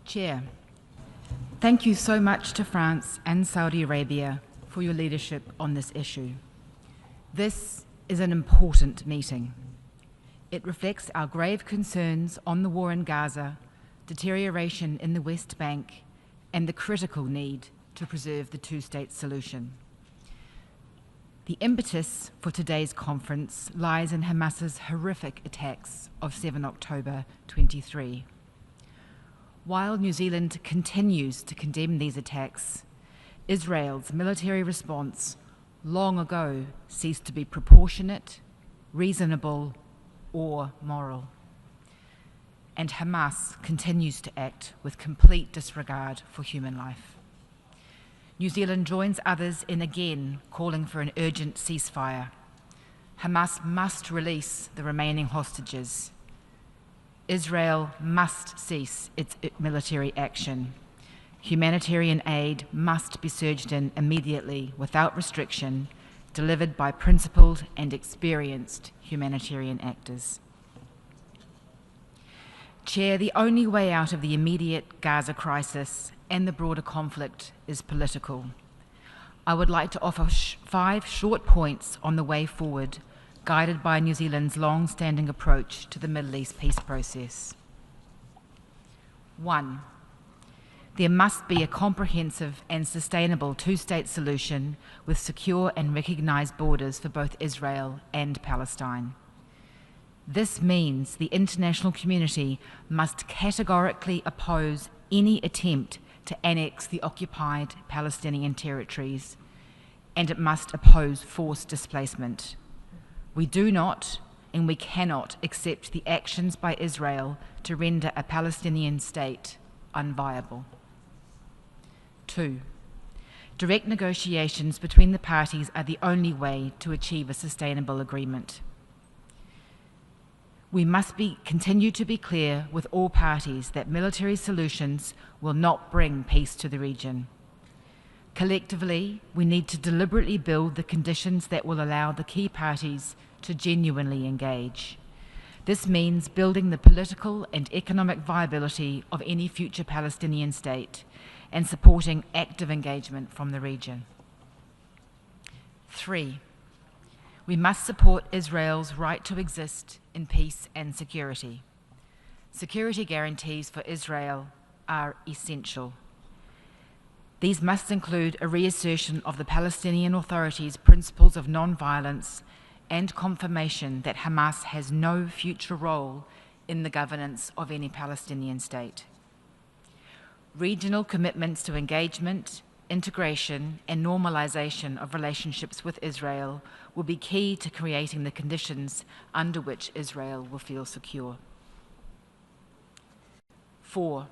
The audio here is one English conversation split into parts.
Chair, thank you so much to France and Saudi Arabia for your leadership on this issue. This is an important meeting. It reflects our grave concerns on the war in Gaza, deterioration in the West Bank, and the critical need to preserve the two-state solution. The impetus for today's conference lies in Hamas's horrific attacks of 7 October 23. While New Zealand continues to condemn these attacks, Israel's military response long ago ceased to be proportionate, reasonable, or moral. And Hamas continues to act with complete disregard for human life. New Zealand joins others in again calling for an urgent ceasefire. Hamas must release the remaining hostages. Israel must cease its military action. Humanitarian aid must be surged in immediately, without restriction, delivered by principled and experienced humanitarian actors. Chair, the only way out of the immediate Gaza crisis and the broader conflict is political. I would like to offer 5 short points on the way forward, guided by New Zealand's long-standing approach to the Middle East peace process. 1. There must be a comprehensive and sustainable two-state solution with secure and recognised borders for both Israel and Palestine. This means the international community must categorically oppose any attempt to annex the occupied Palestinian territories, and it must oppose forced displacement. We do not and we cannot accept the actions by Israel to render a Palestinian state unviable. 2. Direct negotiations between the parties are the only way to achieve a sustainable agreement. We must continue to be clear with all parties that military solutions will not bring peace to the region. Collectively, we need to deliberately build the conditions that will allow the key parties to genuinely engage. This means building the political and economic viability of any future Palestinian state and supporting active engagement from the region. 3. We must support Israel's right to exist in peace and security. Security guarantees for Israel are essential. These must include a reassertion of the Palestinian Authority's principles of non-violence and confirmation that Hamas has no future role in the governance of any Palestinian state. Regional commitments to engagement, integration, and normalization of relationships with Israel will be key to creating the conditions under which Israel will feel secure. 4.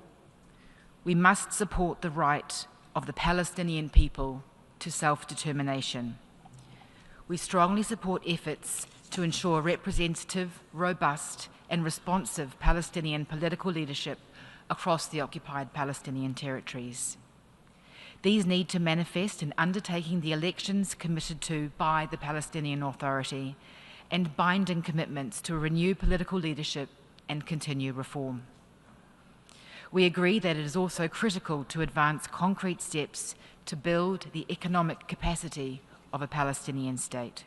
We must support the right of the Palestinian people to self-determination. We strongly support efforts to ensure representative, robust, and responsive Palestinian political leadership across the occupied Palestinian territories. These need to manifest in undertaking the elections committed to by the Palestinian Authority and binding commitments to renew political leadership and continue reform. We agree that it is also critical to advance concrete steps to build the economic capacity of a Palestinian state.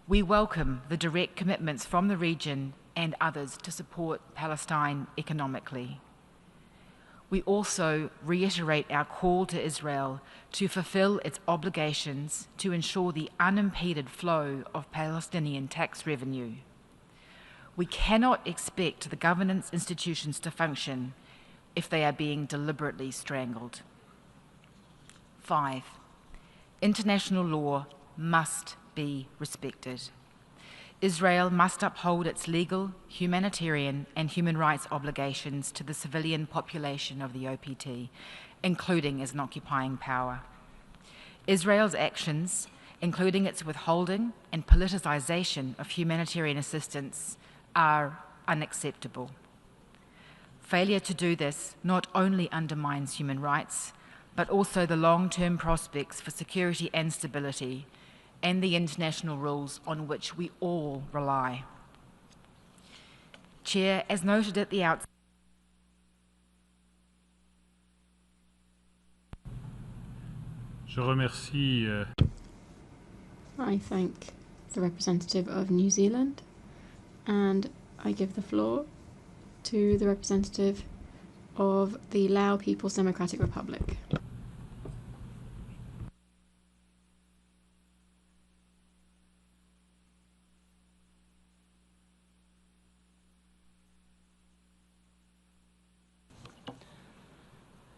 We welcome the direct commitments from the region and others to support Palestine economically. We also reiterate our call to Israel to fulfill its obligations to ensure the unimpeded flow of Palestinian tax revenue. We cannot expect the governance institutions to function if they are being deliberately strangled. 5. International law must be respected. Israel must uphold its legal, humanitarian, and human rights obligations to the civilian population of the OPT, including as an occupying power. Israel's actions, including its withholding and politicization of humanitarian assistance, are unacceptable. Failure to do this not only undermines human rights, but also the long-term prospects for security and stability, and the international rules on which we all rely. Chair, as noted at the outset, Je remercie. I thank the representative of New Zealand, and I give the floor to the representative of the Lao People's Democratic Republic.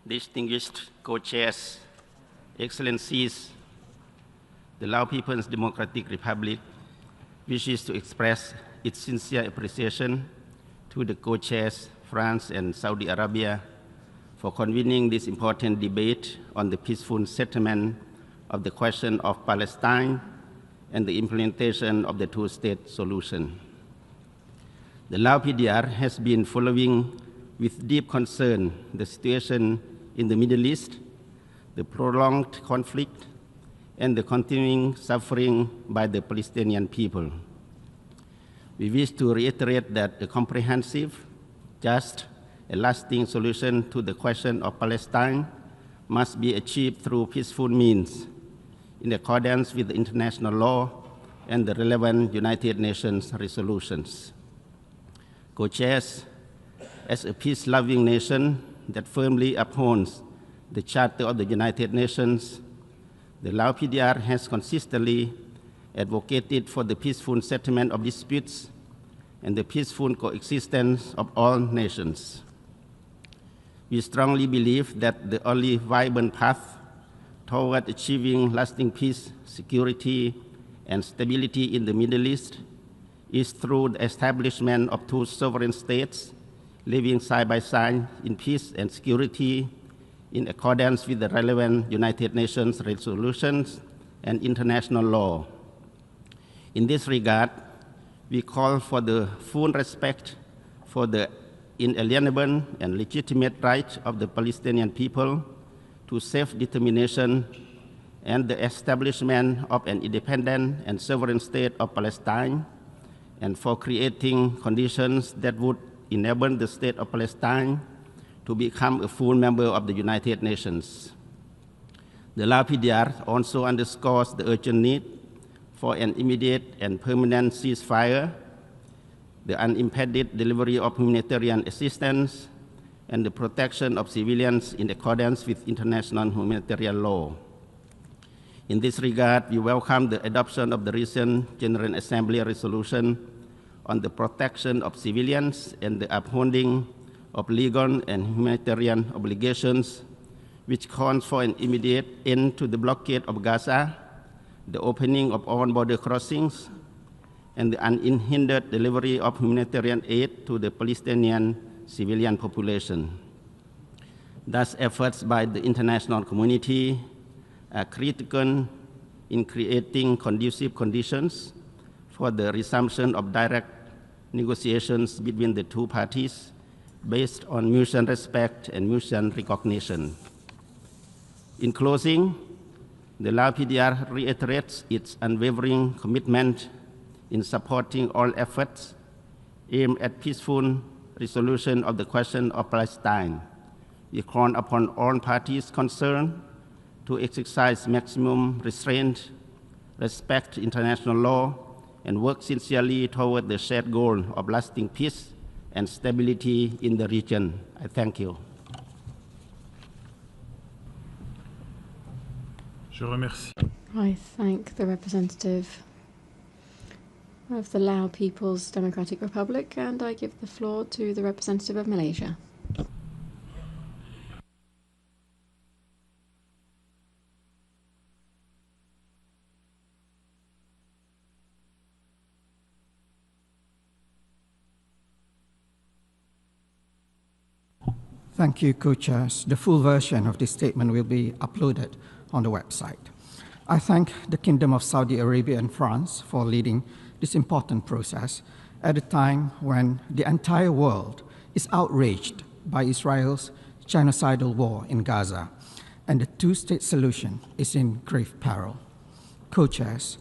Distinguished co-chairs, Excellencies, the Lao People's Democratic Republic wishes to express its sincere appreciation to the co-chairs, France and Saudi Arabia, for convening this important debate on the peaceful settlement of the question of Palestine and the implementation of the two-state solution. The Lao PDR has been following with deep concern the situation in the Middle East, the prolonged conflict, and the continuing suffering by the Palestinian people. We wish to reiterate that a comprehensive, just, and lasting solution to the question of Palestine must be achieved through peaceful means, in accordance with the international law and the relevant United Nations resolutions. Co-chairs, as a peace-loving nation that firmly upholds the Charter of the United Nations, the Lao PDR has consistently advocated for the peaceful settlement of disputes and the peaceful coexistence of all nations. We strongly believe that the only viable path toward achieving lasting peace, security, and stability in the Middle East is through the establishment of two sovereign states living side by side in peace and security in accordance with the relevant United Nations resolutions and international law. In this regard, we call for the full respect for the inalienable and legitimate right of the Palestinian people to self-determination and the establishment of an independent and sovereign state of Palestine, and for creating conditions that would enable the state of Palestine to become a full member of the United Nations. The Lao PDR also underscores the urgent need for an immediate and permanent ceasefire, the unimpeded delivery of humanitarian assistance, and the protection of civilians in accordance with international humanitarian law. In this regard, we welcome the adoption of the recent General Assembly resolution on the protection of civilians and the upholding of legal and humanitarian obligations, which calls for an immediate end to the blockade of Gaza, the opening of all border crossings, and the unhindered delivery of humanitarian aid to the Palestinian civilian population. Thus, efforts by the international community are critical in creating conducive conditions for the resumption of direct negotiations between the two parties based on mutual respect and mutual recognition. In closing, the Lao PDR reiterates its unwavering commitment in supporting all efforts aimed at peaceful resolution of the question of Palestine. We call upon all parties concerned to exercise maximum restraint, respect international law, and work sincerely toward the shared goal of lasting peace and stability in the region. I thank you. Je remercie. I thank the representative of the Lao People's Democratic Republic, and I give the floor to the representative of Malaysia. Thank you, co-chairs. The full version of this statement will be uploaded on the website. I thank the Kingdom of Saudi Arabia and France for leading this important process at a time when the entire world is outraged by Israel's genocidal war in Gaza, and the two-state solution is in grave peril. Co-chairs,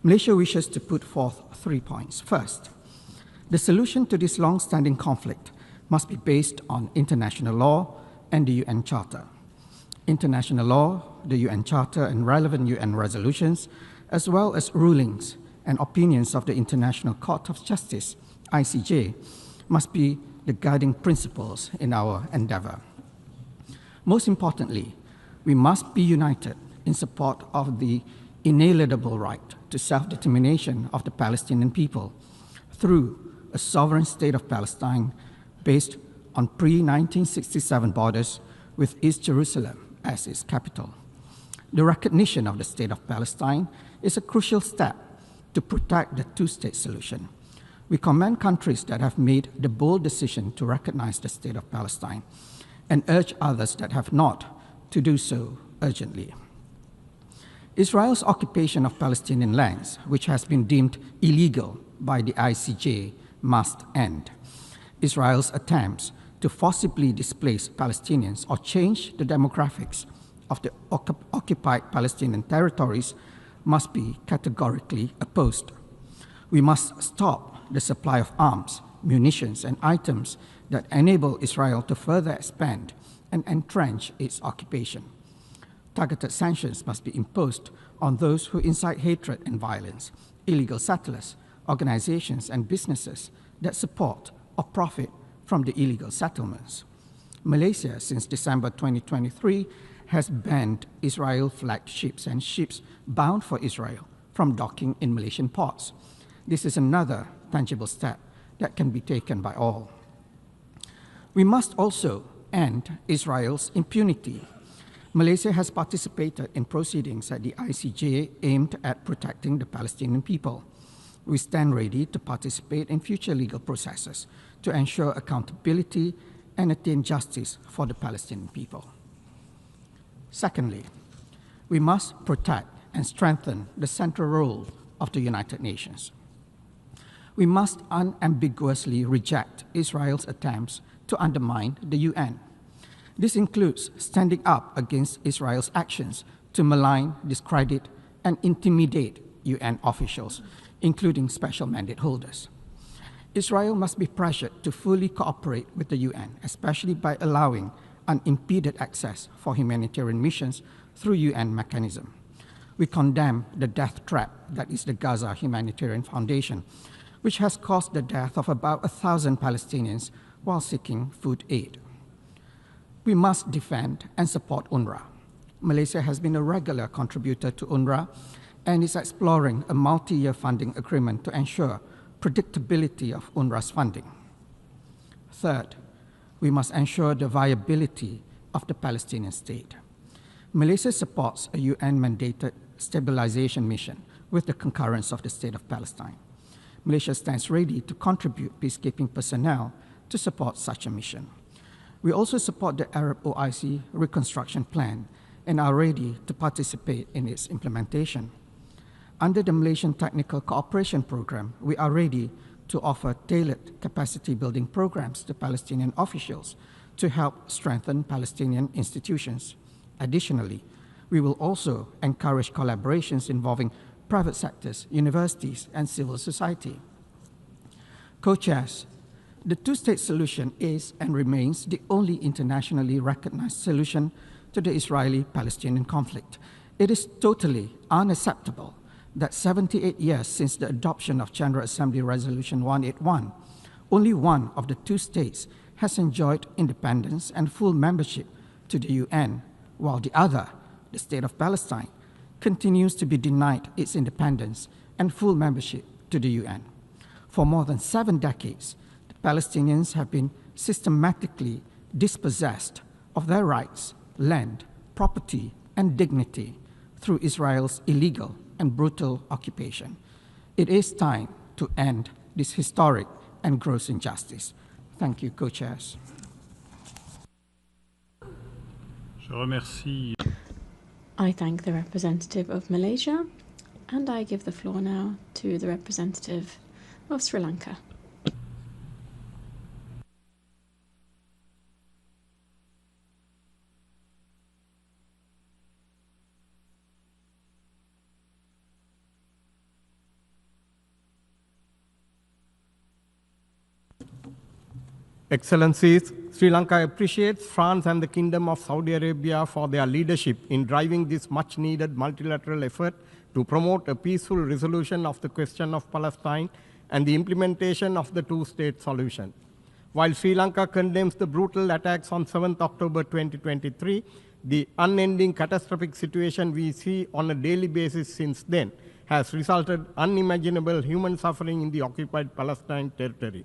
Malaysia wishes to put forth 3 points. First, the solution to this long-standing conflict must be based on international law and the UN Charter. international law, the UN Charter and relevant UN resolutions, as well as rulings and opinions of the International Court of Justice, ICJ, must be the guiding principles in our endeavor. Most importantly, we must be united in support of the inalienable right to self-determination of the Palestinian people through a sovereign state of Palestine based on pre-1967 borders with East Jerusalem as its capital. The recognition of the state of Palestine is a crucial step to protect the two-state solution. We commend countries that have made the bold decision to recognize the state of Palestine and urge others that have not to do so urgently. Israel's occupation of Palestinian lands, which has been deemed illegal by the ICJ, must end. Israel's attempts to forcibly displace Palestinians or change the demographics of the occupied Palestinian territories must be categorically opposed. We must stop the supply of arms, munitions, and items that enable Israel to further expand and entrench its occupation. Targeted sanctions must be imposed on those who incite hatred and violence, illegal settlers, organizations, and businesses that support or profit from the illegal settlements. Malaysia, since December 2023, has banned Israel-flagged ships and ships bound for Israel from docking in Malaysian ports. This is another tangible step that can be taken by all. We must also end Israel's impunity. Malaysia has participated in proceedings at the ICJ aimed at protecting the Palestinian people. We stand ready to participate in future legal processes to ensure accountability and attain justice for the Palestinian people. Secondly, we must protect and strengthen the central role of the United Nations. We must unambiguously reject Israel's attempts to undermine the UN. This includes standing up against Israel's actions to malign, discredit, and intimidate UN officials, including special mandate holders. Israel must be pressured to fully cooperate with the UN, especially by allowing unimpeded access for humanitarian missions through UN mechanism. We condemn the death trap that is the Gaza Humanitarian Foundation, which has caused the death of about 1,000 Palestinians while seeking food aid. We must defend and support UNRWA. Malaysia has been a regular contributor to UNRWA and is exploring a multi-year funding agreement to ensure predictability of UNRWA's funding. Third, we must ensure the viability of the Palestinian state. Malaysia supports a UN-mandated stabilization mission with the concurrence of the State of Palestine. Malaysia stands ready to contribute peacekeeping personnel to support such a mission. We also support the Arab OIC reconstruction plan and are ready to participate in its implementation. Under the Malaysian Technical Cooperation Program, we are ready to offer tailored capacity building programs to Palestinian officials to help strengthen Palestinian institutions. Additionally, we will also encourage collaborations involving private sectors, universities, and civil society. Co-chairs, the two-state solution is and remains the only internationally recognized solution to the Israeli-Palestinian conflict. It is totally unacceptable that 78 years since the adoption of General Assembly Resolution 181, only one of the two states has enjoyed independence and full membership to the UN, while the other, the State of Palestine, continues to be denied its independence and full membership to the UN. For more than 7 decades, the Palestinians have been systematically dispossessed of their rights, land, property, and dignity through Israel's illegal and brutal occupation. It is time to end this historic and gross injustice. Thank you, co-chairs. Je remercie. I thank the representative of Malaysia, and I give the floor now to the representative of Sri Lanka. Excellencies, Sri Lanka appreciates France and the Kingdom of Saudi Arabia for their leadership in driving this much-needed multilateral effort to promote a peaceful resolution of the question of Palestine and the implementation of the two-state solution. While Sri Lanka condemns the brutal attacks on 7th October 2023, the unending catastrophic situation we see on a daily basis since then has resulted in unimaginable human suffering in the occupied Palestine territory.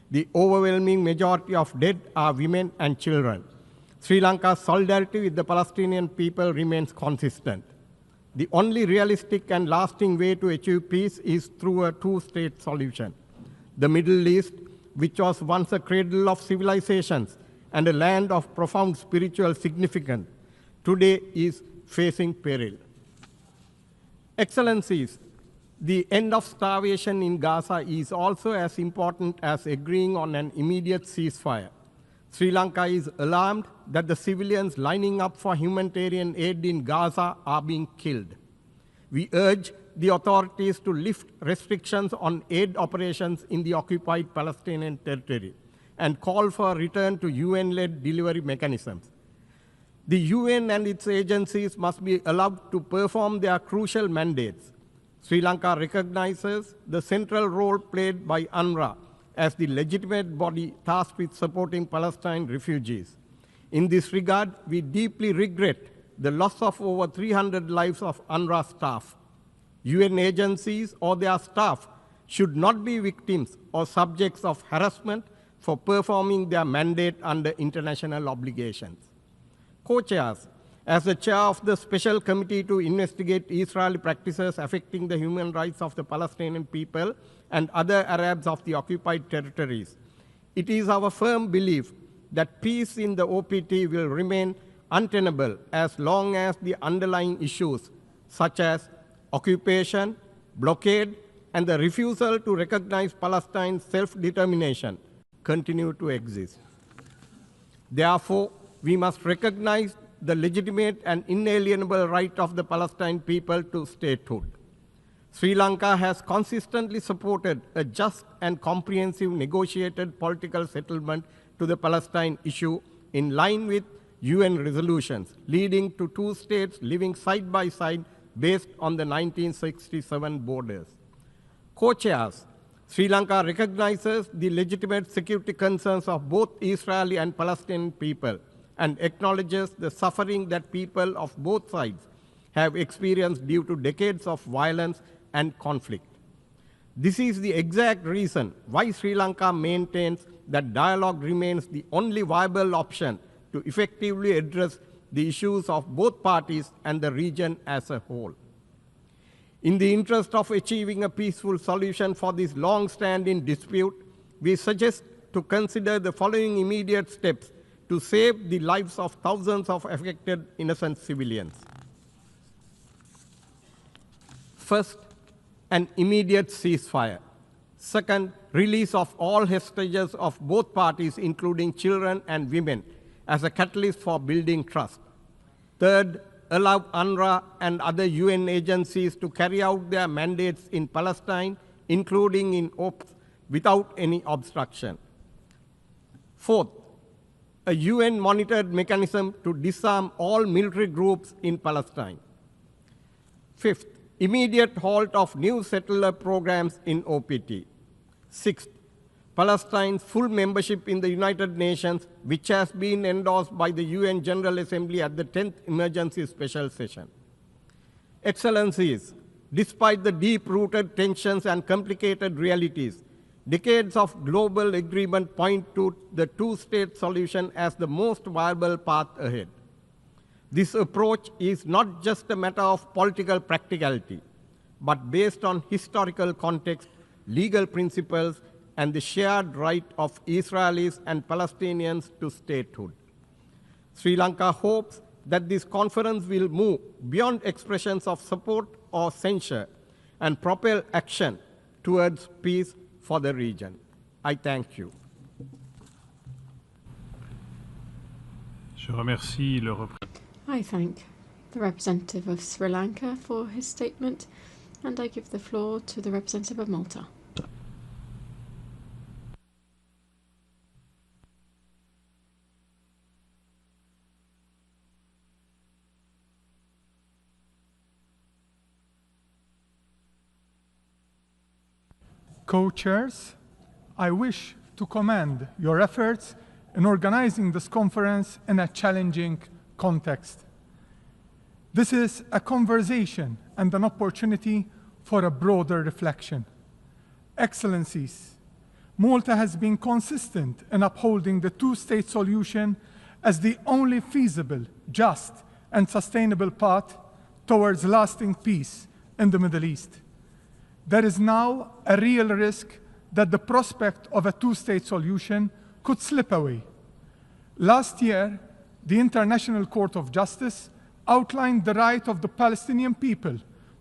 The overwhelming majority of dead are women and children. Sri Lanka's solidarity with the Palestinian people remains consistent. The only realistic and lasting way to achieve peace is through a two-state solution. The Middle East, which was once a cradle of civilizations and a land of profound spiritual significance, today is facing peril. Excellencies, the end of starvation in Gaza is also as important as agreeing on an immediate ceasefire. Sri Lanka is alarmed that the civilians lining up for humanitarian aid in Gaza are being killed. We urge the authorities to lift restrictions on aid operations in the occupied Palestinian territory and call for a return to UN-led delivery mechanisms. The UN and its agencies must be allowed to perform their crucial mandates. Sri Lanka recognizes the central role played by UNRWA as the legitimate body tasked with supporting Palestine refugees. In this regard, we deeply regret the loss of over 300 lives of UNRWA staff. UN agencies or their staff should not be victims or subjects of harassment for performing their mandate under international obligations. Co-chairs, as the chair of the Special Committee to investigate Israeli practices affecting the human rights of the Palestinian people and other Arabs of the occupied territories, it is our firm belief that peace in the OPT will remain untenable as long as the underlying issues such as occupation, blockade, and the refusal to recognize Palestine's self-determination continue to exist. Therefore, we must recognize the legitimate and inalienable right of the Palestinian people to statehood. Sri Lanka has consistently supported a just and comprehensive negotiated political settlement to the Palestine issue in line with UN resolutions, leading to two states living side by side based on the 1967 borders. Co-chairs, Sri Lanka recognizes the legitimate security concerns of both Israeli and Palestinian people and acknowledges the suffering that people of both sides have experienced due to decades of violence and conflict. This is the exact reason why Sri Lanka maintains that dialogue remains the only viable option to effectively address the issues of both parties and the region as a whole. In the interest of achieving a peaceful solution for this long-standing dispute, we suggest to consider the following immediate steps to save the lives of thousands of affected innocent civilians. First, an immediate ceasefire. Second, release of all hostages of both parties, including children and women, as a catalyst for building trust. Third, allow UNRWA and other UN agencies to carry out their mandates in Palestine, including in OPS, without any obstruction. Fourth, a UN-monitored mechanism to disarm all military groups in Palestine. Fifth, immediate halt of new settler programs in OPT. Sixth, Palestine's full membership in the United Nations, which has been endorsed by the UN General Assembly at the 10th Emergency Special Session. Excellencies, despite the deep-rooted tensions and complicated realities, decades of global agreement point to the two-state solution as the most viable path ahead. This approach is not just a matter of political practicality, but based on historical context, legal principles, and the shared right of Israelis and Palestinians to statehood. Sri Lanka hopes that this conference will move beyond expressions of support or censure and propel action towards peace for the region. I thank you. Je remercie le I thank the representative of Sri Lanka for his statement, and I give the floor to the representative of Malta. Co-chairs, I wish to commend your efforts in organizing this conference in a challenging context. This is a conversation and an opportunity for a broader reflection. Excellencies, Malta has been consistent in upholding the two-state solution as the only feasible, just, and sustainable path towards lasting peace in the Middle East. There is now a real risk that the prospect of a two-state solution could slip away. Last year, the International Court of Justice outlined the right of the Palestinian people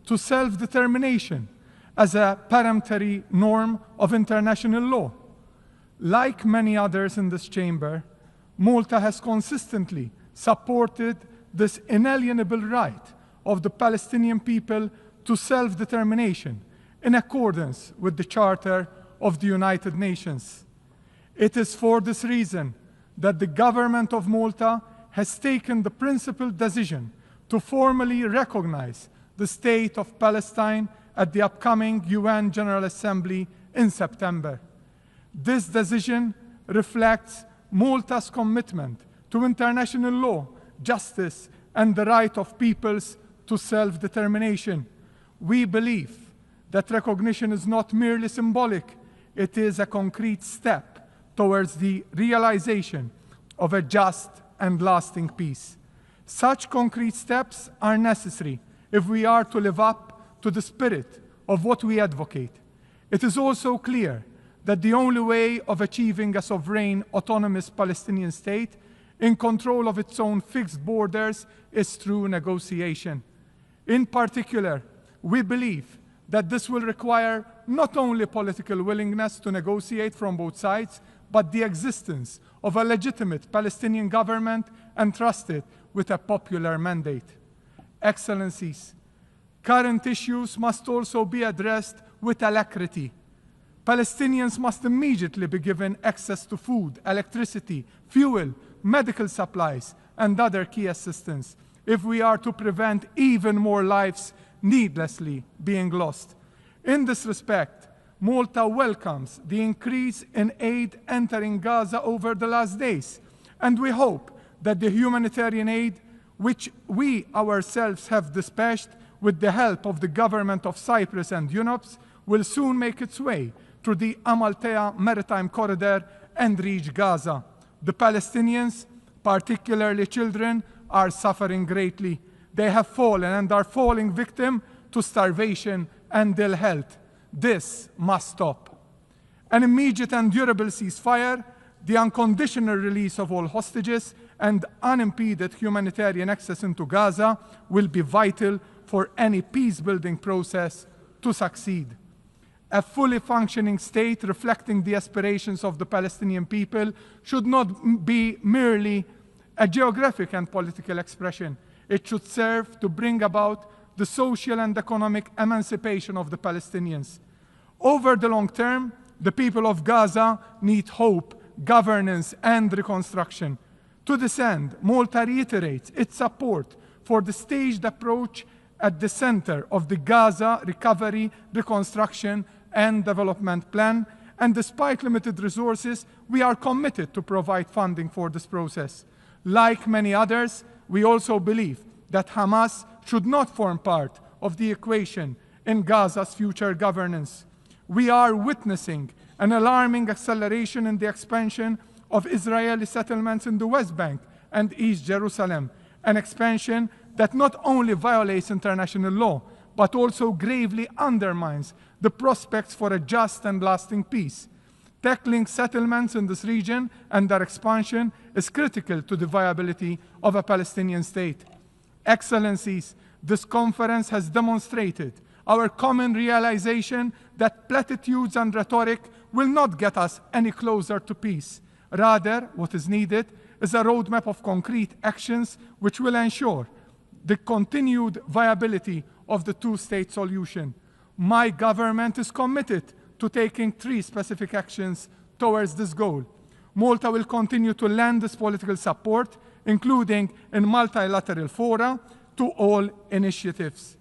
to self-determination as a peremptory norm of international law. Like many others in this chamber, Malta has consistently supported this inalienable right of the Palestinian people to self-determination in accordance with the Charter of the United Nations. It is for this reason that the government of Malta has taken the principled decision to formally recognize the state of Palestine at the upcoming UN General Assembly in September. This decision reflects Malta's commitment to international law, justice, and the right of peoples to self-determination. We believe that recognition is not merely symbolic, it is a concrete step towards the realization of a just and lasting peace. Such concrete steps are necessary if we are to live up to the spirit of what we advocate. It is also clear that the only way of achieving a sovereign, autonomous Palestinian state in control of its own fixed borders is through negotiation. In particular, we believe that this will require not only political willingness to negotiate from both sides, but the existence of a legitimate Palestinian government entrusted with a popular mandate. Excellencies, current issues must also be addressed with alacrity. Palestinians must immediately be given access to food, electricity, fuel, medical supplies, and other key assistance if we are to prevent even more lives needlessly being lost. In this respect, Malta welcomes the increase in aid entering Gaza over the last days, and we hope that the humanitarian aid, which we ourselves have dispatched with the help of the government of Cyprus and UNOPS, will soon make its way through the Amaltea maritime corridor and reach Gaza. The Palestinians, particularly children, are suffering greatly. They have fallen and are falling victim to starvation and ill health. This must stop. An immediate and durable ceasefire, the unconditional release of all hostages, and unimpeded humanitarian access into Gaza will be vital for any peace-building process to succeed. A fully functioning state reflecting the aspirations of the Palestinian people should not be merely a geographic and political expression. It should serve to bring about the social and economic emancipation of the Palestinians. Over the long term, the people of Gaza need hope, governance, and reconstruction. To this end, Malta reiterates its support for the staged approach at the center of the Gaza Recovery, Reconstruction, and Development Plan, and despite limited resources, we are committed to provide funding for this process. Like many others, we also believe that Hamas should not form part of the equation in Gaza's future governance. We are witnessing an alarming acceleration in the expansion of Israeli settlements in the West Bank and East Jerusalem, an expansion that not only violates international law, but also gravely undermines the prospects for a just and lasting peace. Tackling settlements in this region and their expansion is critical to the viability of a Palestinian state. Excellencies, this conference has demonstrated our common realization that platitudes and rhetoric will not get us any closer to peace. Rather, what is needed is a roadmap of concrete actions which will ensure the continued viability of the two-state solution. My government is committed to taking 3 specific actions towards this goal. Malta will continue to lend its political support, including in multilateral fora, to all initiatives.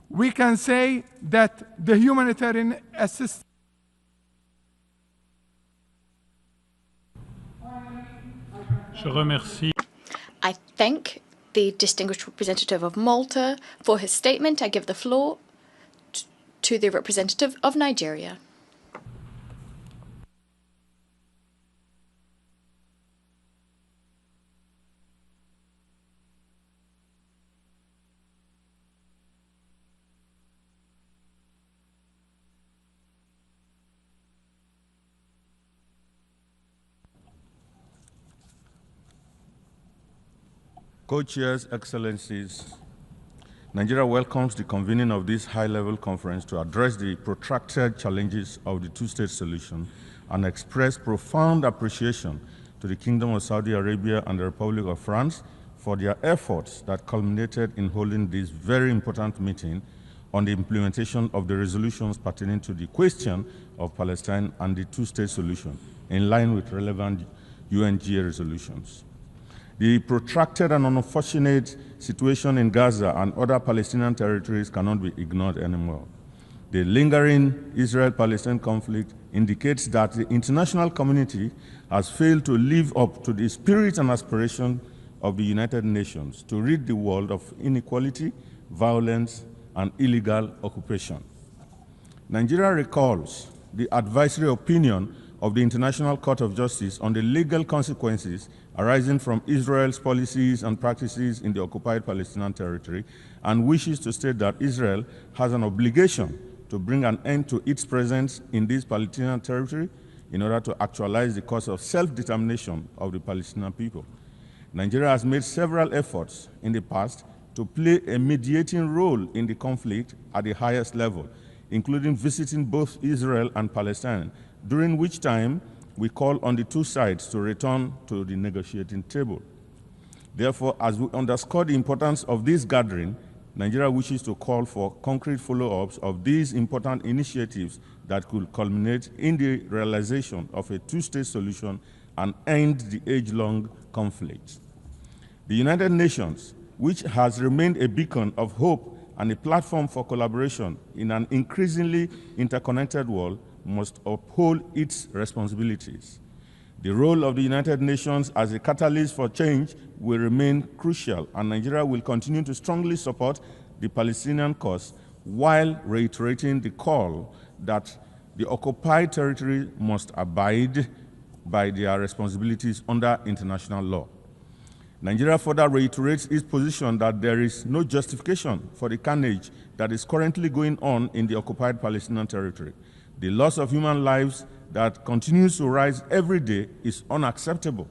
we can say that the humanitarian assistance Je remercie. I thank the distinguished representative of Malta for his statement. I give the floor to the representative of Nigeria. Co-chairs, Excellencies, Nigeria welcomes the convening of this high-level conference to address the protracted challenges of the two-state solution and express profound appreciation to the Kingdom of Saudi Arabia and the Republic of France for their efforts that culminated in holding this very important meeting on the implementation of the resolutions pertaining to the question of Palestine and the two-state solution, in line with relevant UNGA resolutions. The protracted and unfortunate situation in Gaza and other Palestinian territories cannot be ignored anymore. The lingering Israel-Palestine conflict indicates that the international community has failed to live up to the spirit and aspiration of the United Nations to rid the world of inequality, violence, and illegal occupation. Nigeria recalls the advisory opinion of the International Court of Justice on the legal consequences arising from Israel's policies and practices in the occupied Palestinian territory, and wishes to state that Israel has an obligation to bring an end to its presence in this Palestinian territory in order to actualize the cause of self-determination of the Palestinian people. Nigeria has made several efforts in the past to play a mediating role in the conflict at the highest level, including visiting both Israel and Palestine, during which time we call on the two sides to return to the negotiating table. Therefore, as we underscore the importance of this gathering, Nigeria wishes to call for concrete follow-ups of these important initiatives that could culminate in the realization of a two-state solution and end the age-long conflict. The United Nations, which has remained a beacon of hope and a platform for collaboration in an increasingly interconnected world, must uphold its responsibilities. The role of the United Nations as a catalyst for change will remain crucial, and Nigeria will continue to strongly support the Palestinian cause while reiterating the call that the occupied territory must abide by their responsibilities under international law. Nigeria further reiterates its position that there is no justification for the carnage that is currently going on in the occupied Palestinian territory. The loss of human lives that continues to rise every day is unacceptable,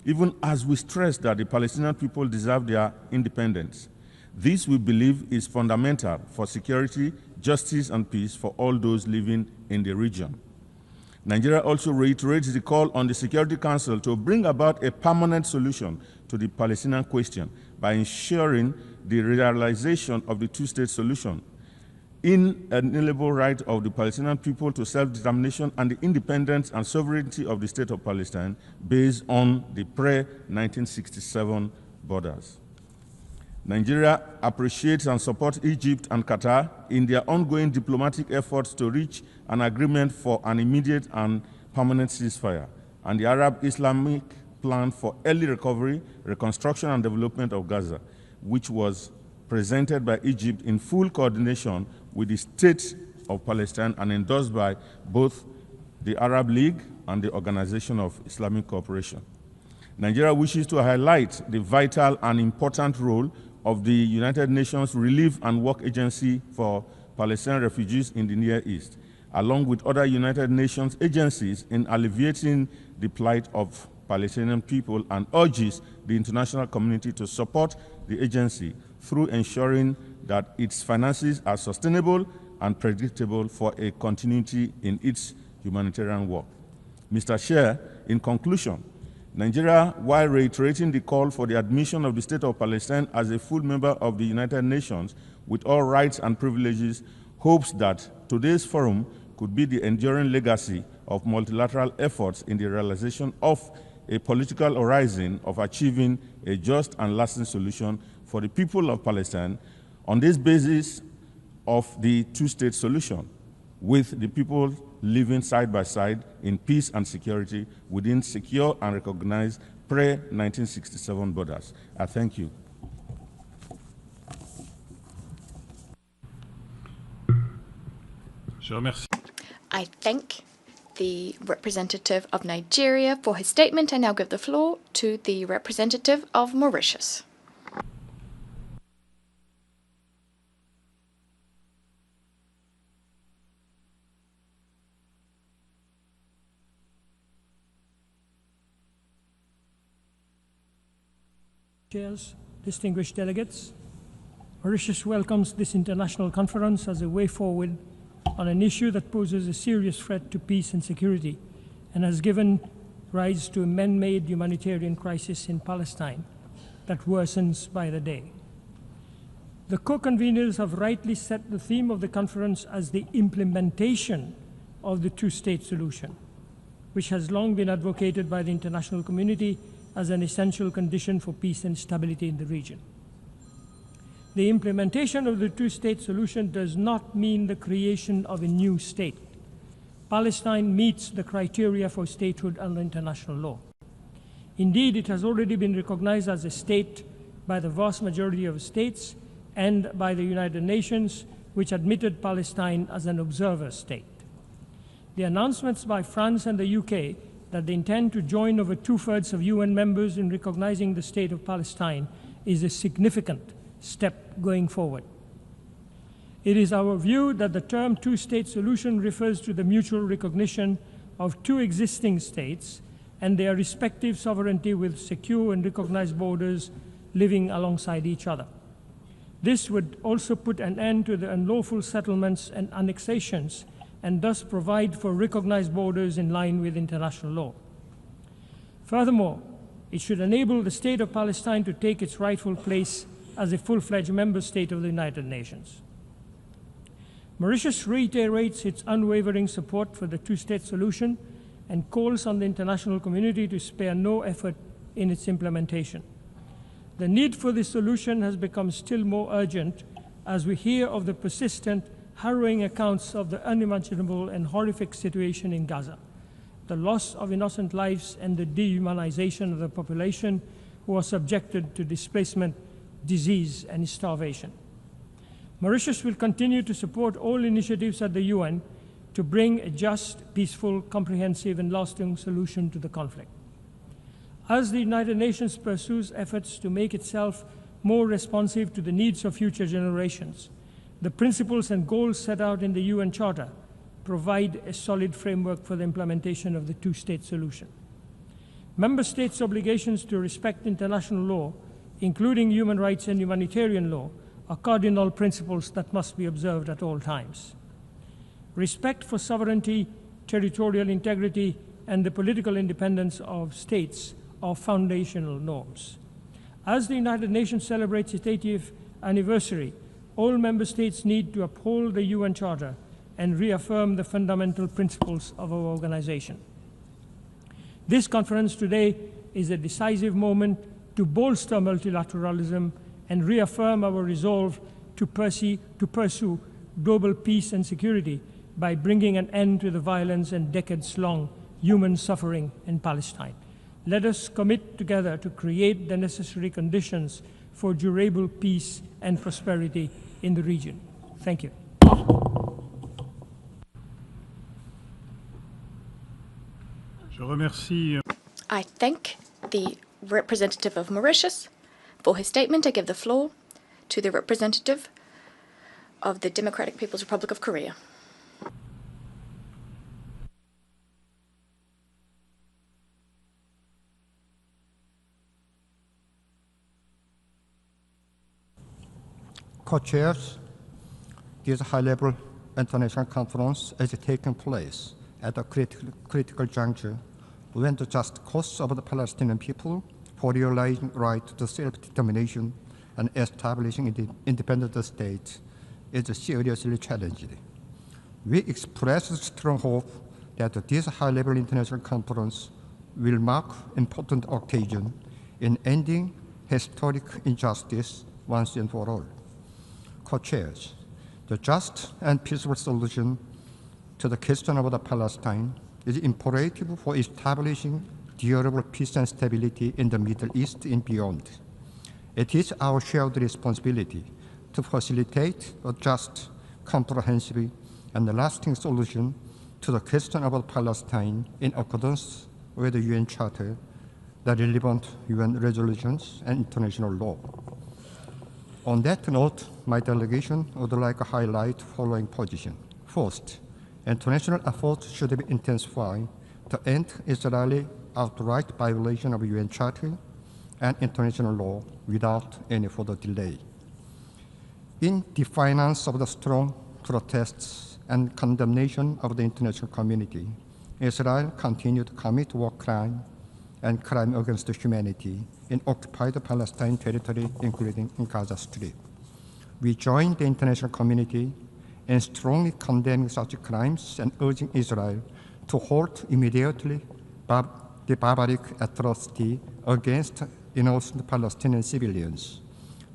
even as we stress that the Palestinian people deserve their independence. This, we believe, is fundamental for security, justice, and peace for all those living in the region. Nigeria also reiterates the call on the Security Council to bring about a permanent solution to the Palestinian question by ensuring the realization of the two-state solution, inalienable right of the Palestinian people to self-determination and the independence and sovereignty of the state of Palestine based on the pre-1967 borders. Nigeria appreciates and supports Egypt and Qatar in their ongoing diplomatic efforts to reach an agreement for an immediate and permanent ceasefire, and the Arab-Islamic plan for early recovery, reconstruction, and development of Gaza, which was presented by Egypt in full coordination with the state of Palestine and endorsed by both the Arab League and the Organization of Islamic Cooperation. Nigeria wishes to highlight the vital and important role of the United Nations Relief and Work Agency for Palestinian refugees in the Near East, along with other United Nations agencies in alleviating the plight of Palestinian people, and urges the international community to support the agency through ensuring that its finances are sustainable and predictable for a continuity in its humanitarian work. Mr. Chair, in conclusion, Nigeria, while reiterating the call for the admission of the State of Palestine as a full member of the United Nations with all rights and privileges, hopes that today's forum could be the enduring legacy of multilateral efforts in the realization of a political horizon of achieving a just and lasting solution for the people of Palestine. On this basis, of the two-state solution, with the people living side by side in peace and security within secure and recognized pre-1967 borders. I thank you. I thank the representative of Nigeria for his statement. I now give the floor to the representative of Mauritius. Chairs, distinguished delegates, Mauritius welcomes this international conference as a way forward on an issue that poses a serious threat to peace and security and has given rise to a man-made humanitarian crisis in Palestine that worsens by the day. The co-conveners have rightly set the theme of the conference as the implementation of the two-state solution, which has long been advocated by the international community as an essential condition for peace and stability in the region. The implementation of the two-state solution does not mean the creation of a new state. Palestine meets the criteria for statehood under international law. Indeed, it has already been recognized as a state by the vast majority of states and by the United Nations, which admitted Palestine as an observer state. The announcements by France and the UK that they intend to join over 2/3 of UN members in recognizing the state of Palestine is a significant step going forward. It is our view that the term two-state solution refers to the mutual recognition of two existing states and their respective sovereignty with secure and recognized borders living alongside each other. This would also put an end to the unlawful settlements and annexations and thus provide for recognized borders in line with international law. Furthermore, it should enable the state of Palestine to take its rightful place as a full-fledged member state of the United Nations. Mauritius reiterates its unwavering support for the two-state solution and calls on the international community to spare no effort in its implementation. The need for this solution has become still more urgent as we hear of the persistent, harrowing accounts of the unimaginable and horrific situation in Gaza, the loss of innocent lives and the dehumanization of the population who are subjected to displacement, disease, and starvation. Mauritius will continue to support all initiatives at the UN to bring a just, peaceful, comprehensive, and lasting solution to the conflict. As the United Nations pursues efforts to make itself more responsive to the needs of future generations, the principles and goals set out in the UN Charter provide a solid framework for the implementation of the two-state solution. Member states' obligations to respect international law, including human rights and humanitarian law, are cardinal principles that must be observed at all times. Respect for sovereignty, territorial integrity, and the political independence of states are foundational norms. As the United Nations celebrates its 80th anniversary, all member states need to uphold the UN Charter and reaffirm the fundamental principles of our organization. This conference today is a decisive moment to bolster multilateralism and reaffirm our resolve to pursue global peace and security by bringing an end to the violence and decades-long human suffering in Palestine. Let us commit together to create the necessary conditions for durable peace and prosperity in the region. Thank you. I thank the representative of Mauritius for his statement. I give the floor to the representative of the Democratic People's Republic of Korea. Co-chairs, this high-level international conference is taking place at a critical juncture when the just cause of the Palestinian people for realizing right to self-determination and establishing an independent state is seriously challenged. We express strong hope that this high-level international conference will mark an important occasion in ending historic injustice once and for all. Co-chairs, The just and peaceful solution to the question of Palestine is imperative for establishing durable peace and stability in the Middle East and beyond. It is our shared responsibility to facilitate a just, comprehensive, and lasting solution to the question of Palestine in accordance with the UN Charter, the relevant UN resolutions, and international law. On that note, my delegation would like to highlight the following position. First, international efforts should be intensified to end Israeli outright violation of UN Charter and international law without any further delay. In defiance of the strong protests and condemnation of the international community, Israel continued to commit war crime and crime against humanity in occupied Palestine territory, including in Gaza Strip. We join the international community in strongly condemning such crimes and urging Israel to halt immediately the barbaric atrocity against innocent Palestinian civilians.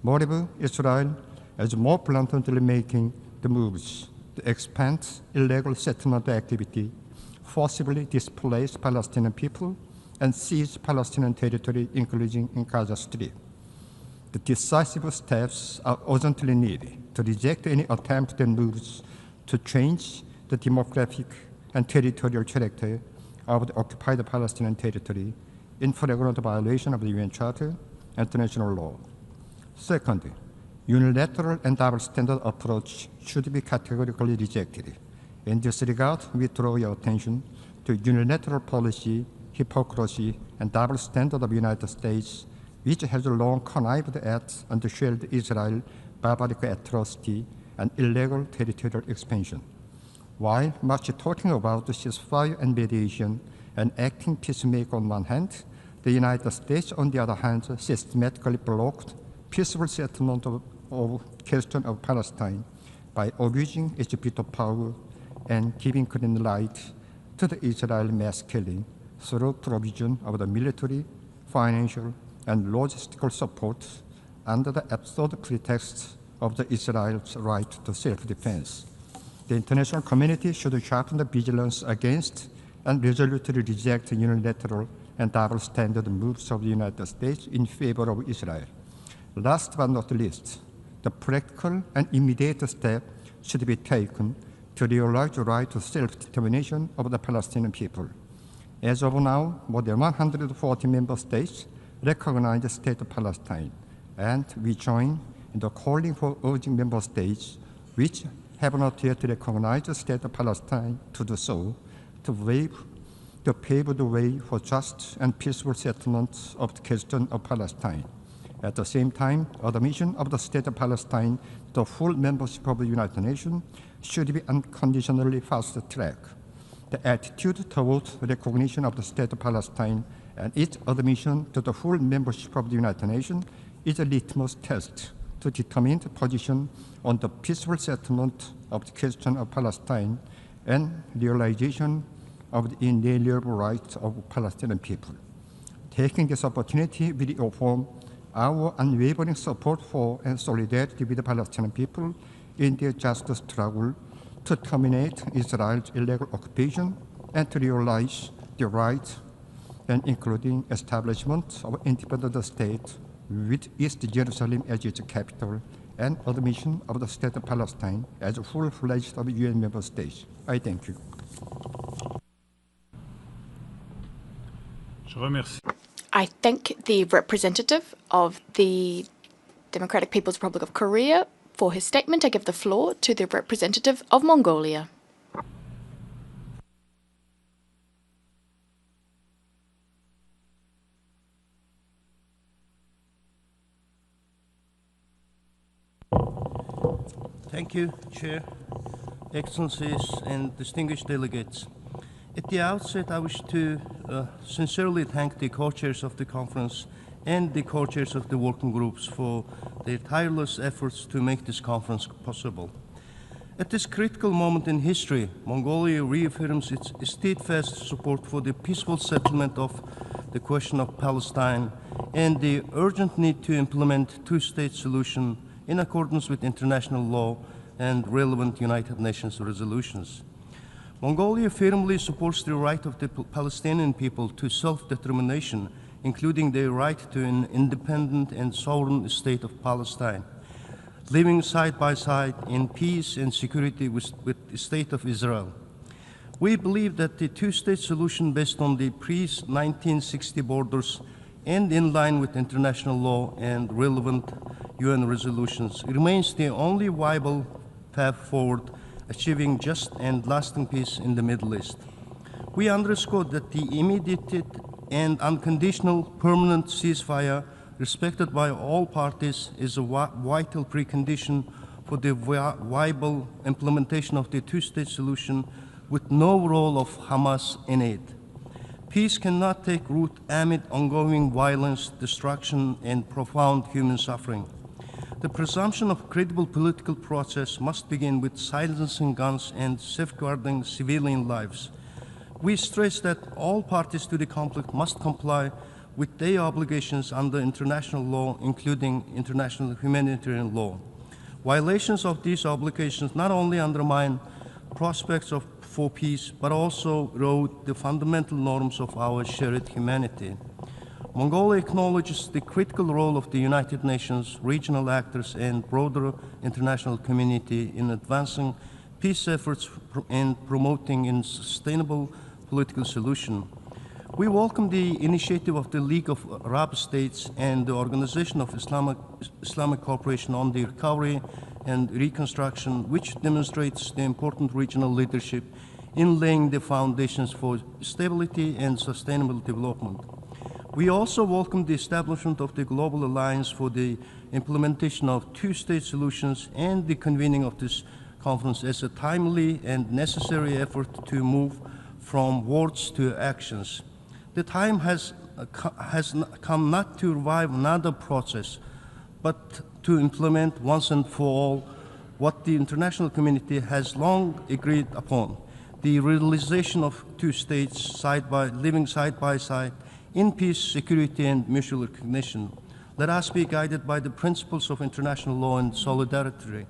Moreover, Israel is more bluntly making the moves to expand illegal settlement activity, forcibly displace Palestinian people, and seize Palestinian territory, including in Gaza Strip. The decisive steps are urgently needed to reject any attempt and moves to change the demographic and territorial character of the occupied Palestinian territory in flagrant violation of the UN Charter and international law. Second, unilateral and double standard approach should be categorically rejected. In this regard, we draw your attention to unilateral policy, hypocrisy, and double standard of the United States, which has long connived at and shared Israel barbaric atrocity and illegal territorial expansion. While much talking about the ceasefire and mediation and acting peacemaker on one hand, the United States, on the other hand, systematically blocked peaceful settlement of question of Palestine by abusing its veto power and giving green light to the Israel mass killing through provision of the military, financial, and logistical support under the absurd pretext of the Israel's right to self-defense. The international community should sharpen the vigilance against and resolutely reject unilateral and double standard moves of the United States in favor of Israel. Last but not least, the practical and immediate step should be taken to realize the right to self-determination of the Palestinian people. As of now, more than 140 member states recognize the state of Palestine, and we join in the calling for urging member states which have not yet recognized the state of Palestine to do so, to pave the way for just and peaceful settlement of the question of Palestine. At the same time, admission of the state of Palestine to full membership of the United Nations should be unconditionally fast-tracked. The attitude towards recognition of the state of Palestine and its admission to the full membership of the United Nations is a litmus test to determine the position on the peaceful settlement of the question of Palestine and realization of the inalienable rights of Palestinian people. Taking this opportunity, we reaffirm our unwavering support for and solidarity with the Palestinian people in their just struggle to terminate Israel's illegal occupation and to realize the right and including establishment of an independent state with East Jerusalem as its capital and admission of the state of Palestine as a full-fledged UN member state. I thank you. I thank the representative of the Democratic People's Republic of Korea for his statement. I give the floor to the representative of Mongolia. Thank you, Chair, Excellencies, and distinguished delegates. At the outset, I wish to sincerely thank the co-chairs of the conference and the co-chairs of the working groups for their tireless efforts to make this conference possible. At this critical moment in history, Mongolia reaffirms its steadfast support for the peaceful settlement of the question of Palestine and the urgent need to implement two-state solution in accordance with international law and relevant United Nations resolutions. Mongolia firmly supports the right of the Palestinian people to self-determination, including their right to an independent and sovereign state of Palestine, living side by side in peace and security with the state of Israel. We believe that the two-state solution based on the pre-1960 borders and in line with international law and relevant UN resolutions remains the only viable path forward achieving just and lasting peace in the Middle East. We underscore that the immediate and unconditional permanent ceasefire respected by all parties is a vital precondition for the viable implementation of the two-state solution with no role of Hamas in it. Peace cannot take root amid ongoing violence, destruction, and profound human suffering. The presumption of credible political process must begin with silencing guns and safeguarding civilian lives. We stress that all parties to the conflict must comply with their obligations under international law, including international humanitarian law. Violations of these obligations not only undermine prospects for peace, but also erode the fundamental norms of our shared humanity. Mongolia acknowledges the critical role of the United Nations, regional actors, and broader international community in advancing peace efforts and promoting a sustainable political solution. We welcome the initiative of the League of Arab States and the Organization of Islamic Cooperation on the Recovery and Reconstruction, which demonstrates the important regional leadership in laying the foundations for stability and sustainable development. We also welcome the establishment of the Global Alliance for the implementation of two-state solutions and the convening of this conference as a timely and necessary effort to move from words to actions. The time has come not to revive another process, but to implement once and for all what the international community has long agreed upon, the realization of two states living side by side in peace, security, and mutual recognition. Let us be guided by the principles of international law and solidarity.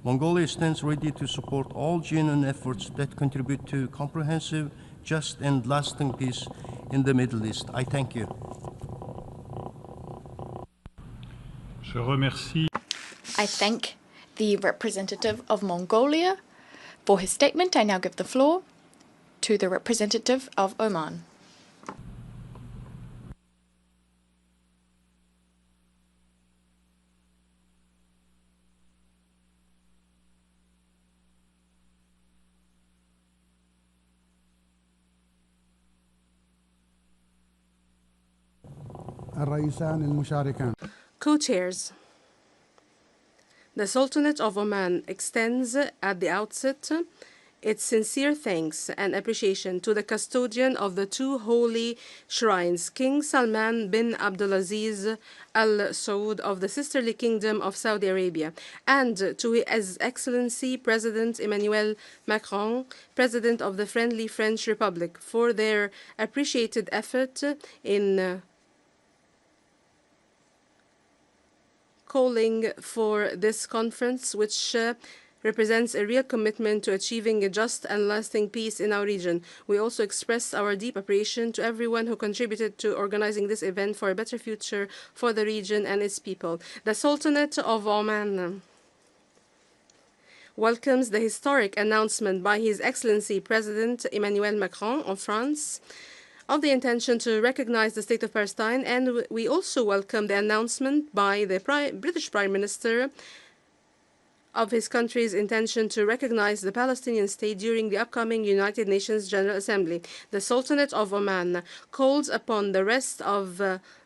Mongolia stands ready to support all genuine efforts that contribute to comprehensive, just, and lasting peace in the Middle East. I thank you. Je remercie. I thank the representative of Mongolia for his statement. I now give the floor to the representative of Oman. الرئيسان المشاركان. Co-chairs. The Sultanate of Oman extends at the outset its sincere thanks and appreciation to the custodian of the two holy shrines, King Salman bin Abdulaziz Al Saud of the sisterly kingdom of Saudi Arabia, and to His Excellency President Emmanuel Macron, President of the Friendly French Republic, for their appreciated effort in calling for this conference, which represents a real commitment to achieving a just and lasting peace in our region. We also express our deep appreciation to everyone who contributed to organizing this event for a better future for the region and its people. The Sultanate of Oman welcomes the historic announcement by His Excellency President Emmanuel Macron of France of the intention to recognize the State of Palestine, and we also welcome the announcement by the British Prime Minister of his country's intention to recognize the Palestinian state during the upcoming United Nations General Assembly. The Sultanate of Oman calls upon the rest of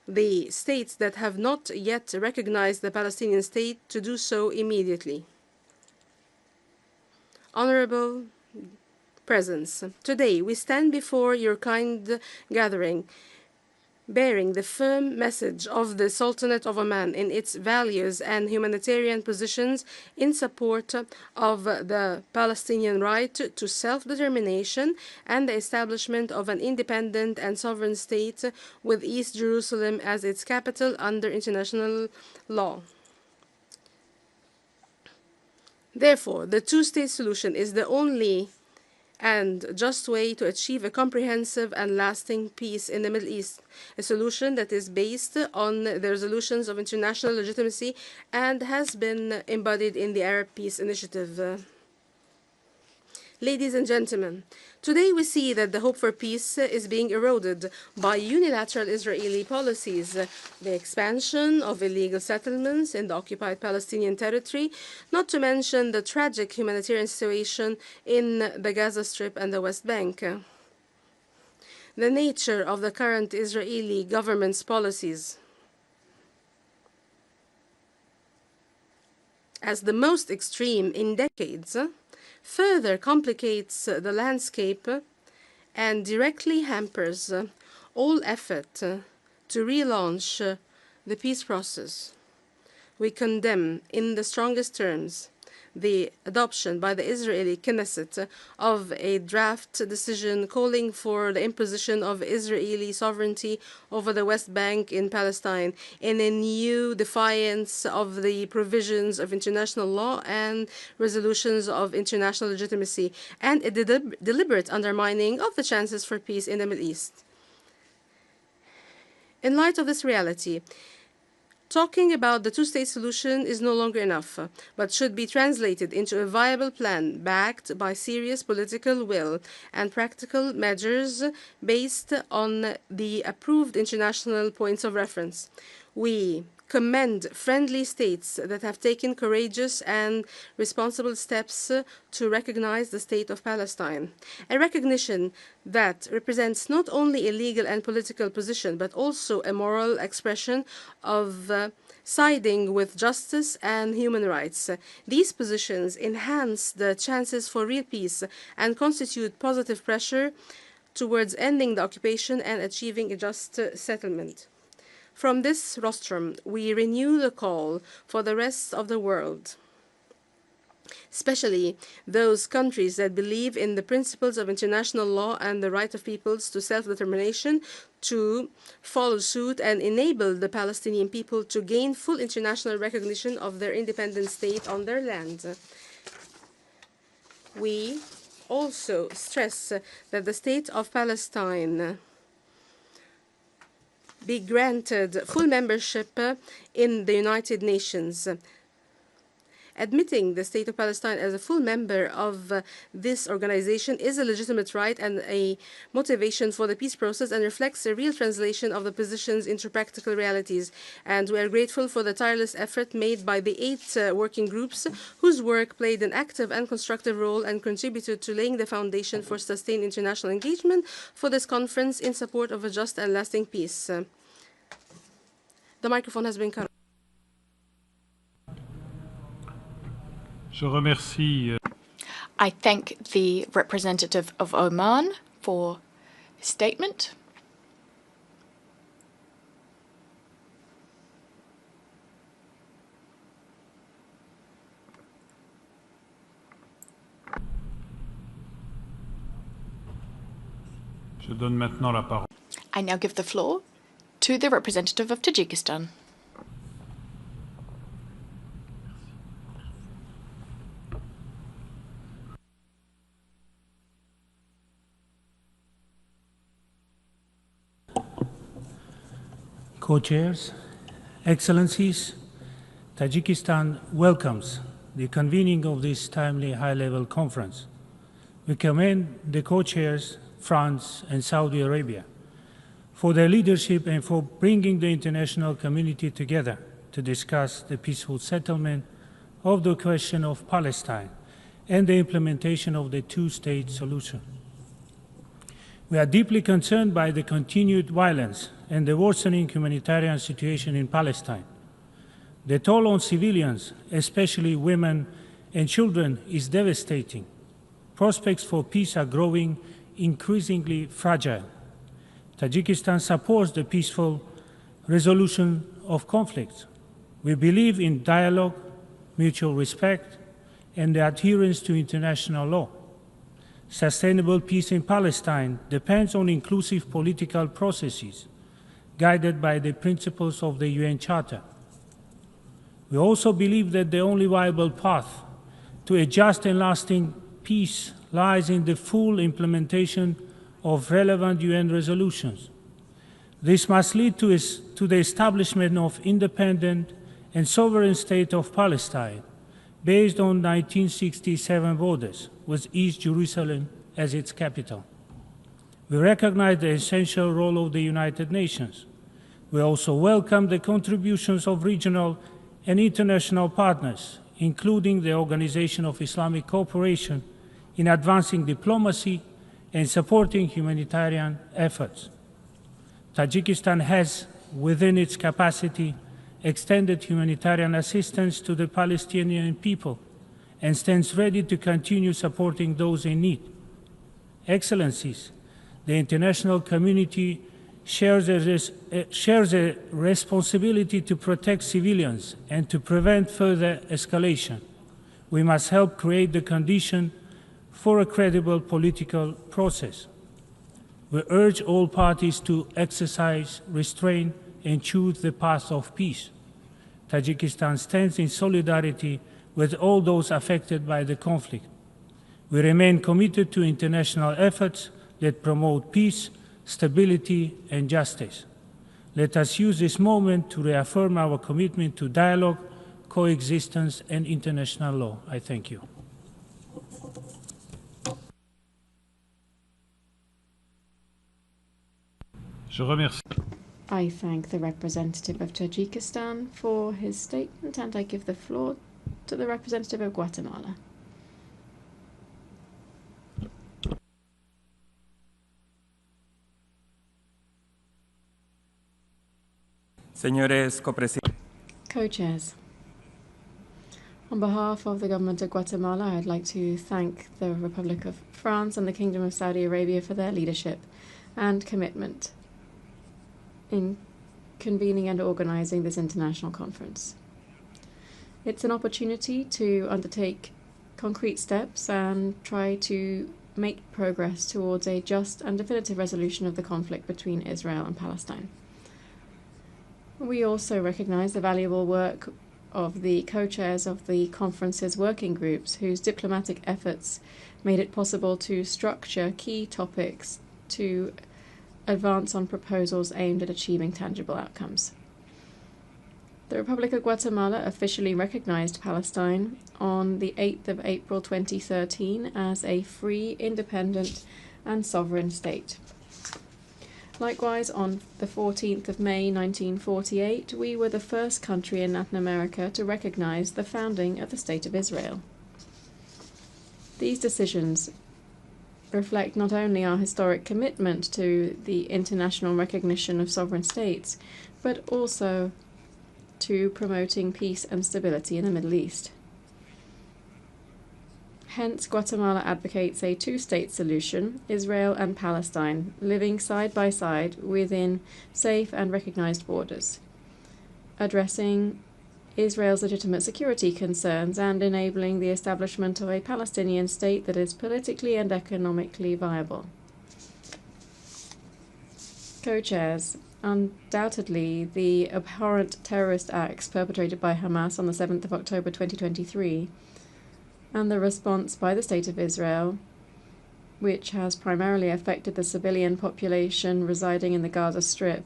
the states that have not yet recognized the Palestinian state to do so immediately. Honorable presence. Today, we stand before your kind gathering, bearing the firm message of the Sultanate of Oman in its values and humanitarian positions in support of the Palestinian right to self-determination and the establishment of an independent and sovereign state with East Jerusalem as its capital under international law. Therefore, the two-state solution is the only and just way to achieve a comprehensive and lasting peace in the Middle East, a solution that is based on the resolutions of international legitimacy and has been embodied in the Arab Peace Initiative. Ladies and gentlemen, today we see that the hope for peace is being eroded by unilateral Israeli policies, the expansion of illegal settlements in the occupied Palestinian territory, not to mention the tragic humanitarian situation in the Gaza Strip and the West Bank. The nature of the current Israeli government's policies as the most extreme in decades further complicates the landscape and directly hampers all effort to relaunch the peace process. We condemn in the strongest terms the adoption by the Israeli Knesset of a draft decision calling for the imposition of Israeli sovereignty over the West Bank in Palestine in a new defiance of the provisions of international law and resolutions of international legitimacy, and a deliberate undermining of the chances for peace in the Middle East. In light of this reality, talking about the two-state solution is no longer enough, but should be translated into a viable plan backed by serious political will and practical measures based on the approved international points of reference. We commend friendly states that have taken courageous and responsible steps to recognize the state of Palestine, a recognition that represents not only a legal and political position, but also a moral expression of siding with justice and human rights. These positions enhance the chances for real peace and constitute positive pressure towards ending the occupation and achieving a just settlement. From this rostrum, we renew the call for the rest of the world, especially those countries that believe in the principles of international law and the right of peoples to self-determination, to follow suit and enable the Palestinian people to gain full international recognition of their independent state on their land. We also stress that the state of Palestine be granted full membership in the United Nations. Admitting the State of Palestine as a full member of this organization is a legitimate right and a motivation for the peace process and reflects a real translation of the positions into practical realities. And we are grateful for the tireless effort made by the 8 working groups whose work played an active and constructive role and contributed to laying the foundation for sustained international engagement for this conference in support of a just and lasting peace. The microphone has been cut. I thank the representative of Oman for his statement. I now give the floor to the representative of Tajikistan. Co-chairs, Excellencies, Tajikistan welcomes the convening of this timely high-level conference. We commend the co-chairs, France and Saudi Arabia, for their leadership and for bringing the international community together to discuss the peaceful settlement of the question of Palestine and the implementation of the two-state solution. We are deeply concerned by the continued violence and the worsening humanitarian situation in Palestine. The toll on civilians, especially women and children, is devastating. Prospects for peace are growing increasingly fragile. Tajikistan supports the peaceful resolution of conflicts. We believe in dialogue, mutual respect, and the adherence to international law. Sustainable peace in Palestine depends on inclusive political processes guided by the principles of the UN Charter. We also believe that the only viable path to a just and lasting peace lies in the full implementation of relevant UN resolutions. This must lead to the establishment of independent and sovereign state of Palestine based on 1967 borders, with East Jerusalem as its capital. We recognize the essential role of the United Nations. We also welcome the contributions of regional and international partners, including the Organization of Islamic Cooperation, in advancing diplomacy and supporting humanitarian efforts. Tajikistan has, within its capacity, extended humanitarian assistance to the Palestinian people and stands ready to continue supporting those in need. Excellencies, the international community shares a responsibility to protect civilians and to prevent further escalation. We must help create the condition for a credible political process. We urge all parties to exercise restraint and choose the path of peace. Tajikistan stands in solidarity with all those affected by the conflict. We remain committed to international efforts that promote peace, stability, and justice. Let us use this moment to reaffirm our commitment to dialogue, coexistence, and international law. I thank you. I thank the representative of Tajikistan for his statement, and I give the floor to the representative of Guatemala. Señores copresidentes. Co-chairs. On behalf of the government of Guatemala, I'd like to thank the Republic of France and the Kingdom of Saudi Arabia for their leadership and commitment in convening and organizing this international conference. It's an opportunity to undertake concrete steps and try to make progress towards a just and definitive resolution of the conflict between Israel and Palestine. We also recognize the valuable work of the co-chairs of the conference's working groups, whose diplomatic efforts made it possible to structure key topics to advance on proposals aimed at achieving tangible outcomes. The Republic of Guatemala officially recognized Palestine on the 8th of April 2013 as a free, independent, and sovereign state. Likewise, on the 14th of May 1948, we were the first country in Latin America to recognize the founding of the State of Israel. These decisions reflect not only our historic commitment to the international recognition of sovereign states, but also to promoting peace and stability in the Middle East. Hence, Guatemala advocates a two-state solution, Israel and Palestine, living side by side within safe and recognized borders, addressing Israel's legitimate security concerns and enabling the establishment of a Palestinian state that is politically and economically viable. Co-chairs, undoubtedly the abhorrent terrorist acts perpetrated by Hamas on the 7th of October 2023 and the response by the State of Israel, which has primarily affected the civilian population residing in the Gaza Strip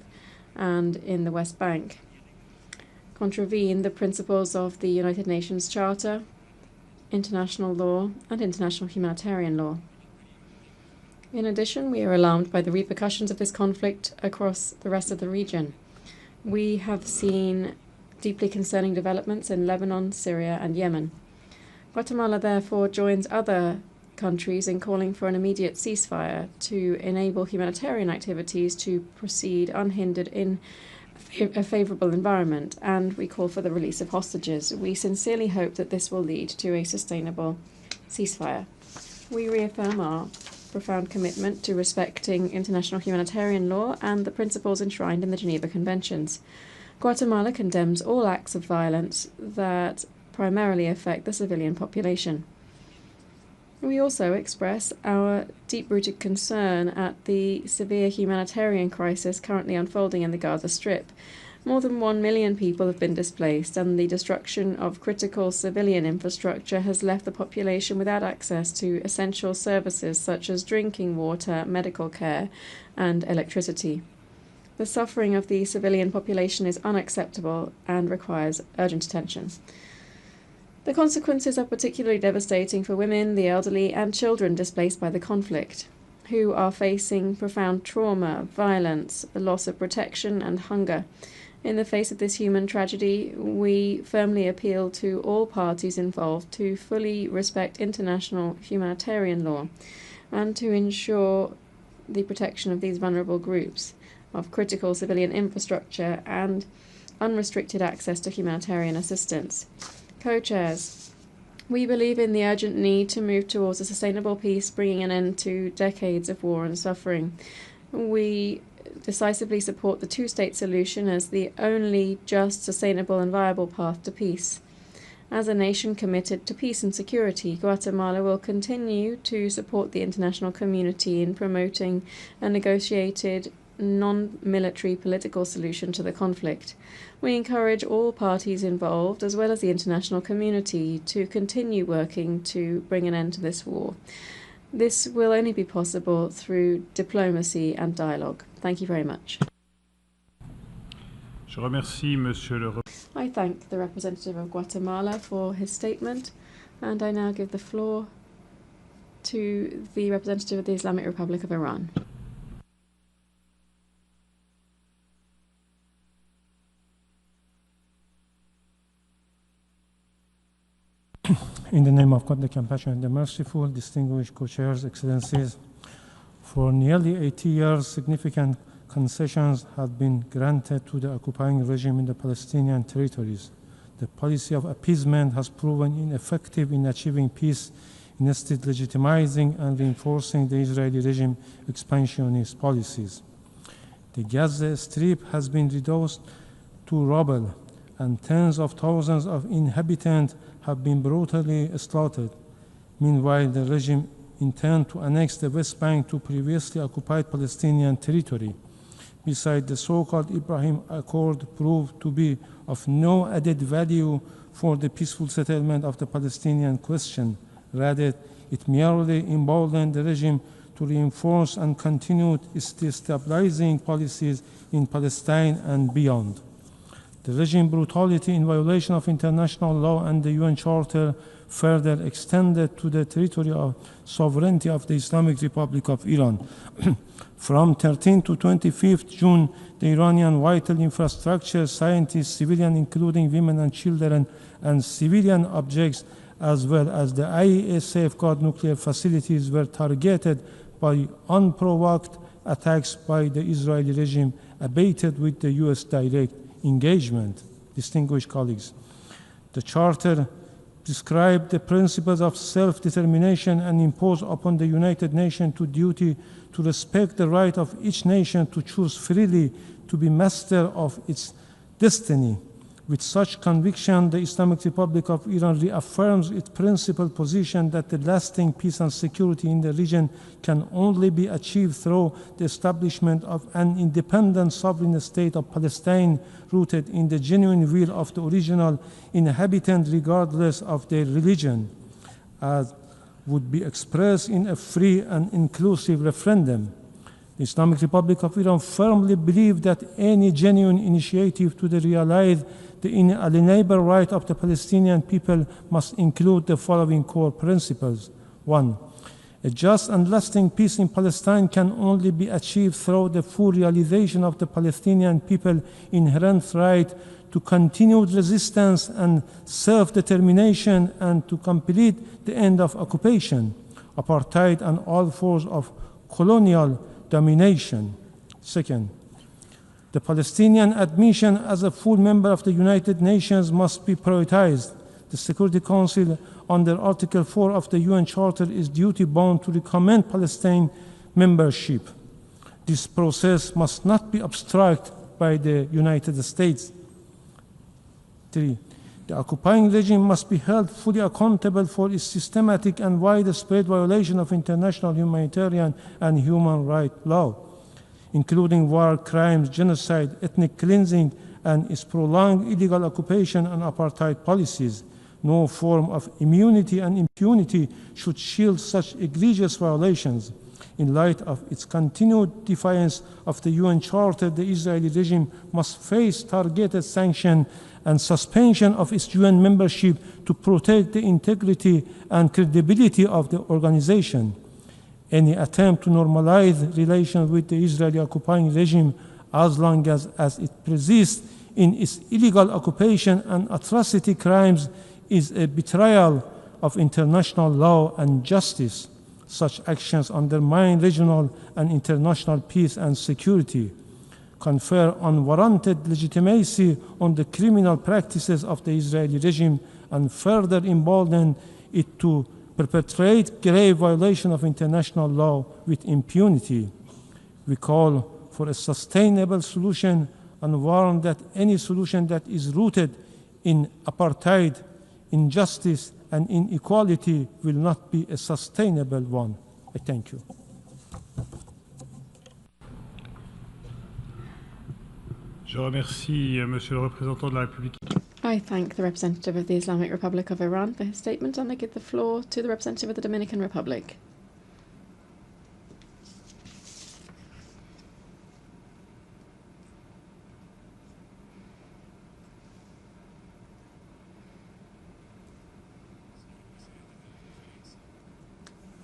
and in the West Bank, contravene the principles of the United Nations Charter, international law, and international humanitarian law. In addition, we are alarmed by the repercussions of this conflict across the rest of the region. We have seen deeply concerning developments in Lebanon, Syria, and Yemen. Guatemala therefore joins other countries in calling for an immediate ceasefire to enable humanitarian activities to proceed unhindered in a favorable environment, and we call for the release of hostages. We sincerely hope that this will lead to a sustainable ceasefire. We reaffirm our profound commitment to respecting international humanitarian law and the principles enshrined in the Geneva Conventions. Guatemala condemns all acts of violence that primarily affect the civilian population. We also express our deep-rooted concern at the severe humanitarian crisis currently unfolding in the Gaza Strip, More than 1 million people have been displaced, and the destruction of critical civilian infrastructure has left the population without access to essential services such as drinking water, medical care, and electricity. The suffering of the civilian population is unacceptable and requires urgent attention. The consequences are particularly devastating for women, the elderly, and children displaced by the conflict, who are facing profound trauma, violence, the loss of protection, and hunger. In the face of this human tragedy, we firmly appeal to all parties involved to fully respect international humanitarian law and to ensure the protection of these vulnerable groups, of critical civilian infrastructure, and unrestricted access to humanitarian assistance. Co-chairs, we believe in the urgent need to move towards a sustainable peace, bringing an end to decades of war and suffering. We decisively support the two-state solution as the only just, sustainable, and viable path to peace. As a nation committed to peace and security, Guatemala will continue to support the international community in promoting a negotiated, non-military political solution to the conflict. We encourage all parties involved, as well as the international community, to continue working to bring an end to this war. This will only be possible through diplomacy and dialogue. Thank you very much. I thank the representative of Guatemala for his statement, and I now give the floor to the representative of the Islamic Republic of Iran. In the name of God, the Compassionate, the Merciful, distinguished co-chairs, excellencies, for nearly 80 years, significant concessions have been granted to the occupying regime in the Palestinian territories. The policy of appeasement has proven ineffective in achieving peace, instead legitimizing and reinforcing the Israeli regime expansionist policies. The Gaza Strip has been reduced to rubble, and tens of thousands of inhabitants have been brutally slaughtered. Meanwhile, the regime intends to annex the West Bank to previously occupied Palestinian territory. Besides, the so-called Abraham Accord proved to be of no added value for the peaceful settlement of the Palestinian question. Rather, it merely emboldened the regime to reinforce and continue its destabilizing policies in Palestine and beyond. The regime brutality in violation of international law and the UN Charter further extended to the territory of sovereignty of the Islamic Republic of Iran. From 13 to 25 June, the Iranian vital infrastructure, scientists, civilians, including women and children, and civilian objects, as well as the IAEA safeguard nuclear facilities, were targeted by unprovoked attacks by the Israeli regime, abated with the US direct engagement. Distinguished colleagues, the Charter prescribed the principles of self-determination and imposed upon the United Nations the duty to respect the right of each nation to choose freely to be master of its destiny. With such conviction, the Islamic Republic of Iran reaffirms its principled position that the lasting peace and security in the region can only be achieved through the establishment of an independent sovereign state of Palestine rooted in the genuine will of the original inhabitant regardless of their religion, as would be expressed in a free and inclusive referendum. The Islamic Republic of Iran firmly believes that any genuine initiative to realize the inalienable right of the Palestinian people must include the following core principles. 1. A just and lasting peace in Palestine can only be achieved through the full realization of the Palestinian people's inherent right to continued resistance and self-determination and to complete the end of occupation, apartheid, and all forms of colonial domination. Second, the Palestinian admission as a full member of the United Nations must be prioritized. The Security Council, under Article 4 of the UN Charter, is duty-bound to recommend Palestine membership. This process must not be obstructed by the United States. 3. The occupying regime must be held fully accountable for its systematic and widespread violation of international humanitarian and human rights law, including war crimes, genocide, ethnic cleansing, and its prolonged illegal occupation and apartheid policies. No form of immunity and impunity should shield such egregious violations. In light of its continued defiance of the UN Charter, the Israeli regime must face targeted sanction and suspension of its UN membership to protect the integrity and credibility of the organization. Any attempt to normalize relations with the Israeli occupying regime, as long as it persists in its illegal occupation and atrocity crimes, is a betrayal of international law and justice. Such actions undermine regional and international peace and security, confer unwarranted legitimacy on the criminal practices of the Israeli regime, and further embolden it to perpetrate grave violation of international law with impunity. We call for a sustainable solution and warn that any solution that is rooted in apartheid, injustice, and inequality will not be a sustainable one. I thank you. Je remercie Monsieur le représentant de la République. I thank the representative of the Islamic Republic of Iran for his statement, and I give the floor to the representative of the Dominican Republic.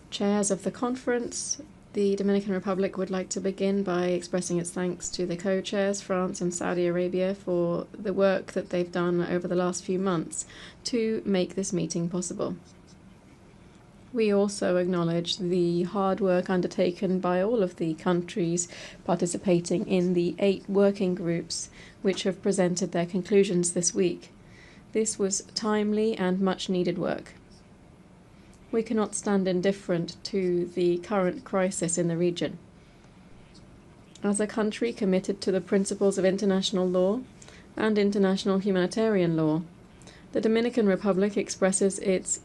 Chairs of the conference, the Dominican Republic would like to begin by expressing its thanks to the co-chairs, France and Saudi Arabia, for the work that they've done over the last few months to make this meeting possible. We also acknowledge the hard work undertaken by all of the countries participating in the 8 working groups which have presented their conclusions this week. This was timely and much needed work. We cannot stand indifferent to the current crisis in the region. As a country committed to the principles of international law and international humanitarian law, the Dominican Republic expresses its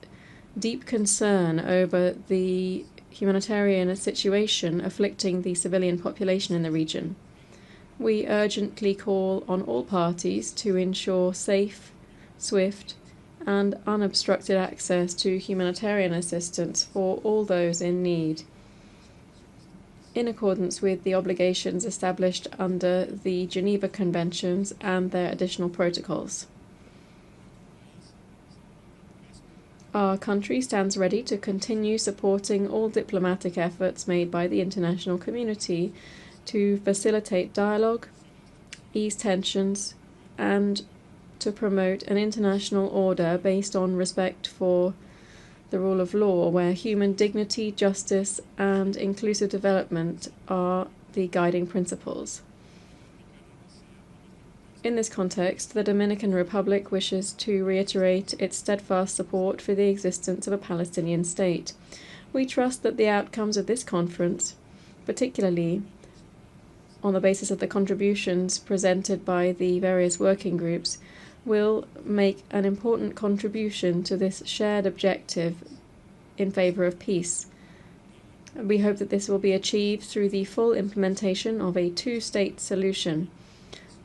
deep concern over the humanitarian situation afflicting the civilian population in the region. We urgently call on all parties to ensure safe, swift, and unobstructed access to humanitarian assistance for all those in need, in accordance with the obligations established under the Geneva Conventions and their additional protocols. Our country stands ready to continue supporting all diplomatic efforts made by the international community to facilitate dialogue, ease tensions, and to promote an international order based on respect for the rule of law, where human dignity, justice, and inclusive development are the guiding principles. In this context, the Dominican Republic wishes to reiterate its steadfast support for the existence of a Palestinian state. We trust that the outcomes of this conference, particularly on the basis of the contributions presented by the various working groups, will make an important contribution to this shared objective in favor of peace. We hope that this will be achieved through the full implementation of a 2-state solution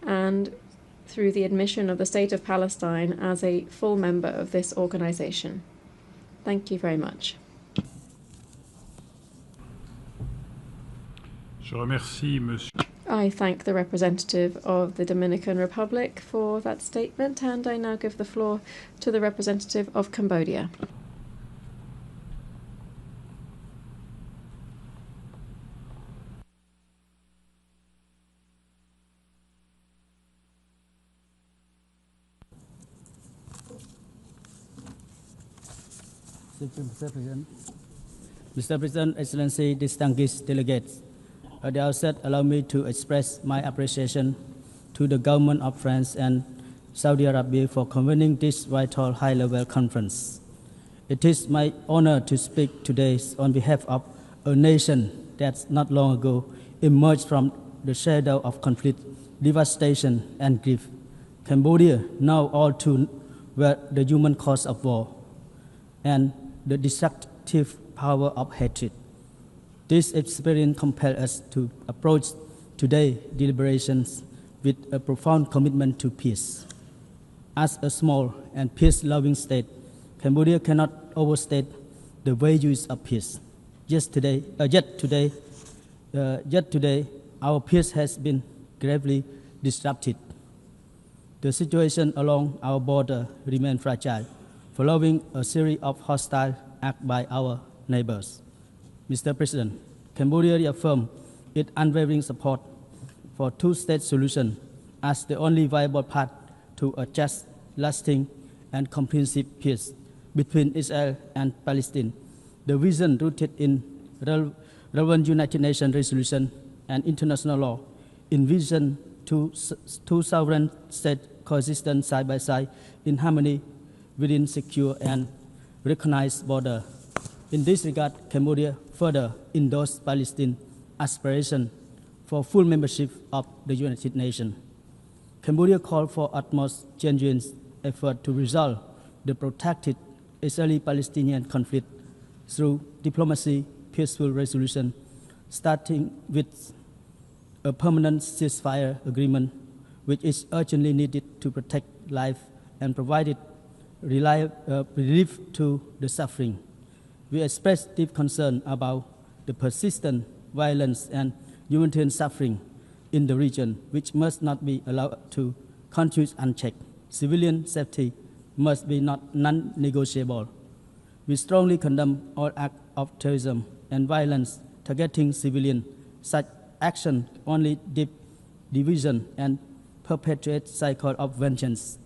and through the admission of the State of Palestine as a full member of this organization. Thank you very much. Je remercie Monsieur. I thank the representative of the Dominican Republic for that statement, and I now give the floor to the representative of Cambodia. Mr. President, Excellency, distinguished delegates, at the outset, allow me to express my appreciation to the government of France and Saudi Arabia for convening this vital high-level conference. It is my honor to speak today on behalf of a nation that not long ago emerged from the shadow of conflict, devastation, and grief. Cambodia, now all too well the human cause of war and the destructive power of hatred. This experience compels us to approach today's deliberations with a profound commitment to peace. As a small and peace-loving state, Cambodia cannot overstate the values of peace. Yet today, our peace has been gravely disrupted. The situation along our border remains fragile, following a series of hostile acts by our neighbors. Mr. President, Cambodia reaffirmed its unwavering support for two-state solution as the only viable path to a just, lasting, and comprehensive peace between Israel and Palestine. The vision rooted in relevant United Nations resolution and international law envision two sovereign states coexistent side by side in harmony within secure and recognized border. In this regard, Cambodia further endorsed Palestinian aspiration for full membership of the United Nations. Cambodia called for utmost genuine effort to resolve the protracted Israeli-Palestinian conflict through diplomacy, peaceful resolution, starting with a permanent ceasefire agreement, which is urgently needed to protect life and provide relief to the suffering. We express deep concern about the persistent violence and humanitarian suffering in the region, which must not be allowed to continue unchecked. Civilian safety must be non-negotiable. We strongly condemn all acts of terrorism and violence targeting civilians. Such action only deep division and perpetuate cycle of vengeance.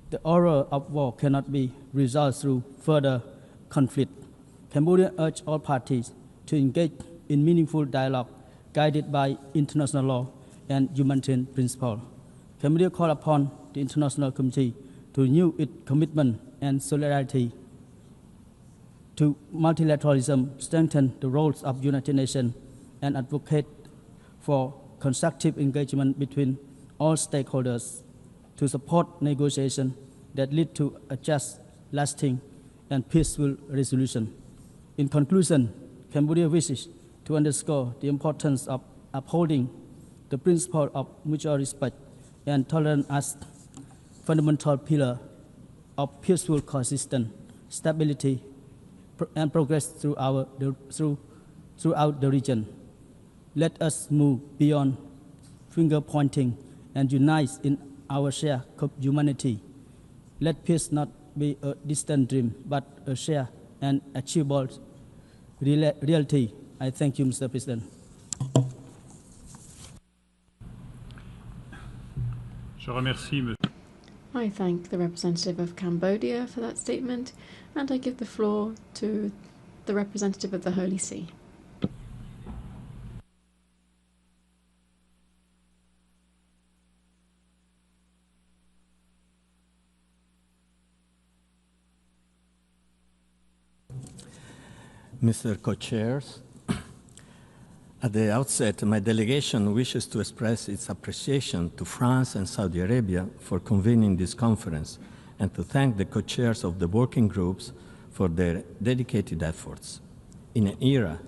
The horror of war cannot be resolved through further conflict. Cambodia urged all parties to engage in meaningful dialogue guided by international law and humanitarian principles. Cambodia called upon the international community to renew its commitment and solidarity to multilateralism, strengthen the roles of United Nations, and advocate for constructive engagement between all stakeholders to support negotiations that lead to a just, lasting, and peaceful resolution. In conclusion, Cambodia wishes to underscore the importance of upholding the principle of mutual respect and tolerance as fundamental pillar of peaceful coexistence, stability, and progress throughout the region. Let us move beyond finger-pointing and unite in our shared humanity. Let peace not be a distant dream, but a shared and achievable reality. I thank you, Mr. President. Je remercie, monsieur. I thank the representative of Cambodia for that statement, and I give the floor to the representative of the Holy See. Mr. Co-Chairs, at the outset, my delegation wishes to express its appreciation to France and Saudi Arabia for convening this conference and to thank the co-chairs of the working groups for their dedicated efforts. In an era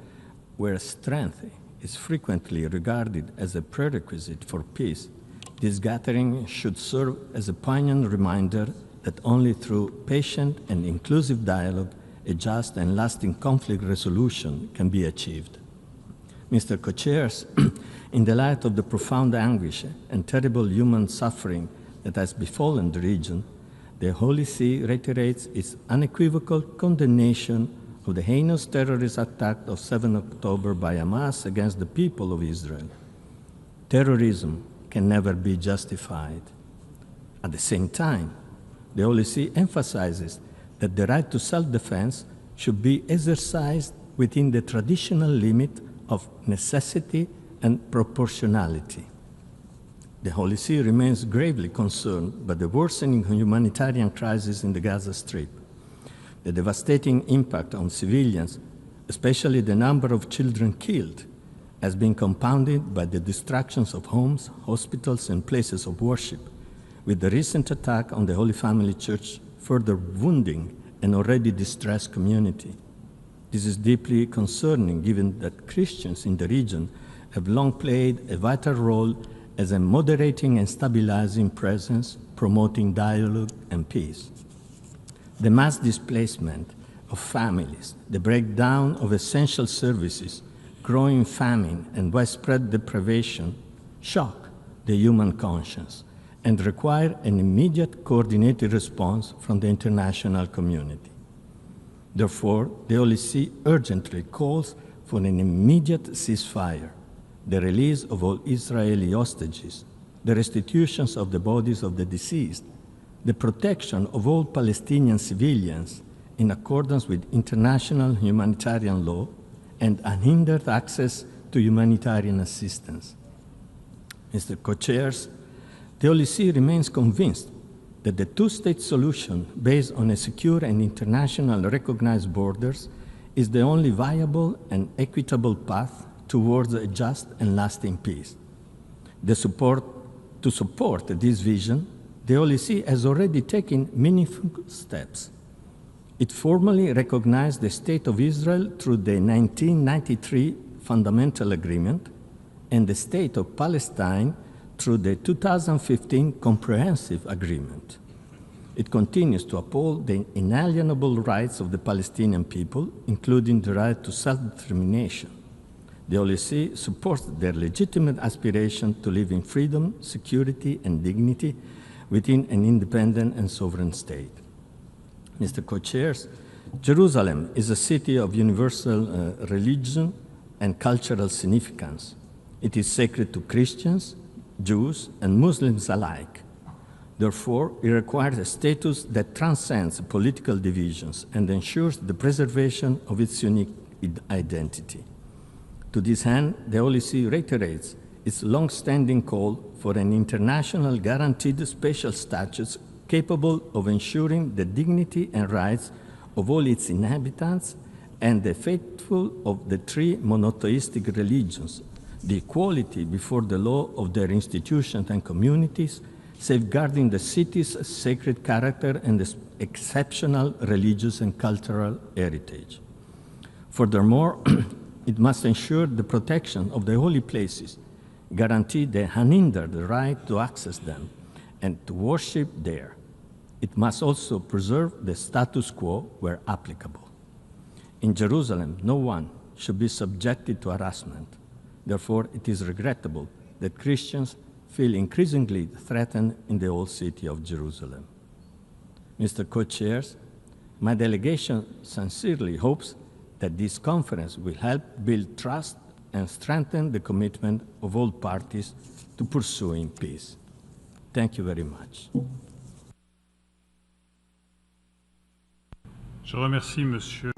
where strength is frequently regarded as a prerequisite for peace, this gathering should serve as a poignant reminder that only through patient and inclusive dialogue a just and lasting conflict resolution can be achieved. Mr. Co-Chairs, in the light of the profound anguish and terrible human suffering that has befallen the region, the Holy See reiterates its unequivocal condemnation of the heinous terrorist attack of 7 October by Hamas against the people of Israel. Terrorism can never be justified. At the same time, the Holy See emphasizes that the right to self-defense should be exercised within the traditional limit of necessity and proportionality. The Holy See remains gravely concerned by the worsening humanitarian crisis in the Gaza Strip. The devastating impact on civilians, especially the number of children killed, has been compounded by the destructions of homes, hospitals, and places of worship, with the recent attack on the Holy Family Church further wounding an already distressed community. This is deeply concerning given that Christians in the region have long played a vital role as a moderating and stabilizing presence, promoting dialogue and peace. The mass displacement of families, the breakdown of essential services, growing famine, and widespread deprivation shock the human conscience and require an immediate coordinated response from the international community. Therefore, the OLC urgently calls for an immediate ceasefire, the release of all Israeli hostages, the restitutions of the bodies of the deceased, the protection of all Palestinian civilians in accordance with international humanitarian law, and unhindered access to humanitarian assistance. Mr. Co-Chairs, the OLC remains convinced that the two-state solution based on a secure and internationally recognized borders is the only viable and equitable path towards a just and lasting peace. To support this vision, the OLC has already taken meaningful steps. It formally recognized the State of Israel through the 1993 Fundamental Agreement and the State of Palestine through the 2015 Comprehensive Agreement. It continues to uphold the inalienable rights of the Palestinian people, including the right to self-determination. The OLC supports their legitimate aspiration to live in freedom, security, and dignity within an independent and sovereign state. Mr. Co-Chairs, Jerusalem is a city of universal religion and cultural significance. It is sacred to Christians, Jews, and Muslims alike. Therefore, it requires a status that transcends political divisions and ensures the preservation of its unique identity. To this end, the OLC reiterates its long-standing call for an international guaranteed special status capable of ensuring the dignity and rights of all its inhabitants and the faithful of the three monotheistic religions, the equality before the law of their institutions and communities, safeguarding the city's sacred character and the exceptional religious and cultural heritage. Furthermore, it must ensure the protection of the holy places, guarantee the unhindered right to access them and to worship there. It must also preserve the status quo where applicable. In Jerusalem, no one should be subjected to harassment. Therefore, it is regrettable that Christians feel increasingly threatened in the old city of Jerusalem. Mr. Co-Chairs, my delegation sincerely hopes that this conference will help build trust and strengthen the commitment of all parties to pursuing peace. Thank you very much. Je remercie Monsieur.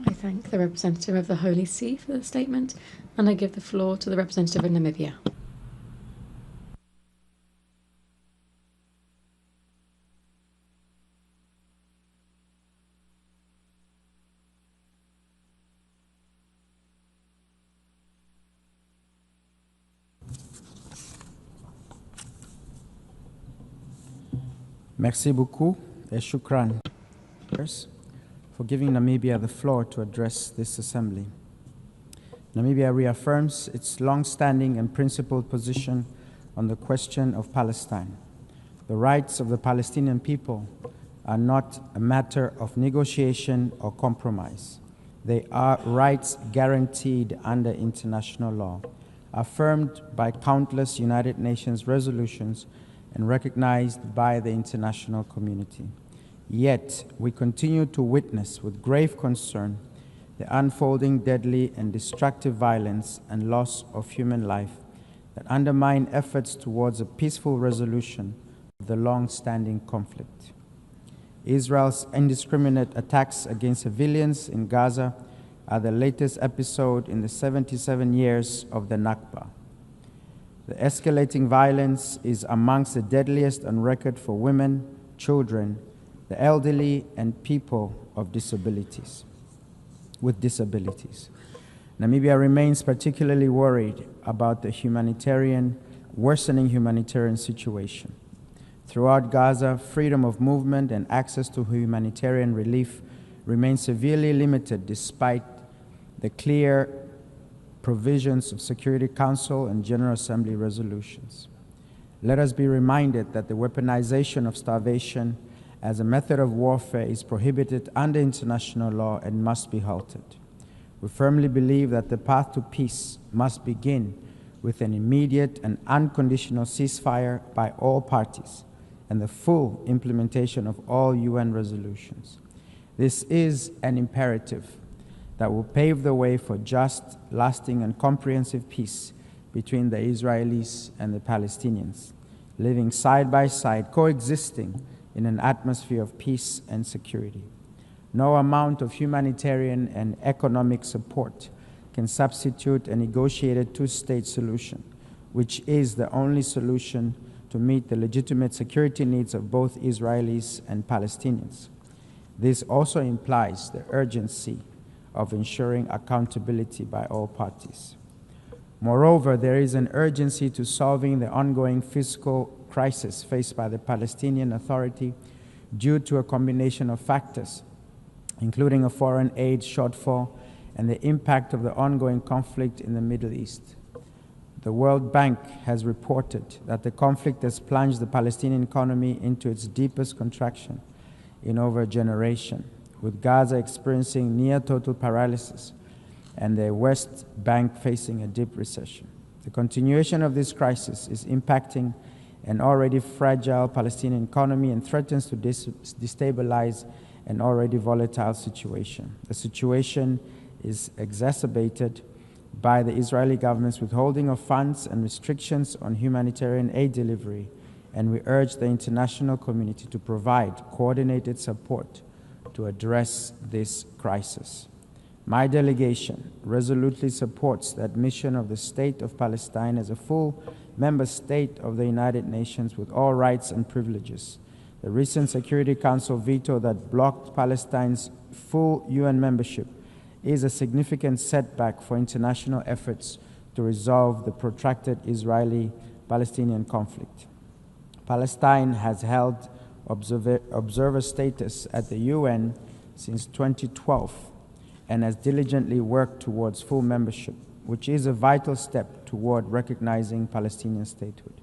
I thank the representative of the Holy See for the statement, and I give the floor to the representative of Namibia. Merci beaucoup et shukran for giving Namibia the floor to address this assembly. Namibia reaffirms its long-standing and principled position on the question of Palestine. The rights of the Palestinian people are not a matter of negotiation or compromise. They are rights guaranteed under international law, affirmed by countless United Nations resolutions and recognized by the international community. Yet, we continue to witness with grave concern the unfolding deadly and destructive violence and loss of human life that undermine efforts towards a peaceful resolution of the long-standing conflict. Israel's indiscriminate attacks against civilians in Gaza are the latest episode in the 77 years of the Nakba. The escalating violence is amongst the deadliest on record for women, children, the elderly, and people with disabilities. Namibia remains particularly worried about the worsening humanitarian situation. Throughout Gaza, freedom of movement and access to humanitarian relief remain severely limited despite the clear provisions of Security Council and General Assembly resolutions. Let us be reminded that the weaponization of starvation as a method of warfare is prohibited under international law and must be halted. We firmly believe that the path to peace must begin with an immediate and unconditional ceasefire by all parties and the full implementation of all UN resolutions. This is an imperative that will pave the way for just, lasting, and comprehensive peace between the Israelis and the Palestinians, living side by side, coexisting in an atmosphere of peace and security. No amount of humanitarian and economic support can substitute a negotiated two-state solution, which is the only solution to meet the legitimate security needs of both Israelis and Palestinians. This also implies the urgency of ensuring accountability by all parties. Moreover, there is an urgency to solving the ongoing fiscal crisis faced by the Palestinian Authority due to a combination of factors, including a foreign aid shortfall and the impact of the ongoing conflict in the Middle East. The World Bank has reported that the conflict has plunged the Palestinian economy into its deepest contraction in over a generation, with Gaza experiencing near total paralysis and the West Bank facing a deep recession. The continuation of this crisis is impacting an already fragile Palestinian economy and threatens to destabilize an already volatile situation. The situation is exacerbated by the Israeli government's withholding of funds and restrictions on humanitarian aid delivery, and we urge the international community to provide coordinated support to address this crisis. My delegation resolutely supports the admission of the State of Palestine as a full member state of the United Nations with all rights and privileges. The recent Security Council veto that blocked Palestine's full UN membership is a significant setback for international efforts to resolve the protracted Israeli-Palestinian conflict. Palestine has held observer status at the UN since 2012 and has diligently worked towards full membership, which is a vital step toward recognizing Palestinian statehood.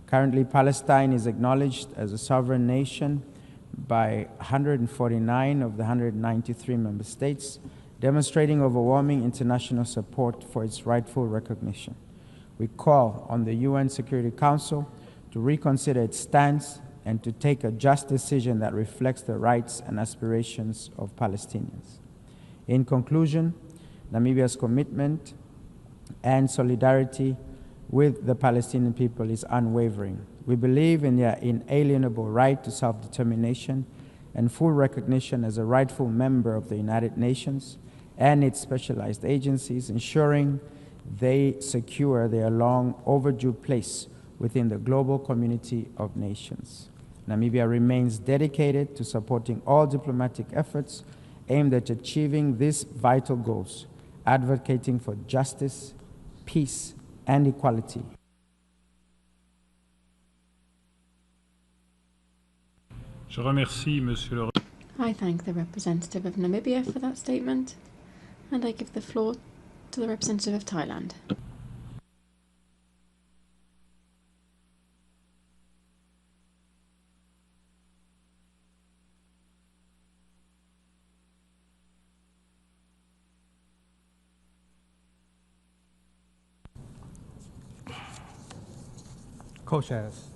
Currently, Palestine is acknowledged as a sovereign nation by 149 of the 193 member states, demonstrating overwhelming international support for its rightful recognition. We call on the UN Security Council to reconsider its stance and to take a just decision that reflects the rights and aspirations of Palestinians. In conclusion, Namibia's commitment and solidarity with the Palestinian people is unwavering. We believe in their inalienable right to self-determination and full recognition as a rightful member of the United Nations and its specialized agencies, ensuring they secure their long overdue place within the global community of nations. Namibia remains dedicated to supporting all diplomatic efforts aimed at achieving these vital goals, advocating for justice, peace, and equality. Je remercie, Monsieur le... I thank the representative of Namibia for that statement, and I give the floor to the representative of Thailand. Co-chairs,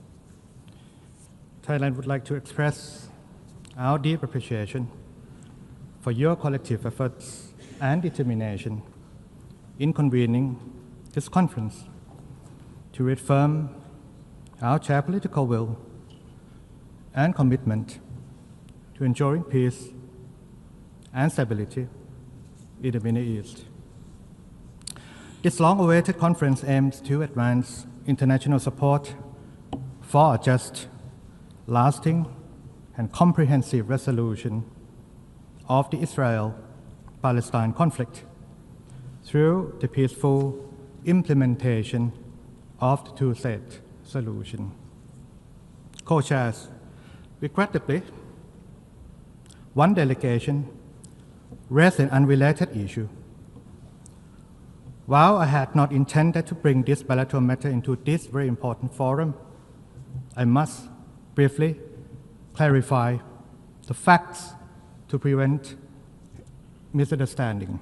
Thailand would like to express our deep appreciation for your collective efforts and determination in convening this conference to reaffirm our shared political will and commitment to ensuring peace and stability in the Middle East. This long-awaited conference aims to advance international support for a just, lasting, and comprehensive resolution of the Israel-Palestine conflict through the peaceful implementation of the two-state solution. Co-chairs, regrettably, one delegation raised an unrelated issue. While I had not intended to bring this bilateral matter into this very important forum, I must briefly clarify the facts to prevent misunderstanding.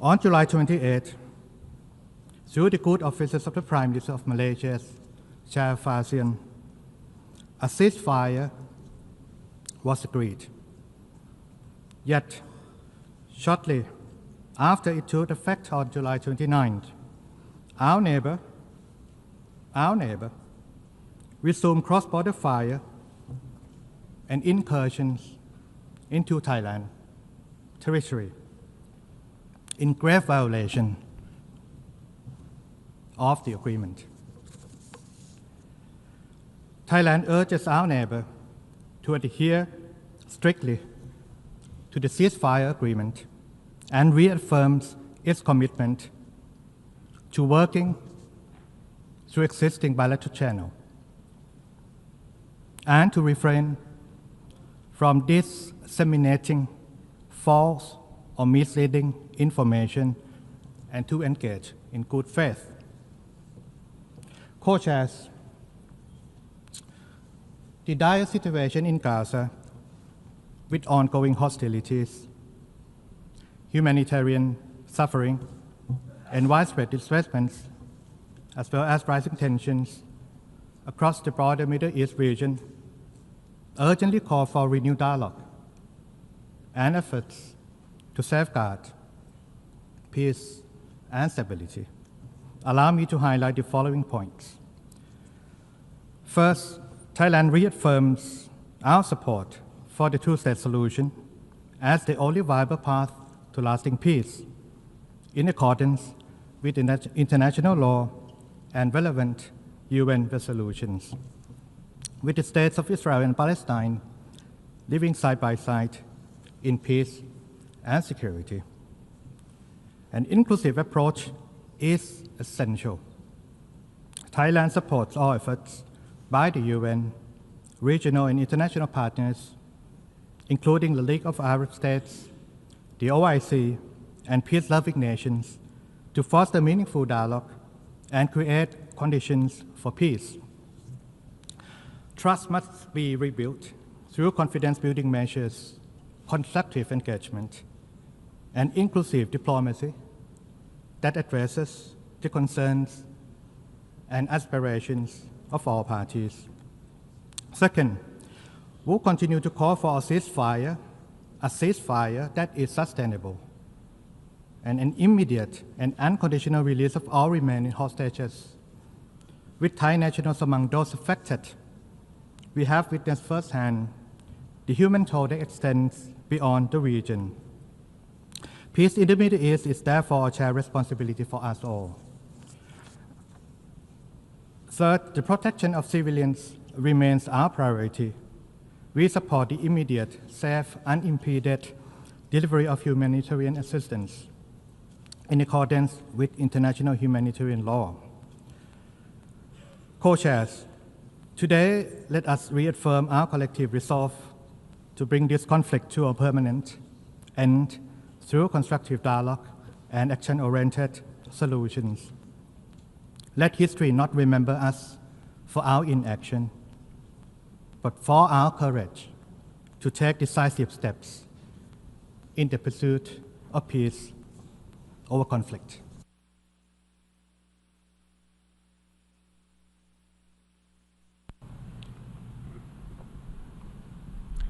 On July 28, through the good offices of the Prime Minister of Malaysia, Sharif Fasian, a ceasefire was agreed. Yet, shortly after it took effect on July 29th, our neighbor resumed cross-border fire and incursions into Thailand territory in grave violation of the agreement. Thailand urges our neighbor to adhere strictly to the ceasefire agreement and reaffirms its commitment to working through existing bilateral channels and to refrain from disseminating false or misleading information and to engage in good faith. Co-chairs, the dire situation in Gaza with ongoing hostilities, humanitarian suffering, and widespread displacements, as well as rising tensions across the broader Middle East region, urgently call for renewed dialogue and efforts to safeguard peace and stability. Allow me to highlight the following points. First, Thailand reaffirms our support for the two-state solution as the only viable path to lasting peace, in accordance with international law and relevant UN resolutions, with the states of Israel and Palestine living side by side in peace and security. An inclusive approach is essential. Thailand supports all efforts by the UN, regional and international partners, including the League of Arab States, the OIC, and peace-loving nations, to foster meaningful dialogue and create conditions for peace. Trust must be rebuilt through confidence-building measures, constructive engagement, and inclusive diplomacy that addresses the concerns and aspirations of all parties. Second, we'll continue to call for a ceasefire that is sustainable, and an immediate and unconditional release of all remaining hostages. With Thai nationals among those affected, we have witnessed firsthand the human toll that extends beyond the region. Peace in the Middle East is therefore a shared responsibility for us all. Third, the protection of civilians remains our priority. We support the immediate, safe, unimpeded delivery of humanitarian assistance in accordance with international humanitarian law. Co-chairs, today let us reaffirm our collective resolve to bring this conflict to a permanent end through constructive dialogue and action-oriented solutions. Let history not remember us for our inaction, but for our courage to take decisive steps in the pursuit of peace over conflict.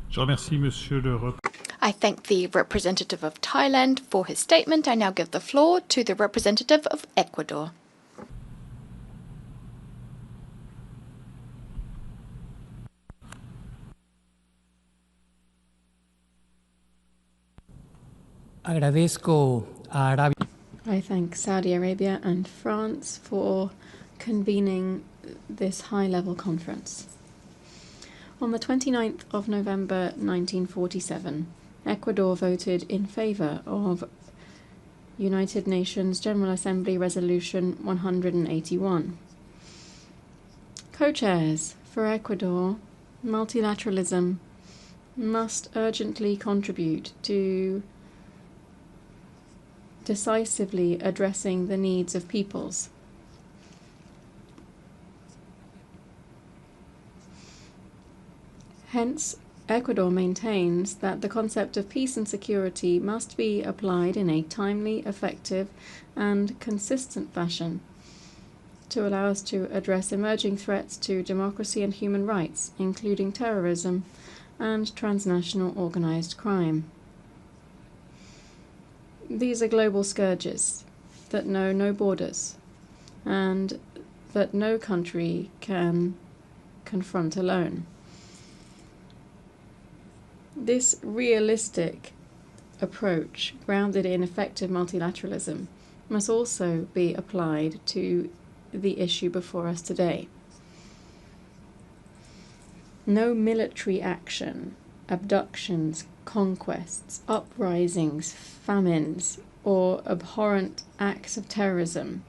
Je remercie Monsieur le I thank the representative of Thailand for his statement. I now give the floor to the representative of Ecuador. Agradezco a Arabia. I thank Saudi Arabia and France for convening this high-level conference. On the 29th of November 1947, Ecuador voted in favour of United Nations General Assembly Resolution 181. Co-chairs, for Ecuador, multilateralism must urgently contribute to decisively addressing the needs of peoples. Hence, Ecuador maintains that the concept of peace and security must be applied in a timely, effective, and consistent fashion to allow us to address emerging threats to democracy and human rights, including terrorism and transnational organized crime. These are global scourges that know no borders and that no country can confront alone. This realistic approach, grounded in effective multilateralism, must also be applied to the issue before us today. No military action, abductions, conquests, uprisings, famines, or abhorrent acts of terrorism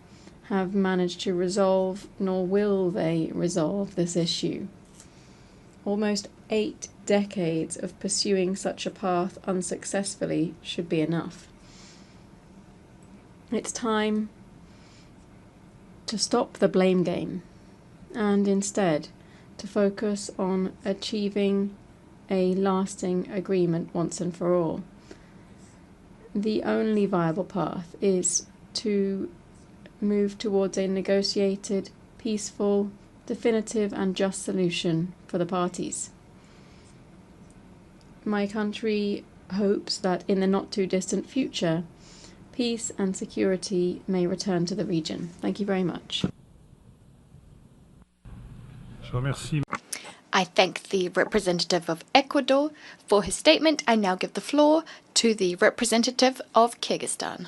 have managed to resolve, nor will they resolve, this issue. Almost 8 decades of pursuing such a path unsuccessfully should be enough. It's time to stop the blame game and instead to focus on achieving a lasting agreement once and for all. The only viable path is to move towards a negotiated, peaceful, definitive and just solution for the parties. My country hopes that in the not too distant future, peace and security may return to the region. Thank you very much. I thank the representative of Ecuador for his statement. I now give the floor to the representative of Kyrgyzstan.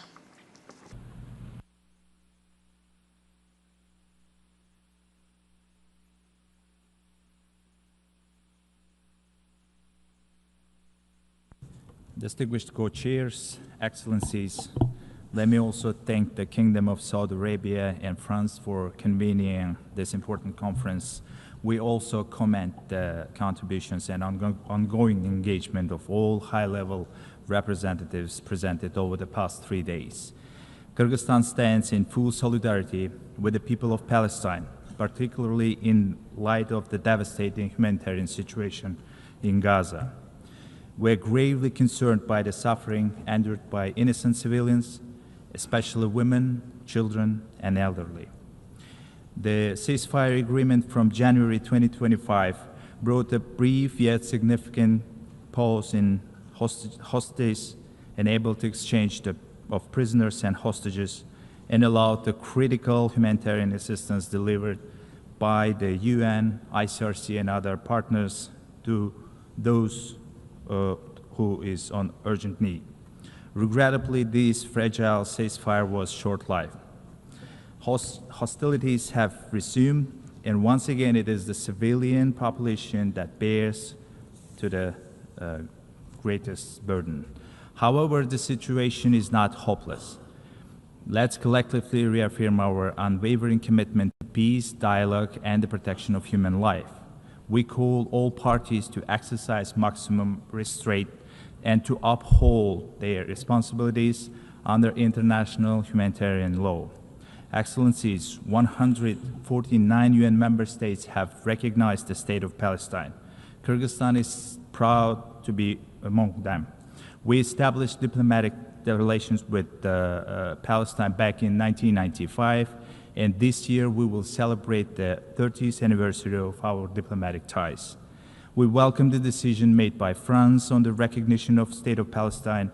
Distinguished co-chairs, excellencies, let me also thank the Kingdom of Saudi Arabia and France for convening this important conference. We also commend the contributions and ongoing engagement of all high-level representatives presented over the past 3 days. Kyrgyzstan stands in full solidarity with the people of Palestine, particularly in light of the devastating humanitarian situation in Gaza. We're gravely concerned by the suffering endured by innocent civilians, especially women, children, and elderly. The ceasefire agreement from January 2025 brought a brief yet significant pause in hostages, enabled the exchange of prisoners and hostages, and allowed the critical humanitarian assistance delivered by the UN, ICRC, and other partners to those who is on urgent need. Regrettably, this fragile ceasefire was short-lived. Hostilities have resumed, and once again, it is the civilian population that bears to the greatest burden. However, the situation is not hopeless. Let's collectively reaffirm our unwavering commitment to peace, dialogue, and the protection of human life. We call all parties to exercise maximum restraint and to uphold their responsibilities under international humanitarian law. Excellencies, 149 UN member states have recognized the state of Palestine. Kyrgyzstan is proud to be among them. We established diplomatic relations with Palestine back in 1995, and this year we will celebrate the 30th anniversary of our diplomatic ties. We welcome the decision made by France on the recognition of the State of Palestine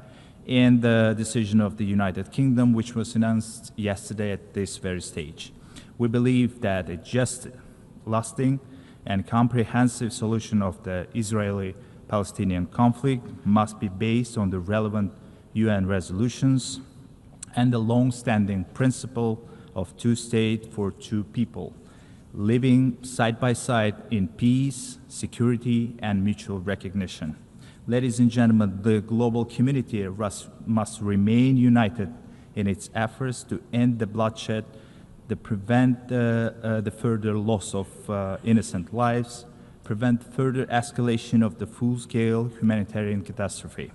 and the decision of the United Kingdom, which was announced yesterday at this very stage. We believe that a just, lasting, and comprehensive solution of the Israeli-Palestinian conflict must be based on the relevant UN resolutions and the long-standing principle of two states for two people, living side by side in peace, security, and mutual recognition. Ladies and gentlemen, the global community must remain united in its efforts to end the bloodshed, to prevent the further loss of innocent lives, prevent further escalation of the full-scale humanitarian catastrophe.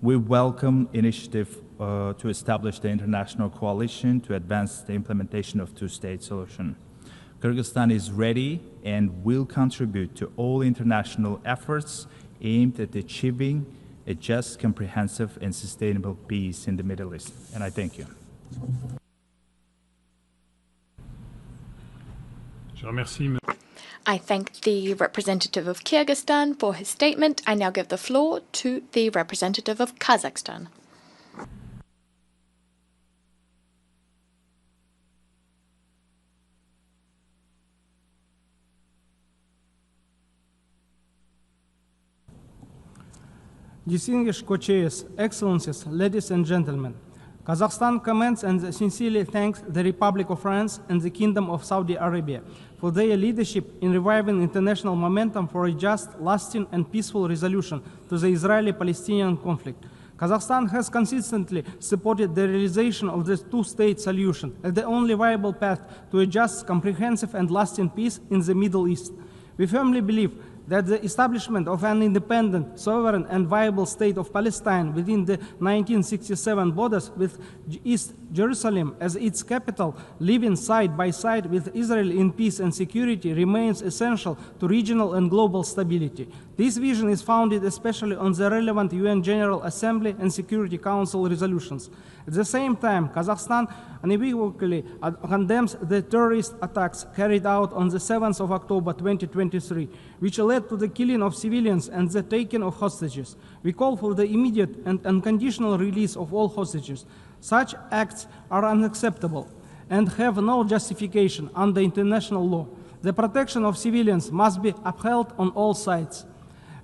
We welcome initiative to establish the international coalition to advance the implementation of two-state solution. Kyrgyzstan is ready and will contribute to all international efforts aimed at achieving a just, comprehensive, and sustainable peace in the Middle East. And I thank you. I thank the representative of Kyrgyzstan for his statement. I now give the floor to the representative of Kazakhstan. Distinguished co-chairs, excellencies, ladies and gentlemen, Kazakhstan commends and sincerely thanks the Republic of France and the Kingdom of Saudi Arabia for their leadership in reviving international momentum for a just, lasting, and peaceful resolution to the Israeli-Palestinian conflict. Kazakhstan has consistently supported the realization of the two-state solution as the only viable path to a just, comprehensive, and lasting peace in the Middle East. We firmly believe that the establishment of an independent, sovereign, and viable state of Palestine within the 1967 borders with East Jerusalem as its capital, living side by side with Israel in peace and security, remains essential to regional and global stability. This vision is founded especially on the relevant UN General Assembly and Security Council resolutions. At the same time, Kazakhstan unequivocally condemns the terrorist attacks carried out on the 7th of October 2023, which led to the killing of civilians and the taking of hostages. We call for the immediate and unconditional release of all hostages. Such acts are unacceptable and have no justification under international law. The protection of civilians must be upheld on all sides.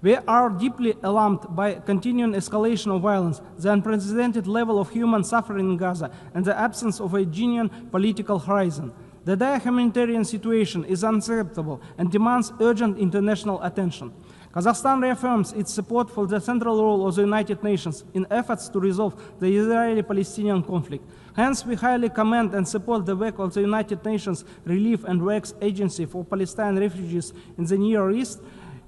We are deeply alarmed by continuing escalation of violence, the unprecedented level of human suffering in Gaza, and the absence of a genuine political horizon. The dire humanitarian situation is unacceptable and demands urgent international attention. Kazakhstan reaffirms its support for the central role of the United Nations in efforts to resolve the Israeli-Palestinian conflict. Hence, we highly commend and support the work of the United Nations Relief and Works Agency for Palestinian refugees in the Near East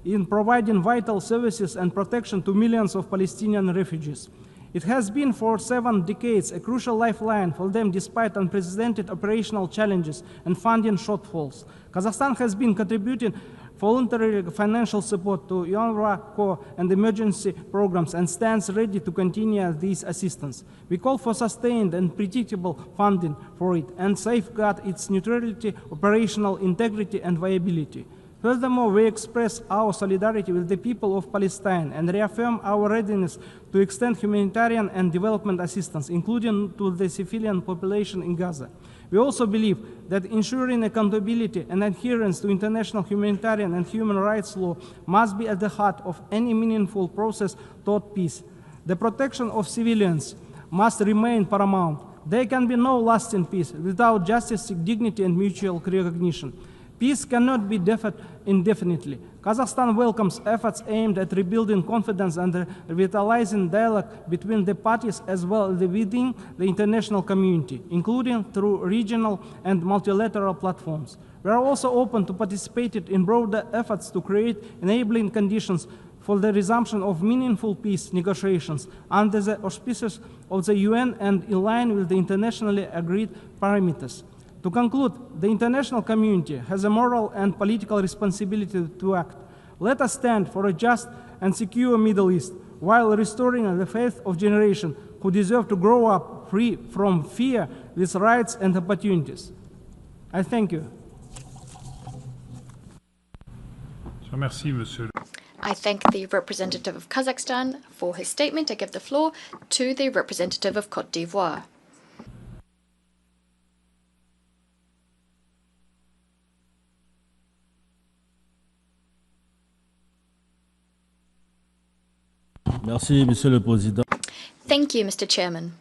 in providing vital services and protection to millions of Palestinian refugees. It has been for 7 decades a crucial lifeline for them despite unprecedented operational challenges and funding shortfalls. Kazakhstan has been contributing voluntary financial support to UNRWA core and emergency programs and stands ready to continue this assistance. We call for sustained and predictable funding for it and safeguard its neutrality, operational integrity, and viability. Furthermore, we express our solidarity with the people of Palestine and reaffirm our readiness to extend humanitarian and development assistance, including to the civilian population in Gaza. We also believe that ensuring accountability and adherence to international humanitarian and human rights law must be at the heart of any meaningful process toward peace. The protection of civilians must remain paramount. There can be no lasting peace without justice, dignity, and mutual recognition. Peace cannot be deferred indefinitely. Kazakhstan welcomes efforts aimed at rebuilding confidence and revitalizing dialogue between the parties as well as within the international community, including through regional and multilateral platforms. We are also open to participate in broader efforts to create enabling conditions for the resumption of meaningful peace negotiations under the auspices of the UN and in line with the internationally agreed parameters. To conclude, the international community has a moral and political responsibility to act. Let us stand for a just and secure Middle East while restoring the faith of generations who deserve to grow up free from fear with rights and opportunities. I thank you. I thank the representative of Kazakhstan for his statement. I give the floor to the representative of Côte d'Ivoire. Merci, Monsieur le Président. Thank you, Mr. Chairman.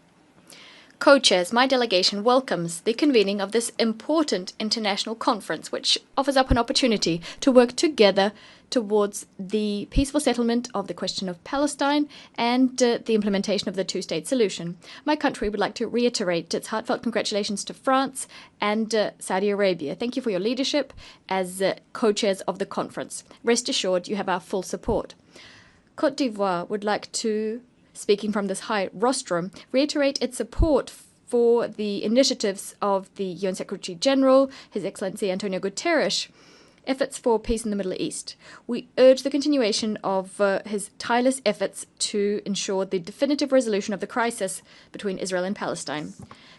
Co-chairs, my delegation welcomes the convening of this important international conference, which offers up an opportunity to work together towards the peaceful settlement of the question of Palestine and the implementation of the two-state solution. My country would like to reiterate its heartfelt congratulations to France and Saudi Arabia. Thank you for your leadership as co-chairs of the conference. Rest assured, you have our full support. Côte d'Ivoire would like to speaking from this high rostrum, reiterate its support for the initiatives of the UN Secretary General, His Excellency Antonio Guterres, efforts for peace in the Middle East. We urge the continuation of his tireless efforts to ensure the definitive resolution of the crisis between Israel and Palestine.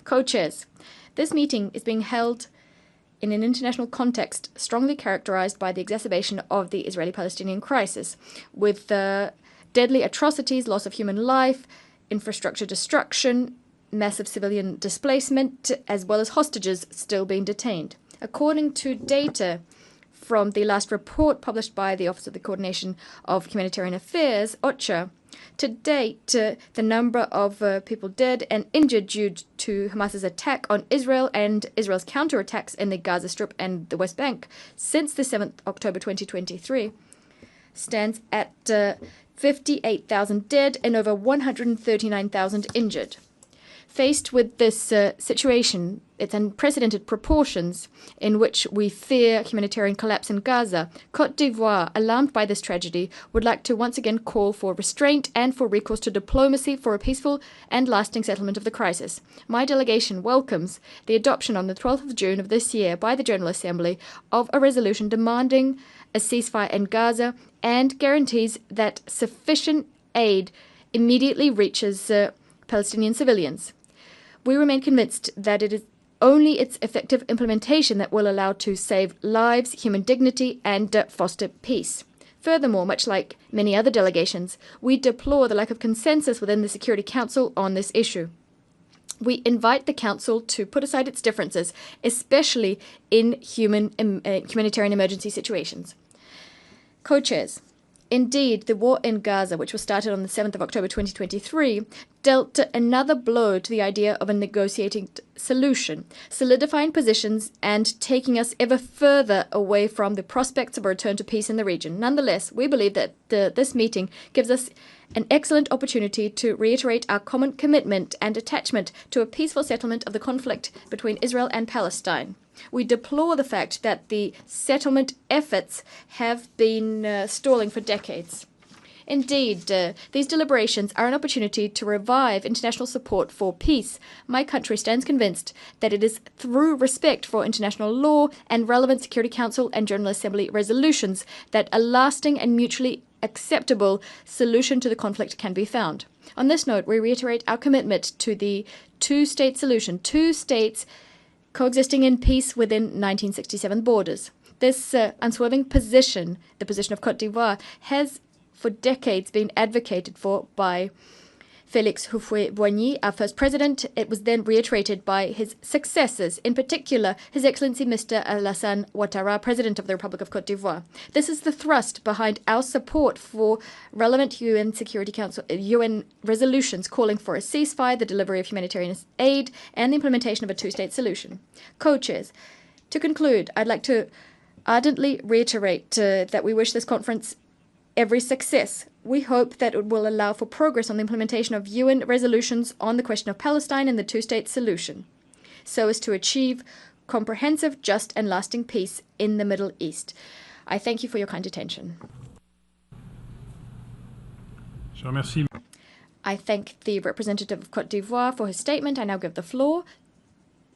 Co-chairs, this meeting is being held in an international context strongly characterized by the exacerbation of the Israeli-Palestinian crisis, with deadly atrocities, loss of human life, infrastructure destruction, massive civilian displacement, as well as hostages still being detained. According to data from the last report published by the Office of the Coordination of Humanitarian Affairs, OCHA, to date, the number of people dead and injured due to Hamas's attack on Israel and Israel's counterattacks in the Gaza Strip and the West Bank since the 7th October 2023 stands at 58,000 dead and over 139,000 injured. Faced with this situation, its unprecedented proportions in which we fear humanitarian collapse in Gaza, Côte d'Ivoire, alarmed by this tragedy, would like to once again call for restraint and for recourse to diplomacy for a peaceful and lasting settlement of the crisis. My delegation welcomes the adoption on the 12th of June of this year by the General Assembly of a resolution demanding a ceasefire in Gaza and guarantees that sufficient aid immediately reaches Palestinian civilians. We remain convinced that it is only its effective implementation that will allow to save lives, human dignity, and foster peace. Furthermore, much like many other delegations, we deplore the lack of consensus within the Security Council on this issue. We invite the Council to put aside its differences, especially in humanitarian emergency situations. Co-chairs, indeed, the war in Gaza, which was started on the 7th of October 2023, dealt another blow to the idea of a negotiating solution, solidifying positions and taking us ever further away from the prospects of a return to peace in the region. Nonetheless, we believe that this meeting gives us an excellent opportunity to reiterate our common commitment and attachment to a peaceful settlement of the conflict between Israel and Palestine. We deplore the fact that the settlement efforts have been stalling for decades. Indeed, these deliberations are an opportunity to revive international support for peace. My country stands convinced that it is through respect for international law and relevant Security Council and General Assembly resolutions that a lasting and mutually acceptable solution to the conflict can be found. On this note, we reiterate our commitment to the two-state solution, two states coexisting in peace within 1967 borders. This unswerving position, the position of Côte d'Ivoire, has for decades been advocated for by Félix Houphouët-Boigny, our first president. It was then reiterated by his successors, in particular His Excellency Mr. Alassane Ouattara, President of the Republic of Côte d'Ivoire. This is the thrust behind our support for relevant UN Security Council UN resolutions calling for a ceasefire, the delivery of humanitarian aid, and the implementation of a two-state solution. Co-chairs, to conclude, I'd like to ardently reiterate that we wish this conference every success. We hope that it will allow for progress on the implementation of UN resolutions on the question of Palestine and the two-state solution, so as to achieve comprehensive, just, and lasting peace in the Middle East. I thank you for your kind attention. I thank the representative of Côte d'Ivoire for his statement. I now give the floor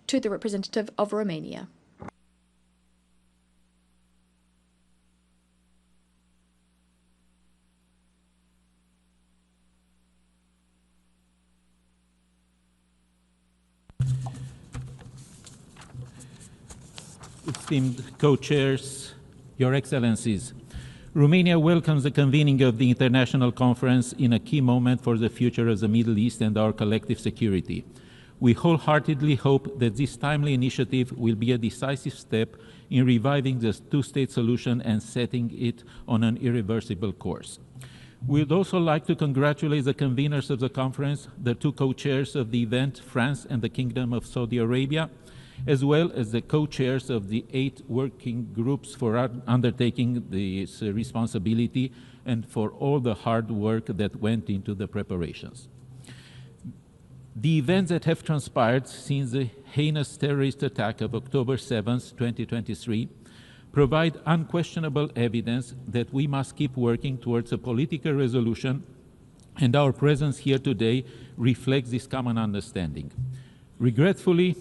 to the representative of Romania. Esteemed co-chairs, Your Excellencies, Romania welcomes the convening of the International Conference in a key moment for the future of the Middle East and our collective security. We wholeheartedly hope that this timely initiative will be a decisive step in reviving the two-state solution and setting it on an irreversible course. We would also like to congratulate the conveners of the conference, the two co-chairs of the event, France and the Kingdom of Saudi Arabia, as well as the co-chairs of the 8 working groups for undertaking this responsibility and for all the hard work that went into the preparations. The events that have transpired since the heinous terrorist attack of October 7th, 2023, provide unquestionable evidence that we must keep working towards a political resolution and our presence here today reflects this common understanding. Regretfully,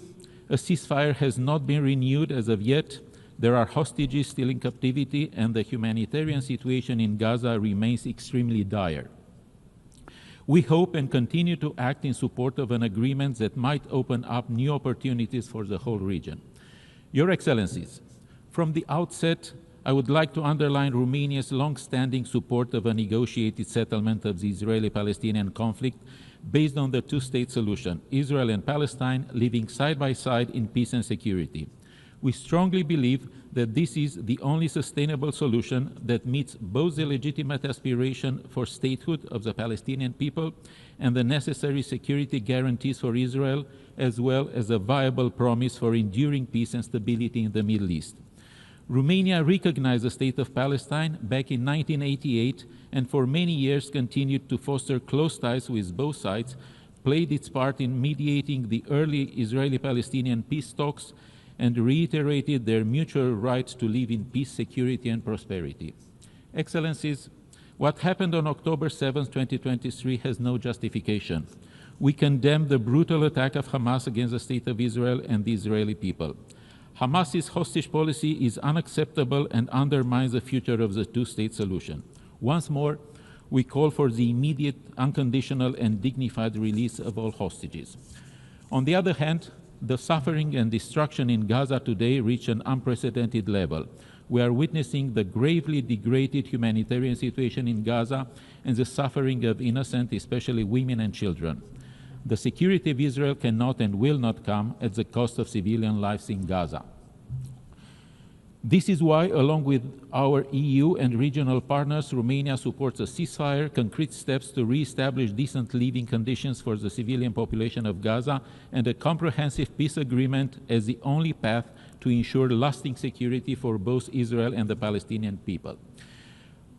a ceasefire has not been renewed as of yet. There are hostages still in captivity, and the humanitarian situation in Gaza remains extremely dire. We hope and continue to act in support of an agreement that might open up new opportunities for the whole region. Your Excellencies, from the outset, I would like to underline Romania's long-standing support of a negotiated settlement of the Israeli-Palestinian conflict based on the two-state solution, Israel and Palestine living side by side in peace and security. We strongly believe that this is the only sustainable solution that meets both the legitimate aspiration for statehood of the Palestinian people and the necessary security guarantees for Israel, as well as a viable promise for enduring peace and stability in the Middle East. Romania recognized the state of Palestine back in 1988 and for many years continued to foster close ties with both sides, played its part in mediating the early Israeli-Palestinian peace talks, and reiterated their mutual right to live in peace, security, and prosperity. Excellencies, what happened on October 7, 2023 has no justification. We condemn the brutal attack of Hamas against the State of Israel and the Israeli people. Hamas's hostage policy is unacceptable and undermines the future of the two-state solution. Once more, we call for the immediate, unconditional, and dignified release of all hostages. On the other hand, the suffering and destruction in Gaza today reach an unprecedented level. We are witnessing the gravely degraded humanitarian situation in Gaza and the suffering of innocent, especially women and children. The security of Israel cannot and will not come at the cost of civilian lives in Gaza. This is why, along with our EU and regional partners, Romania supports a ceasefire, concrete steps to re-establish decent living conditions for the civilian population of Gaza, and a comprehensive peace agreement as the only path to ensure lasting security for both Israel and the Palestinian people.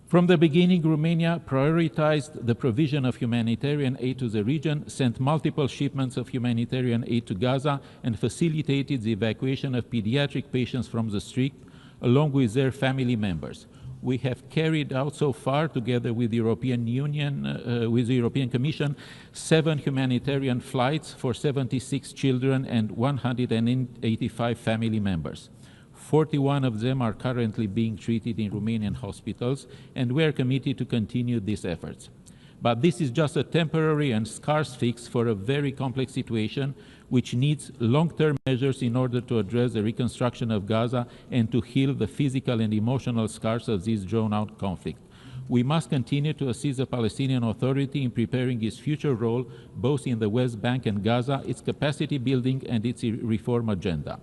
From the beginning, Romania prioritized the provision of humanitarian aid to the region, sent multiple shipments of humanitarian aid to Gaza, and facilitated the evacuation of pediatric patients from the street, along with their family members. We have carried out so far, together with the European Union, with the European Commission, 7 humanitarian flights for 76 children and 185 family members. 41 of them are currently being treated in Romanian hospitals, and we are committed to continue these efforts. But this is just a temporary and scarce fix for a very complex situation, which needs long-term measures in order to address the reconstruction of Gaza and to heal the physical and emotional scars of this drawn-out conflict. We must continue to assist the Palestinian Authority in preparing its future role, both in the West Bank and Gaza, its capacity building and its reform agenda.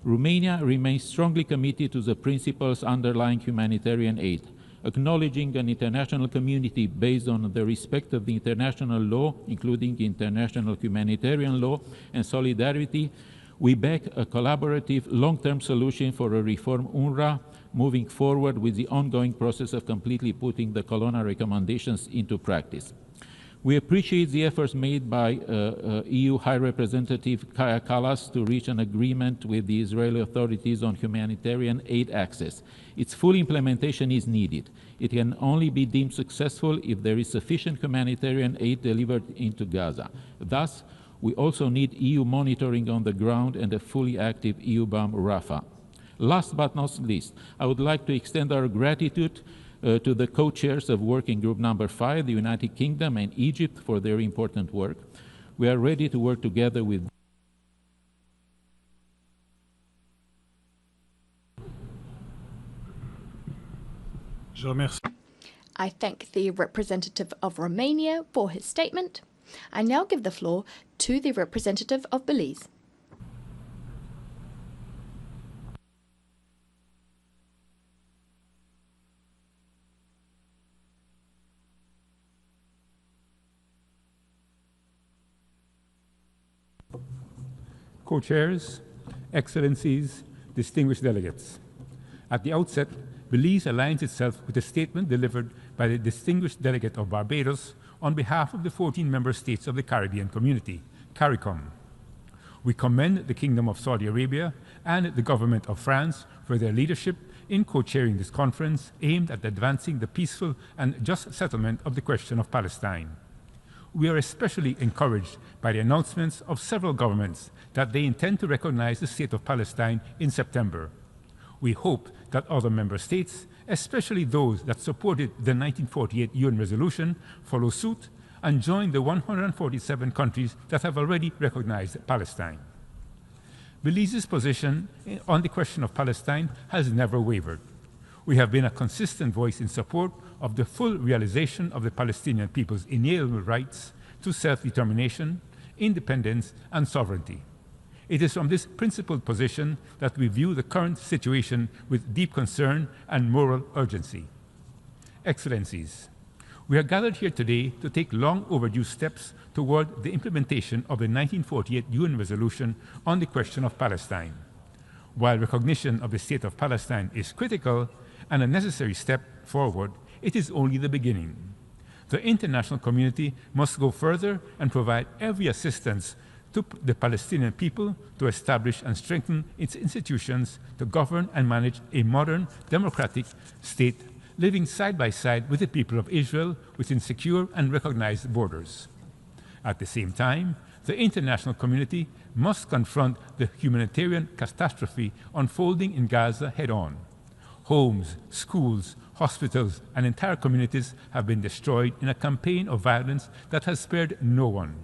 Romania remains strongly committed to the principles underlying humanitarian aid. Acknowledging an international community based on the respect of the international law, including international humanitarian law and solidarity, we back a collaborative long-term solution for a reform UNRWA, moving forward with the ongoing process of completely putting the Colonna recommendations into practice. We appreciate the efforts made by EU High Representative Kaja Kallas to reach an agreement with the Israeli authorities on humanitarian aid access. Its full implementation is needed. It can only be deemed successful if there is sufficient humanitarian aid delivered into Gaza. Thus, we also need EU monitoring on the ground and a fully active EU-BAM Rafah. Last but not least, I would like to extend our gratitude to the co-chairs of Working Group Number 5, the United Kingdom and Egypt, for their important work. We are ready to work together with I thank the representative of Romania for his statement. I now give the floor to the representative of Belize. Co-chairs, Excellencies, distinguished delegates. At the outset, Belize aligns itself with a statement delivered by the distinguished delegate of Barbados on behalf of the 14 member states of the Caribbean Community, CARICOM. We commend the Kingdom of Saudi Arabia and the Government of France for their leadership in co-chairing this conference aimed at advancing the peaceful and just settlement of the question of Palestine. we are especially encouraged by the announcements of several governments that they intend to recognize the State of Palestine in September. We hope that other member states, especially those that supported the 1948 UN resolution, follow suit and join the 147 countries that have already recognized Palestine. Belize's position on the question of Palestine has never wavered. We have been a consistent voice in support of the full realization of the Palestinian people's inalienable rights to self-determination, independence, and sovereignty. It is from this principled position that we view the current situation with deep concern and moral urgency. Excellencies, we are gathered here today to take long overdue steps toward the implementation of the 1948 UN resolution on the question of Palestine. While recognition of the State of Palestine is critical and a necessary step forward, it is only the beginning. The international community must go further and provide every assistance to the Palestinian people to establish and strengthen its institutions to govern and manage a modern, democratic state living side by side with the people of Israel within secure and recognized borders. At the same time, the international community must confront the humanitarian catastrophe unfolding in Gaza head-on. Homes, schools, hospitals, and entire communities have been destroyed in a campaign of violence that has spared no one.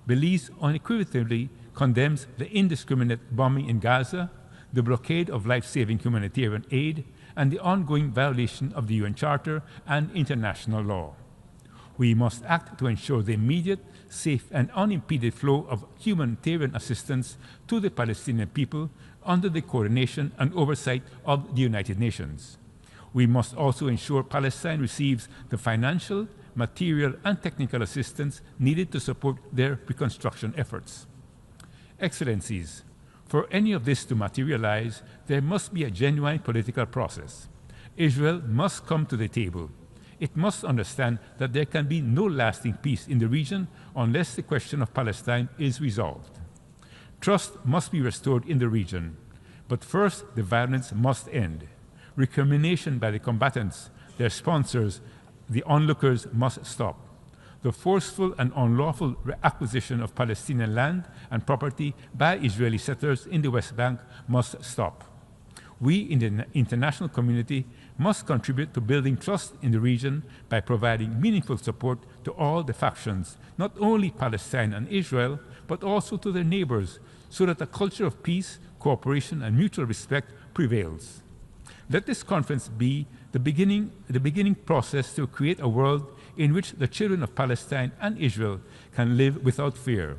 Belize unequivocally condemns the indiscriminate bombing in Gaza, the blockade of life-saving humanitarian aid, and the ongoing violation of the UN Charter and international law. We must act to ensure the immediate, safe, and unimpeded flow of humanitarian assistance to the Palestinian people under the coordination and oversight of the United Nations. We must also ensure Palestine receives the financial, material, and technical assistance needed to support their reconstruction efforts. Excellencies, for any of this to materialize, there must be a genuine political process. Israel must come to the table. It must understand that there can be no lasting peace in the region unless the question of Palestine is resolved. Trust must be restored in the region. But first, the violence must end. Recrimination by the combatants, their sponsors, the onlookers must stop. The forceful and unlawful acquisition of Palestinian land and property by Israeli settlers in the West Bank must stop. We in the international community must contribute to building trust in the region by providing meaningful support to all the factions, not only Palestine and Israel, but also to their neighbors, so that a culture of peace, cooperation, and mutual respect prevails. Let this conference be the beginning process to create a world in which the children of Palestine and Israel can live without fear,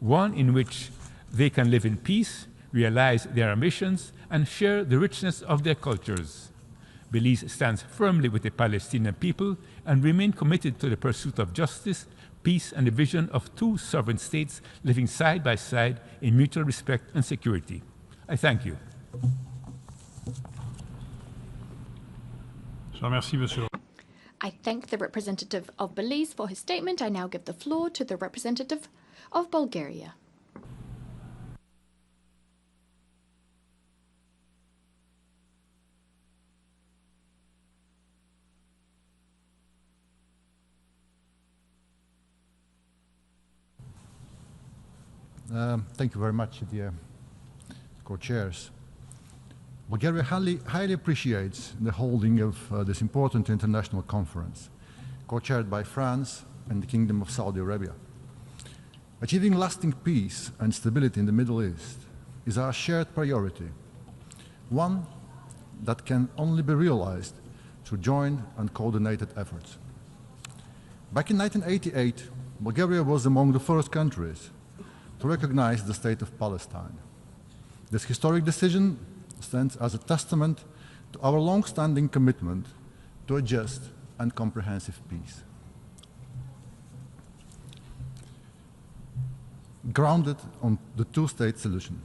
one in which they can live in peace, realize their ambitions, and share the richness of their cultures. Belize stands firmly with the Palestinian people and remain committed to the pursuit of justice, peace, and the vision of two sovereign states living side by side in mutual respect and security. I thank you. I thank the representative of Belize for his statement. I now give the floor to the representative of Bulgaria. Thank you very much, dear co-chairs. Bulgaria highly appreciates the holding of this important international conference, co-chaired by France and the Kingdom of Saudi Arabia. Achieving lasting peace and stability in the Middle East is our shared priority, one that can only be realized through joint and coordinated efforts. Back in 1988, Bulgaria was among the first countries to recognize the State of Palestine. This historic decision stands as a testament to our long-standing commitment to a just and comprehensive peace. Grounded on the two-state solution.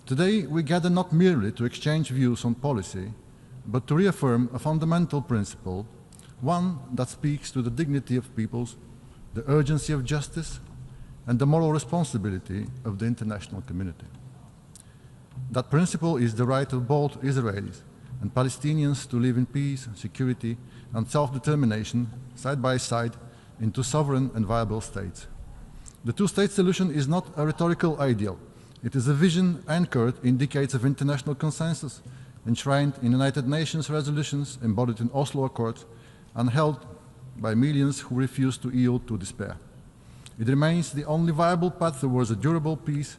Today, we gather not merely to exchange views on policy, but to reaffirm a fundamental principle, one that speaks to the dignity of peoples, the urgency of justice, and the moral responsibility of the international community. That principle is the right of both Israelis and Palestinians to live in peace, security, and self-determination side by side into sovereign and viable states. The two-state solution is not a rhetorical ideal. It is a vision anchored in decades of international consensus, enshrined in United Nations resolutions, embodied in Oslo Accords, and held by millions who refuse to yield to despair. It remains the only viable path towards a durable peace,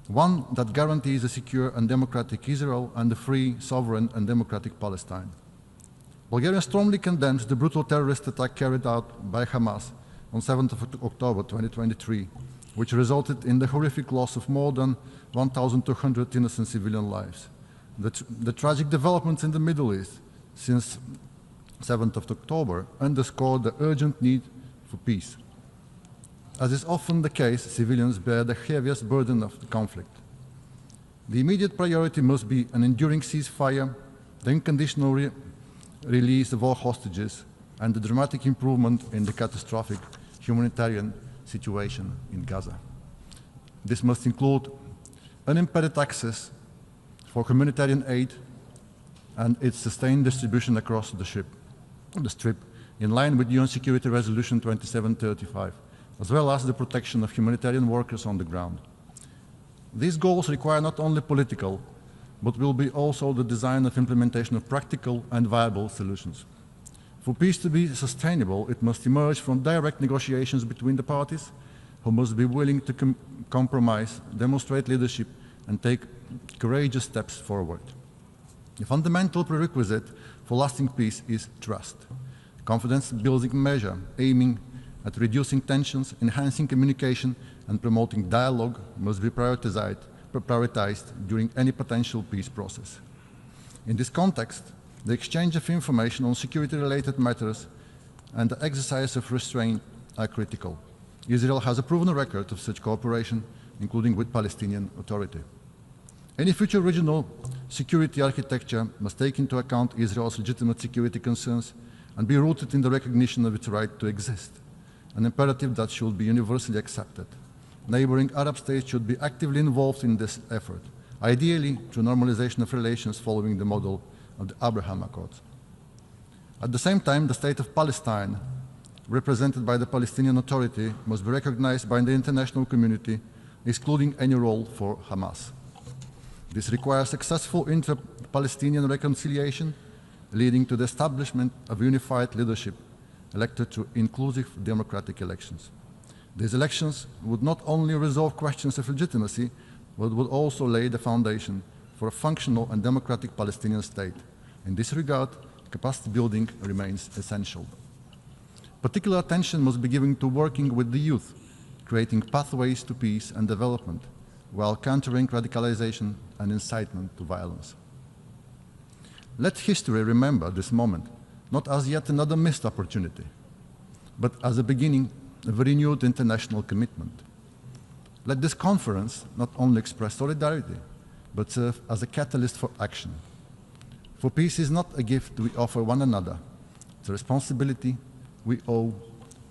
one that guarantees a secure and democratic Israel and a free, sovereign, and democratic Palestine. Bulgaria strongly condemns the brutal terrorist attack carried out by Hamas on 7th of October 2023, which resulted in the horrific loss of more than 1,200 innocent civilian lives. The tragic developments in the Middle East since 7th of October underscore the urgent need for peace. As is often the case, civilians bear the heaviest burden of the conflict. The immediate priority must be an enduring ceasefire, the unconditional release of all hostages, and the dramatic improvement in the catastrophic humanitarian situation in Gaza. This must include unimpeded access for humanitarian aid and its sustained distribution across the Strip, in line with UN Security Resolution 2735, as well as the protection of humanitarian workers on the ground. These goals require not only political, but will be also the design of implementation of practical and viable solutions. For peace to be sustainable, it must emerge from direct negotiations between the parties, who must be willing to compromise, demonstrate leadership, and take courageous steps forward. The fundamental prerequisite for lasting peace is trust, confidence-building measure aiming at reducing tensions, enhancing communication, and promoting dialogue must be prioritized during any potential peace process. In this context, the exchange of information on security-related matters and the exercise of restraint are critical. Israel has a proven record of such cooperation, including with Palestinian Authority. Any future regional security architecture must take into account Israel's legitimate security concerns and be rooted in the recognition of its right to exist, an imperative that should be universally accepted. Neighboring Arab states should be actively involved in this effort, ideally through normalization of relations following the model of the Abraham Accords. At the same time, the state of Palestine, represented by the Palestinian Authority, must be recognized by the international community, excluding any role for Hamas. This requires successful inter-Palestinian reconciliation, leading to the establishment of unified leadership elected through inclusive democratic elections. These elections would not only resolve questions of legitimacy, but would also lay the foundation for a functional and democratic Palestinian state. In this regard, capacity building remains essential. Particular attention must be given to working with the youth, creating pathways to peace and development, while countering radicalization and incitement to violence. Let history remember this moment, not as yet another missed opportunity, but as a beginning of a renewed international commitment. Let this conference not only express solidarity, but serve as a catalyst for action. For peace is not a gift we offer one another, it's a responsibility we owe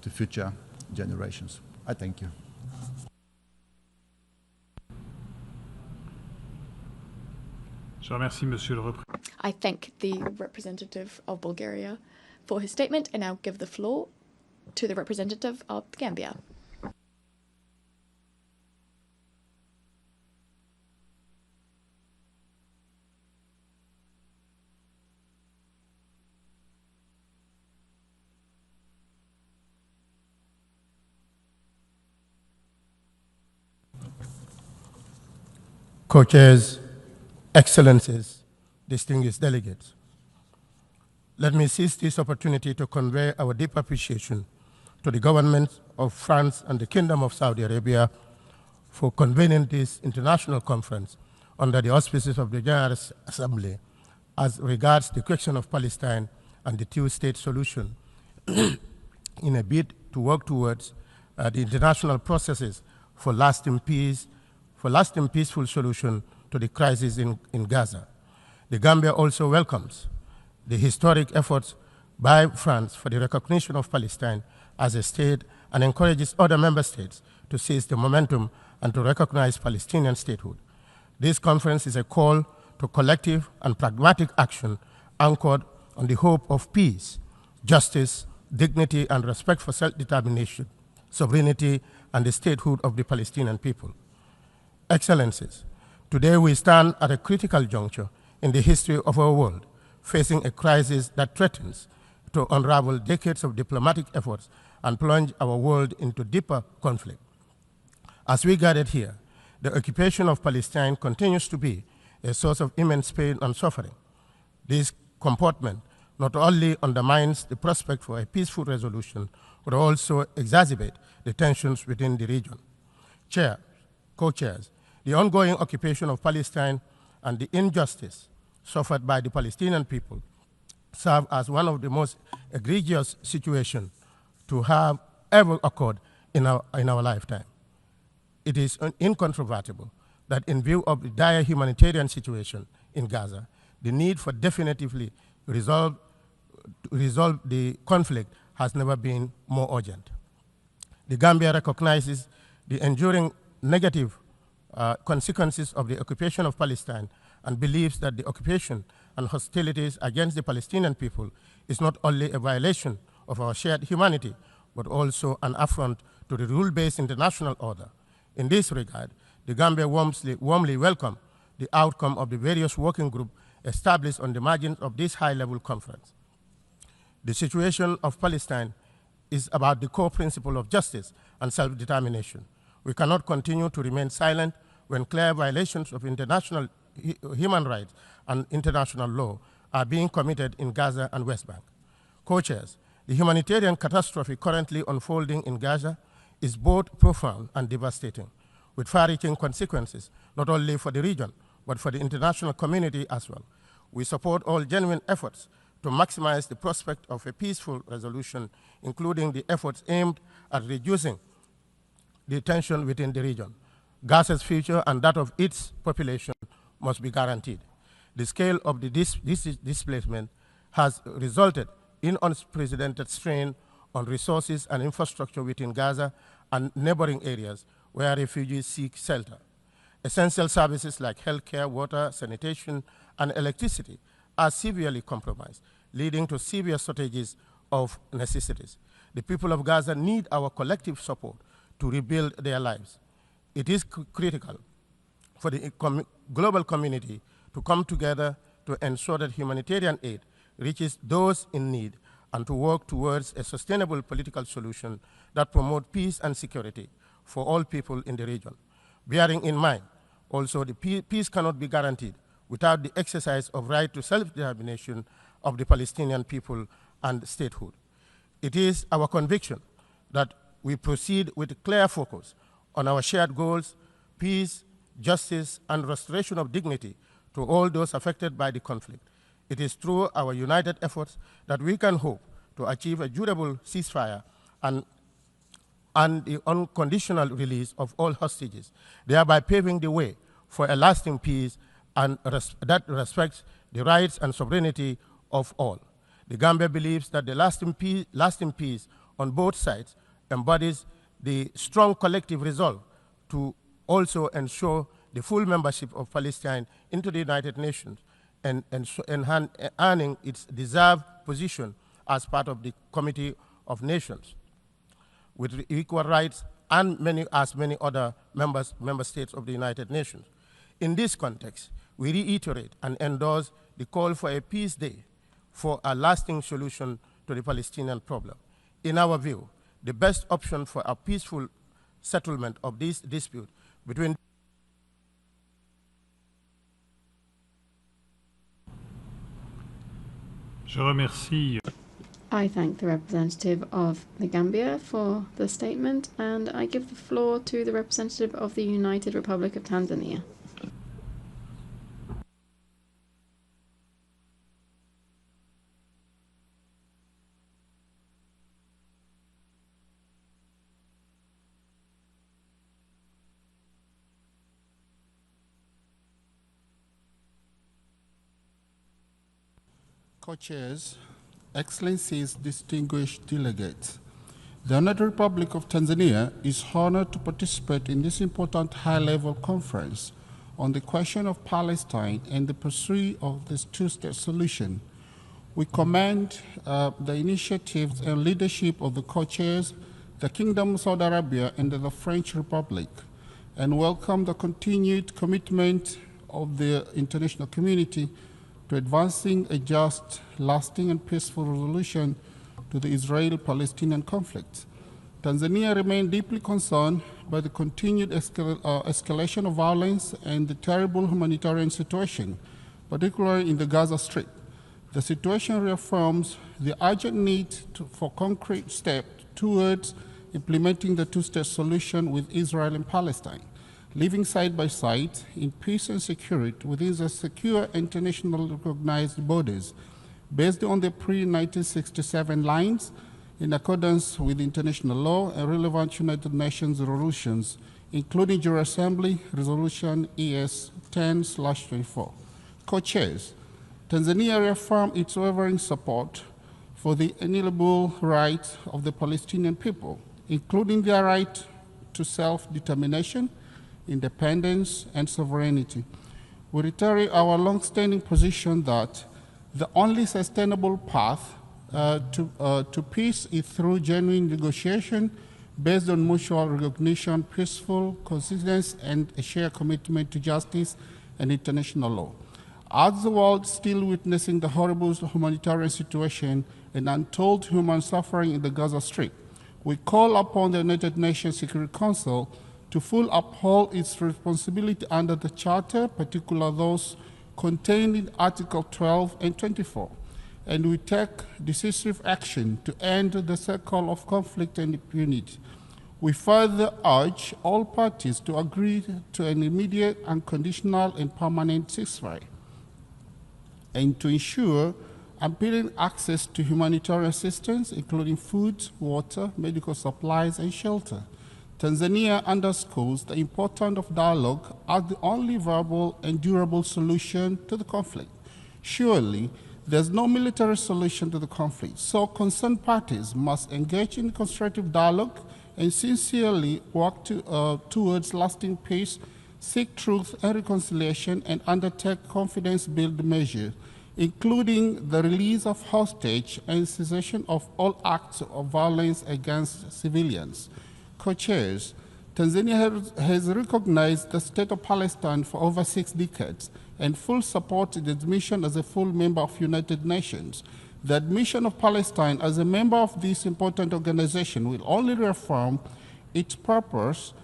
to future generations. I thank you. I thank the representative of Bulgaria for his statement and now give the floor to the representative of Gambia. Co-chairs, Excellencies, distinguished delegates, let me seize this opportunity to convey our deep appreciation to the governments of France and the Kingdom of Saudi Arabia for convening this international conference under the auspices of the General Assembly as regards the question of Palestine and the two-state solution in a bid to work towards the international processes for lasting peace, for lasting peaceful solution to the crisis in Gaza. The Gambia also welcomes the historic efforts by France for the recognition of Palestine as a state and encourages other member states to seize the momentum and to recognize Palestinian statehood. This conference is a call to collective and pragmatic action anchored on the hope of peace, justice, dignity and respect for self-determination, sovereignty, and the statehood of the Palestinian people. Excellencies, today we stand at a critical juncture in the history of our world, facing a crisis that threatens to unravel decades of diplomatic efforts and plunge our world into deeper conflict. As we gathered here, the occupation of Palestine continues to be a source of immense pain and suffering. This comportment not only undermines the prospect for a peaceful resolution, but also exacerbate the tensions within the region. Chair, co-chairs, the ongoing occupation of Palestine and the injustice suffered by the Palestinian people serve as one of the most egregious situations to have ever occurred in our lifetime. It is incontrovertible that in view of the dire humanitarian situation in Gaza, the need for definitively resolve the conflict has never been more urgent. The Gambia recognizes the enduring negative consequences of the occupation of Palestine and believes that the occupation and hostilities against the Palestinian people is not only a violation of our shared humanity, but also an affront to the rule-based international order. In this regard, the Gambia warmly welcomes the outcome of the various working groups established on the margins of this high-level conference. The situation of Palestine is about the core principle of justice and self-determination. We cannot continue to remain silent when clear violations of international human rights and international law are being committed in Gaza and West Bank. Co-chairs, the humanitarian catastrophe currently unfolding in Gaza is both profound and devastating, with far-reaching consequences not only for the region, but for the international community as well. We support all genuine efforts to maximize the prospect of a peaceful resolution, including the efforts aimed at reducing the tension within the region. Gaza's future and that of its population must be guaranteed. The scale of the displacement has resulted in unprecedented strain on resources and infrastructure within Gaza and neighboring areas where refugees seek shelter. Essential services like healthcare, water, sanitation, and electricity are severely compromised, leading to severe shortages of necessities. The people of Gaza need our collective support to rebuild their lives. It is critical for the global community to come together to ensure that humanitarian aid reaches those in need and to work towards a sustainable political solution that promotes peace and security for all people in the region. Bearing in mind, also, the peace cannot be guaranteed without the exercise of right to self-determination of the Palestinian people and statehood. It is our conviction that we proceed with a clear focus on our shared goals, peace, justice, and restoration of dignity to all those affected by the conflict. It is through our united efforts that we can hope to achieve a durable ceasefire and the unconditional release of all hostages, thereby paving the way for a lasting peace and that respects the rights and sovereignty of all. The Gambia believes that the lasting peace on both sides embodies the strong collective resolve to also ensure the full membership of Palestine into the United Nations and earning its deserved position as part of the Committee of Nations, with equal rights and many other member states of the United Nations. In this context, we reiterate and endorse the call for a peace day for a lasting solution to the Palestinian problem. In our view, the best option for a peaceful settlement of this dispute between Je remercie. I thank the representative of the Gambia for the statement, and I give the floor to the representative of the United Republic of Tanzania. Co-chairs, Excellencies, distinguished delegates, the United Republic of Tanzania is honored to participate in this important high-level conference on the question of Palestine and the pursuit of this two-state solution. We commend the initiatives and leadership of the co-chairs, the Kingdom of Saudi Arabia and the French Republic, and welcome the continued commitment of the international community to advancing a just, lasting, and peaceful resolution to the Israel-Palestinian conflict. Tanzania remains deeply concerned by the continued escalation of violence and the terrible humanitarian situation, particularly in the Gaza Strip. The situation reaffirms the urgent need for concrete steps towards implementing the two-state solution with Israel and Palestine, living side by side in peace and security within the secure internationally recognized borders based on the pre-1967 lines in accordance with international law and relevant United Nations resolutions, including General Assembly Resolution ES 10/24. Co-chairs, Tanzania reaffirmed its unwavering support for the inalienable rights of the Palestinian people, including their right to self-determination, independence, and sovereignty. We reiterate our long-standing position that the only sustainable path to peace is through genuine negotiation based on mutual recognition, peaceful coexistence, and a shared commitment to justice and international law. As the world is still witnessing the horrible humanitarian situation and untold human suffering in the Gaza Strip, we call upon the United Nations Security Council to fully uphold its responsibility under the Charter, particularly those contained in Article 12 and 24, and we take decisive action to end the cycle of conflict and impunity. We further urge all parties to agree to an immediate, unconditional, and permanent ceasefire, and to ensure unfettered access to humanitarian assistance, including food, water, medical supplies, and shelter. Tanzania underscores the importance of dialogue as the only viable and durable solution to the conflict. Surely, there's no military solution to the conflict, so concerned parties must engage in constructive dialogue and sincerely work towards lasting peace, seek truth and reconciliation, and undertake confidence-building measures, including the release of hostages and cessation of all acts of violence against civilians. Co-chairs, Tanzania has recognized the state of Palestine for over 6 decades and full support its admission as a full member of United Nations. The admission of Palestine as a member of this important organization will only reaffirm its purpose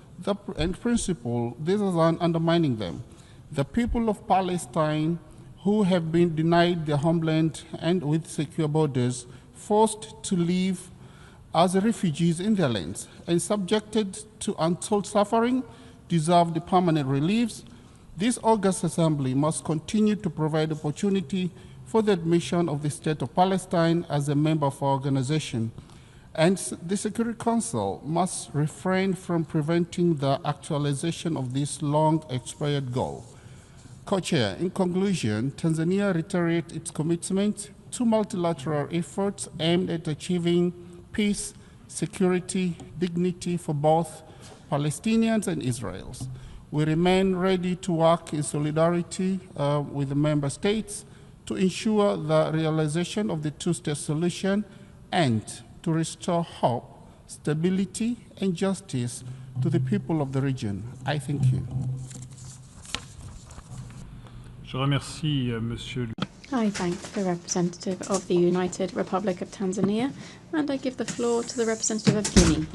and principle, this is undermining them. The people of Palestine who have been denied their homeland and with secure borders, forced to live as refugees in their lands, and subjected to untold suffering, deserve the permanent reliefs. This August Assembly must continue to provide opportunity for the admission of the State of Palestine as a member of our organization. And the Security Council must refrain from preventing the actualization of this long-expired goal. Co-chair, in conclusion, Tanzania reiterates its commitment to multilateral efforts aimed at achieving peace, security, dignity for both Palestinians and Israelis. We remain ready to work in solidarity with the member states to ensure the realization of the two-state solution and to restore hope, stability, and justice to the people of the region. I thank you. Je remercie Monsieur. I thank the representative of the United Republic of Tanzania, and I give the floor to the representative of Guinea.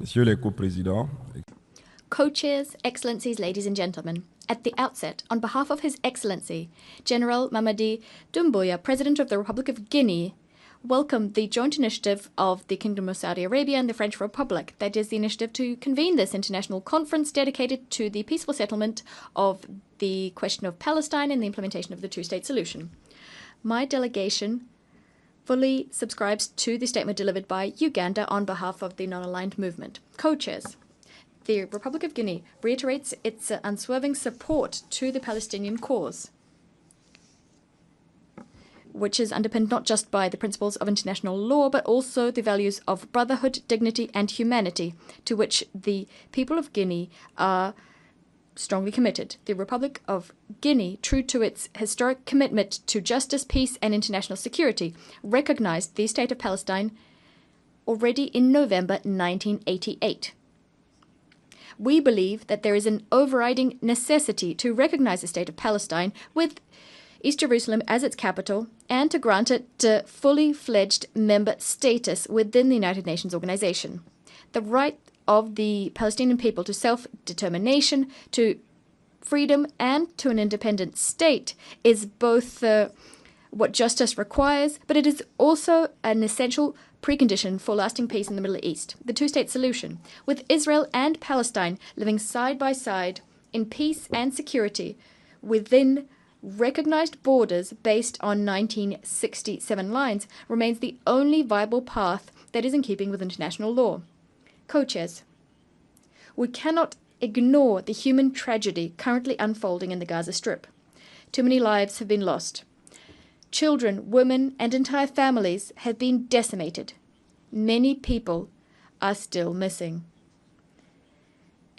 Monsieur le Co-Président. Co-chairs, Excellencies, ladies and gentlemen. At the outset, on behalf of His Excellency, General Mamadi Doumbouya, President of the Republic of Guinea, welcomed the joint initiative of the Kingdom of Saudi Arabia and the French Republic, that is the initiative to convene this international conference dedicated to the peaceful settlement of the question of Palestine and the implementation of the two-state solution. My delegation fully subscribes to the statement delivered by Uganda on behalf of the non-aligned movement. Co-chairs, the Republic of Guinea reiterates its unswerving support to the Palestinian cause. which is underpinned not just by the principles of international law, but also the values of brotherhood, dignity, and humanity, to which the people of Guinea are strongly committed. The Republic of Guinea, true to its historic commitment to justice, peace, and international security, recognized the State of Palestine already in November 1988. We believe that there is an overriding necessity to recognize the State of Palestine with East Jerusalem as its capital and to grant it fully fledged member status within the United Nations organization. The right of the Palestinian people to self-determination, to freedom, and to an independent state is both what justice requires, but it is also an essential precondition for lasting peace in the Middle East. The two-state solution, with Israel and Palestine living side by side in peace and security within recognized borders based on 1967 lines, remains the only viable path that is in keeping with international law. Co-chairs, we cannot ignore the human tragedy currently unfolding in the Gaza Strip. Too many lives have been lost. Children, women, and entire families have been decimated. Many people are still missing.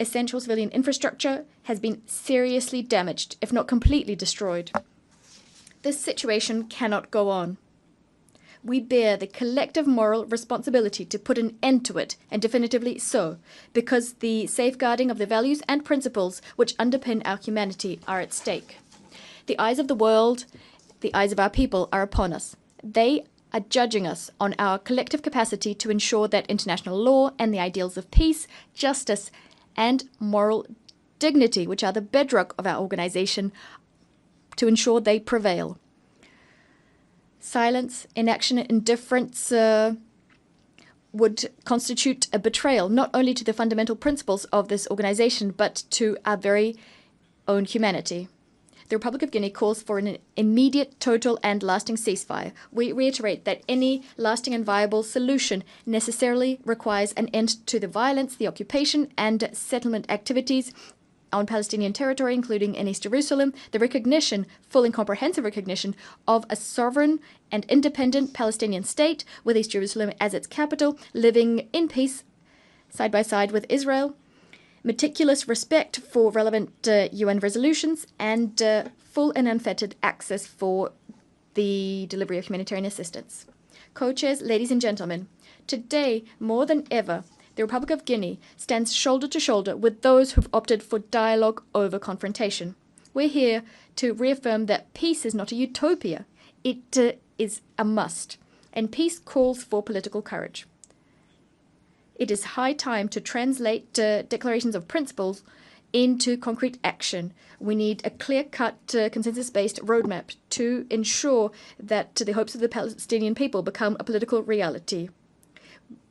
Essential civilian infrastructure has been seriously damaged, if not completely destroyed. This situation cannot go on. We bear the collective moral responsibility to put an end to it, and definitively so, because the safeguarding of the values and principles which underpin our humanity are at stake. The eyes of the world, the eyes of our people are upon us. They are judging us on our collective capacity to ensure that international law and the ideals of peace, justice, and moral dignity, which are the bedrock of our organization, to ensure they prevail. Silence, inaction, indifference would constitute a betrayal not only to the fundamental principles of this organization, but to our very own humanity. The Republic of Guinea calls for an immediate, total, and lasting ceasefire. We reiterate that any lasting and viable solution necessarily requires an end to the violence, the occupation, and settlement activities on Palestinian territory, including in East Jerusalem, the recognition, full and comprehensive recognition, of a sovereign and independent Palestinian state with East Jerusalem as its capital, living in peace side by side with Israel, meticulous respect for relevant UN resolutions, and full and unfettered access for the delivery of humanitarian assistance. Co-chairs, ladies and gentlemen, today, more than ever, the Republic of Guinea stands shoulder to shoulder with those who've opted for dialogue over confrontation. We're here to reaffirm that peace is not a utopia. It is a must, and peace calls for political courage. It is high time to translate declarations of principles into concrete action. We need a clear-cut, consensus-based roadmap to ensure that the hopes of the Palestinian people become a political reality.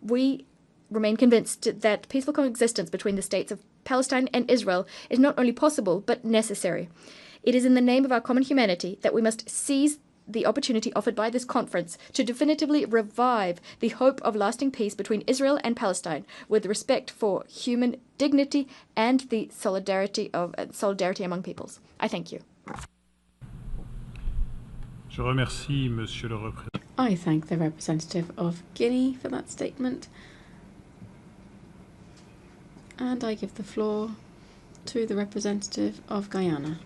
We remain convinced that peaceful coexistence between the states of Palestine and Israel is not only possible, but necessary. It is in the name of our common humanity that we must seize the opportunity offered by this conference to definitively revive the hope of lasting peace between Israel and Palestine, with respect for human dignity and the solidarity among peoples. I thank you. Je remercie Monsieur le Représentant. I thank the representative of Guinea for that statement. And I give the floor to the representative of Guyana.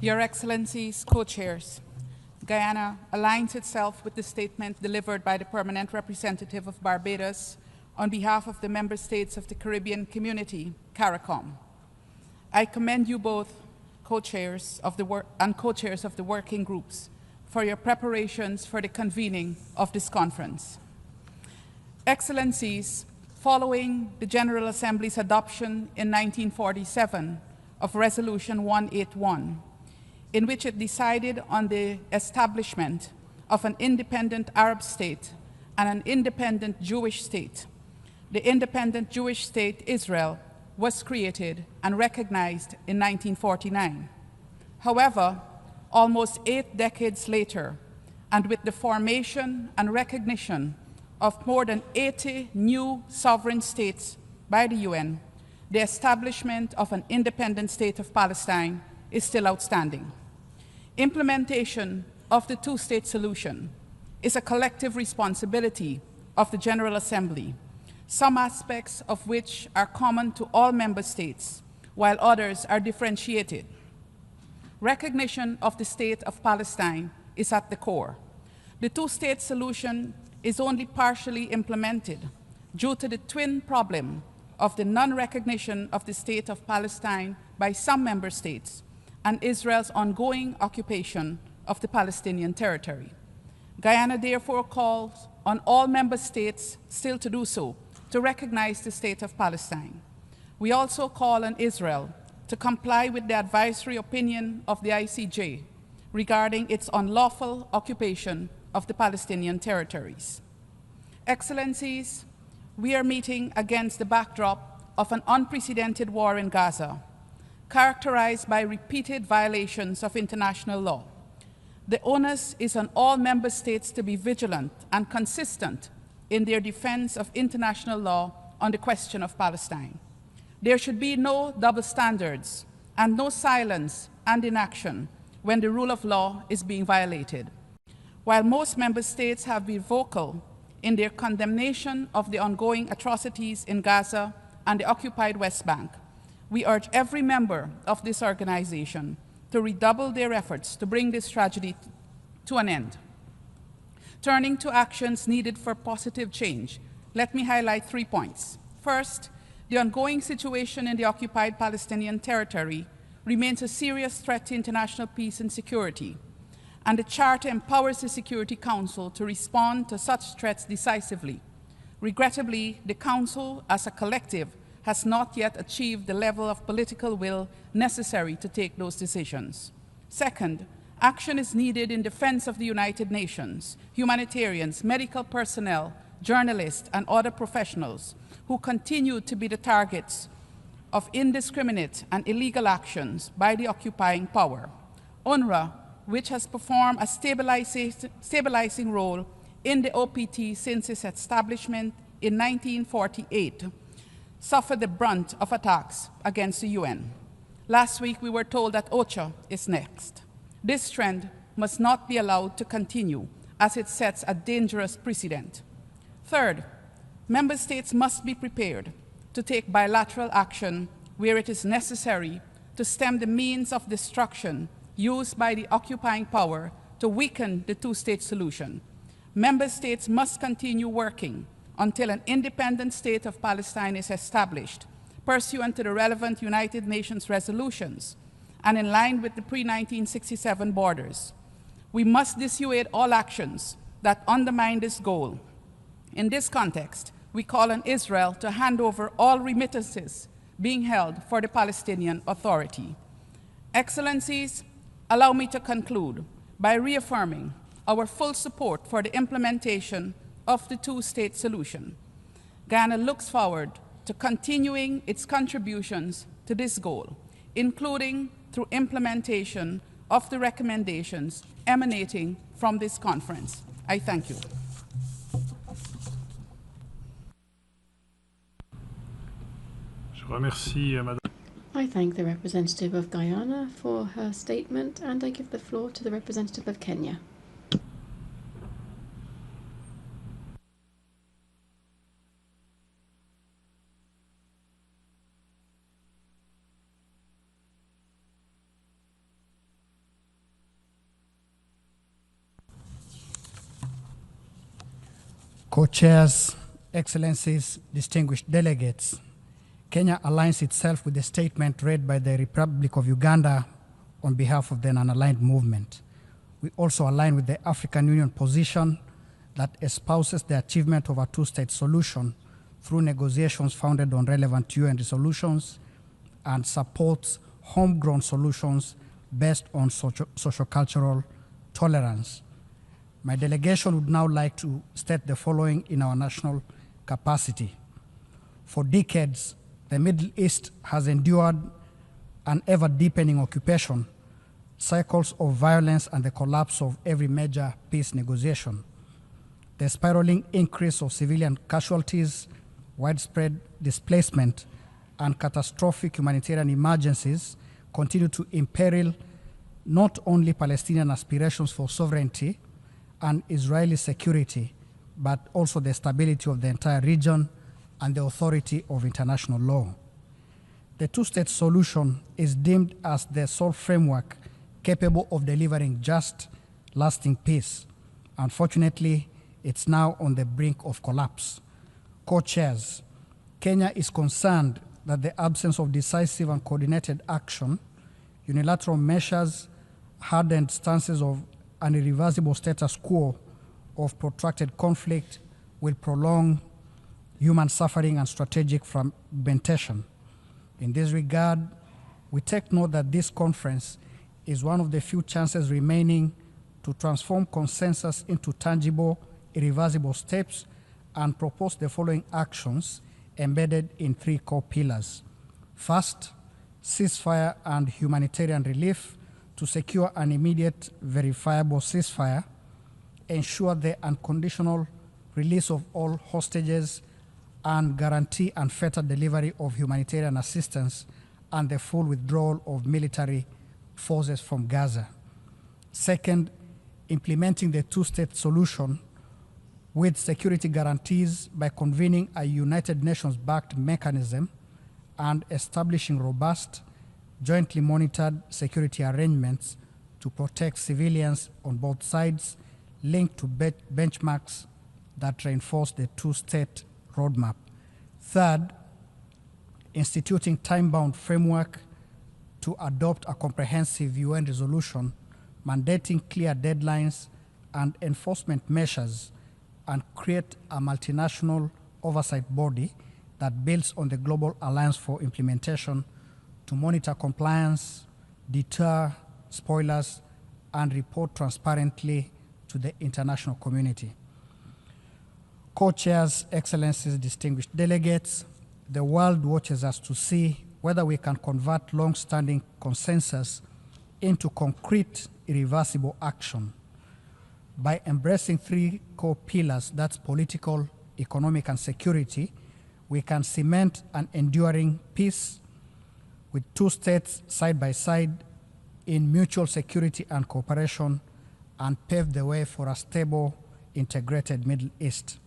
Your Excellencies, co-chairs, Guyana aligns itself with the statement delivered by the permanent representative of Barbados on behalf of the member states of the Caribbean Community, CARICOM. I commend you both, co-chairs of the working groups, for your preparations for the convening of this conference. Excellencies, following the General Assembly's adoption in 1947 of Resolution 181, in which it decided on the establishment of an independent Arab state and an independent Jewish state, the independent Jewish state Israel was created and recognized in 1949. However, almost 8 decades later, and with the formation and recognition of more than 80 new sovereign states by the UN, the establishment of an independent state of Palestine is still outstanding. Implementation of the two-state solution is a collective responsibility of the General Assembly, some aspects of which are common to all member states, while others are differentiated. Recognition of the state of Palestine is at the core. The two-state solution is only partially implemented due to the twin problem of the non-recognition of the state of Palestine by some member states and Israel's ongoing occupation of the Palestinian territory. Guyana therefore calls on all member states still to do so, to recognize the state of Palestine. We also call on Israel to comply with the advisory opinion of the ICJ regarding its unlawful occupation of the Palestinian territories. Excellencies, we are meeting against the backdrop of an unprecedented war in Gaza, characterized by repeated violations of international law. The onus is on all member states to be vigilant and consistent in their defense of international law on the question of Palestine. There should be no double standards and no silence and inaction when the rule of law is being violated. While most member states have been vocal in their condemnation of the ongoing atrocities in Gaza and the occupied West Bank, we urge every member of this organization to redouble their efforts to bring this tragedy to an end. Turning to actions needed for positive change, let me highlight 3 points. First, the ongoing situation in the occupied Palestinian territory remains a serious threat to international peace and security, and the Charter empowers the Security Council to respond to such threats decisively. Regrettably, the Council, as a collective, has not yet achieved the level of political will necessary to take those decisions. Second, action is needed in defense of the United Nations, humanitarians, medical personnel, journalists, and other professionals who continue to be the targets of indiscriminate and illegal actions by the occupying power. UNRWA, which has performed a stabilizing role in the OPT since its establishment in 1948, suffered the brunt of attacks against the UN. Last week, we were told that OCHA is next. This trend must not be allowed to continue, as it sets a dangerous precedent. Third, member states must be prepared to take bilateral action where it is necessary to stem the means of destruction used by the occupying power to weaken the two-state solution. Member states must continue working until an independent state of Palestine is established, pursuant to the relevant United Nations resolutions and in line with the pre-1967 borders. We must dissuade all actions that undermine this goal. In this context, we call on Israel to hand over all remittances being held for the Palestinian Authority. Excellencies, allow me to conclude by reaffirming our full support for the implementation of the two-state solution. Guyana looks forward to continuing its contributions to this goal, including through implementation of the recommendations emanating from this conference. I thank you. I thank the representative of Guyana for her statement, and I give the floor to the representative of Kenya. Co-chairs, excellencies, distinguished delegates, Kenya aligns itself with the statement read by the Republic of Uganda on behalf of the non-aligned movement. We also align with the African Union position that espouses the achievement of a two-state solution through negotiations founded on relevant UN resolutions and supports homegrown solutions based on socio-cultural tolerance. My delegation would now like to state the following in our national capacity. For decades, the Middle East has endured an ever-deepening occupation, cycles of violence and the collapse of every major peace negotiation. The spiraling increase of civilian casualties, widespread displacement, and catastrophic humanitarian emergencies continue to imperil not only Palestinian aspirations for sovereignty and Israeli security, but also the stability of the entire region and the authority of international law. The two-state solution is deemed as the sole framework capable of delivering just, lasting peace. Unfortunately, it's now on the brink of collapse. Co-chairs, Kenya is concerned that the absence of decisive and coordinated action, unilateral measures, hardened stances of an irreversible status quo of protracted conflict will prolong human suffering and strategic fragmentation. In this regard, we take note that this conference is one of the few chances remaining to transform consensus into tangible, irreversible steps and propose the following actions embedded in 3 core pillars. First, ceasefire and humanitarian relief to secure an immediate, verifiable ceasefire, ensure the unconditional release of all hostages, and guarantee unfettered delivery of humanitarian assistance and the full withdrawal of military forces from Gaza. Second, implementing the two-state solution with security guarantees by convening a United Nations-backed mechanism and establishing robust, jointly monitored security arrangements to protect civilians on both sides, linked to benchmarks that reinforce the two-state roadmap. Third, instituting time-bound framework to adopt a comprehensive UN resolution mandating clear deadlines and enforcement measures and create a multinational oversight body that builds on the Global Alliance for Implementation to monitor compliance, deter spoilers, and report transparently to the international community. Co-chairs, excellencies, distinguished delegates, the world watches us to see whether we can convert long-standing consensus into concrete, irreversible action. By embracing 3 core pillars, that's political, economic, and security, we can cement an enduring peace with 2 states side by side in mutual security and cooperation and pave the way for a stable, integrated Middle East.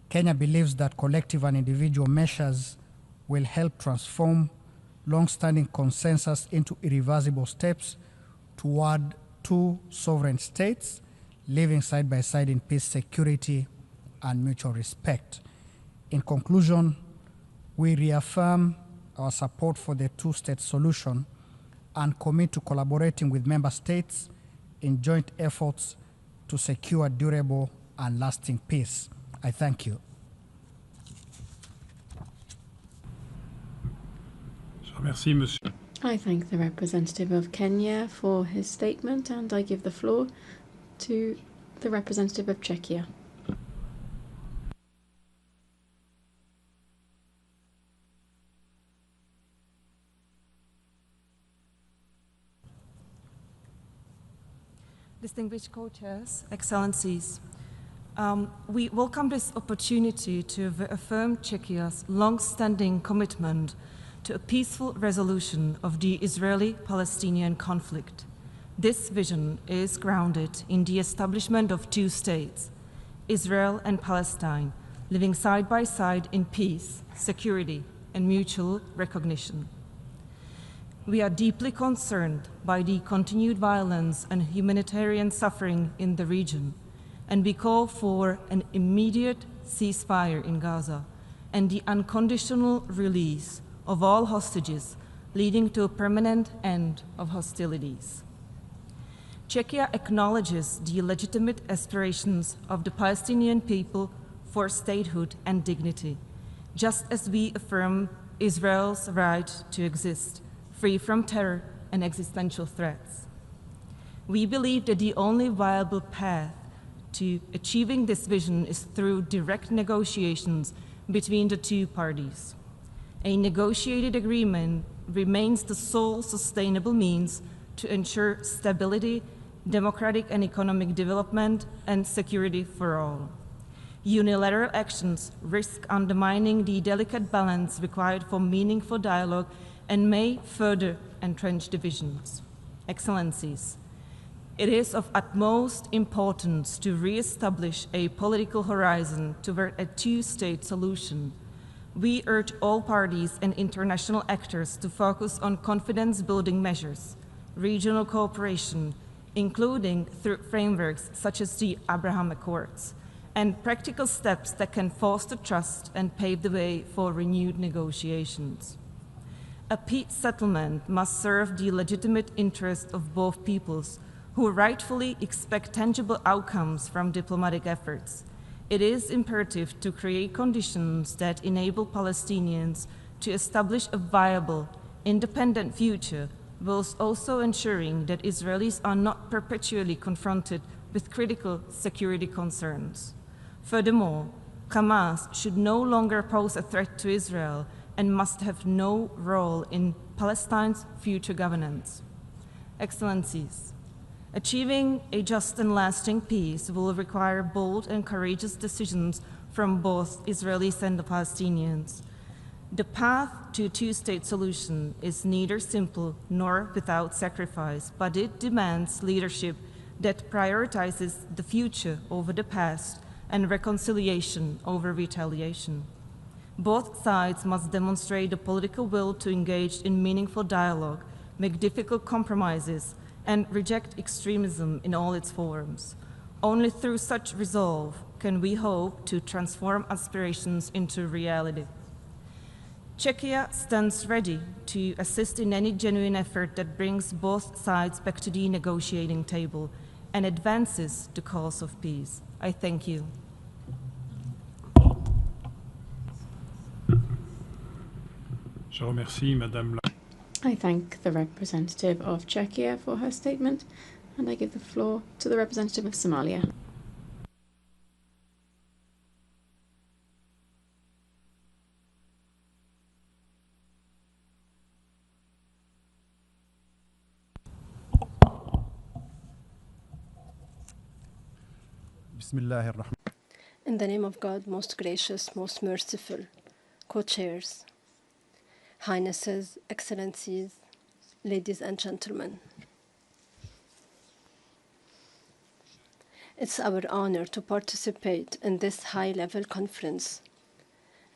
Kenya believes that collective and individual measures will help transform long-standing consensus into irreversible steps toward 2 sovereign states living side by side in peace, security, and mutual respect. In conclusion, we reaffirm our support for the two-state solution and commit to collaborating with member states in joint efforts to secure durable and lasting peace. I thank you. I thank the representative of Kenya for his statement, and I give the floor to the representative of Czechia. Distinguished co-chairs, excellencies, we welcome this opportunity to affirm Czechia's long-standing commitment to a peaceful resolution of the Israeli-Palestinian conflict. This vision is grounded in the establishment of 2 states, Israel and Palestine, living side by side in peace, security, and mutual recognition. We are deeply concerned by the continued violence and humanitarian suffering in the region, and we call for an immediate ceasefire in Gaza and the unconditional release of all hostages, leading to a permanent end of hostilities. Czechia acknowledges the legitimate aspirations of the Palestinian people for statehood and dignity, just as we affirm Israel's right to exist, free from terror and existential threats. We believe that the only viable path to achieving this vision is through direct negotiations between the 2 parties. A negotiated agreement remains the sole sustainable means to ensure stability, democratic and economic development, and security for all. Unilateral actions risk undermining the delicate balance required for meaningful dialogue and may further entrench divisions. Excellencies, it is of utmost importance to re-establish a political horizon toward a two-state solution. We urge all parties and international actors to focus on confidence-building measures, regional cooperation, including through frameworks such as the Abraham Accords, and practical steps that can foster trust and pave the way for renewed negotiations. A peace settlement must serve the legitimate interests of both peoples, who rightfully expect tangible outcomes from diplomatic efforts. It is imperative to create conditions that enable Palestinians to establish a viable, independent future, whilst also ensuring that Israelis are not perpetually confronted with critical security concerns. Furthermore, Hamas should no longer pose a threat to Israel and must have no role in Palestine's future governance. Excellencies, achieving a just and lasting peace will require bold and courageous decisions from both Israelis and the Palestinians. The path to a two-state solution is neither simple nor without sacrifice, but it demands leadership that prioritizes the future over the past and reconciliation over retaliation. Both sides must demonstrate the political will to engage in meaningful dialogue, make difficult compromises, and reject extremism in all its forms. Only through such resolve can we hope to transform aspirations into reality. Czechia stands ready to assist in any genuine effort that brings both sides back to the negotiating table and advances the cause of peace. I thank you. Je remercie Madame la... I thank the representative of Czechia for her statement, and I give the floor to the representative of Somalia. In the name of God, most gracious, most merciful, co-chairs, Highnesses, Excellencies, ladies and gentlemen. It's our honor to participate in this high-level conference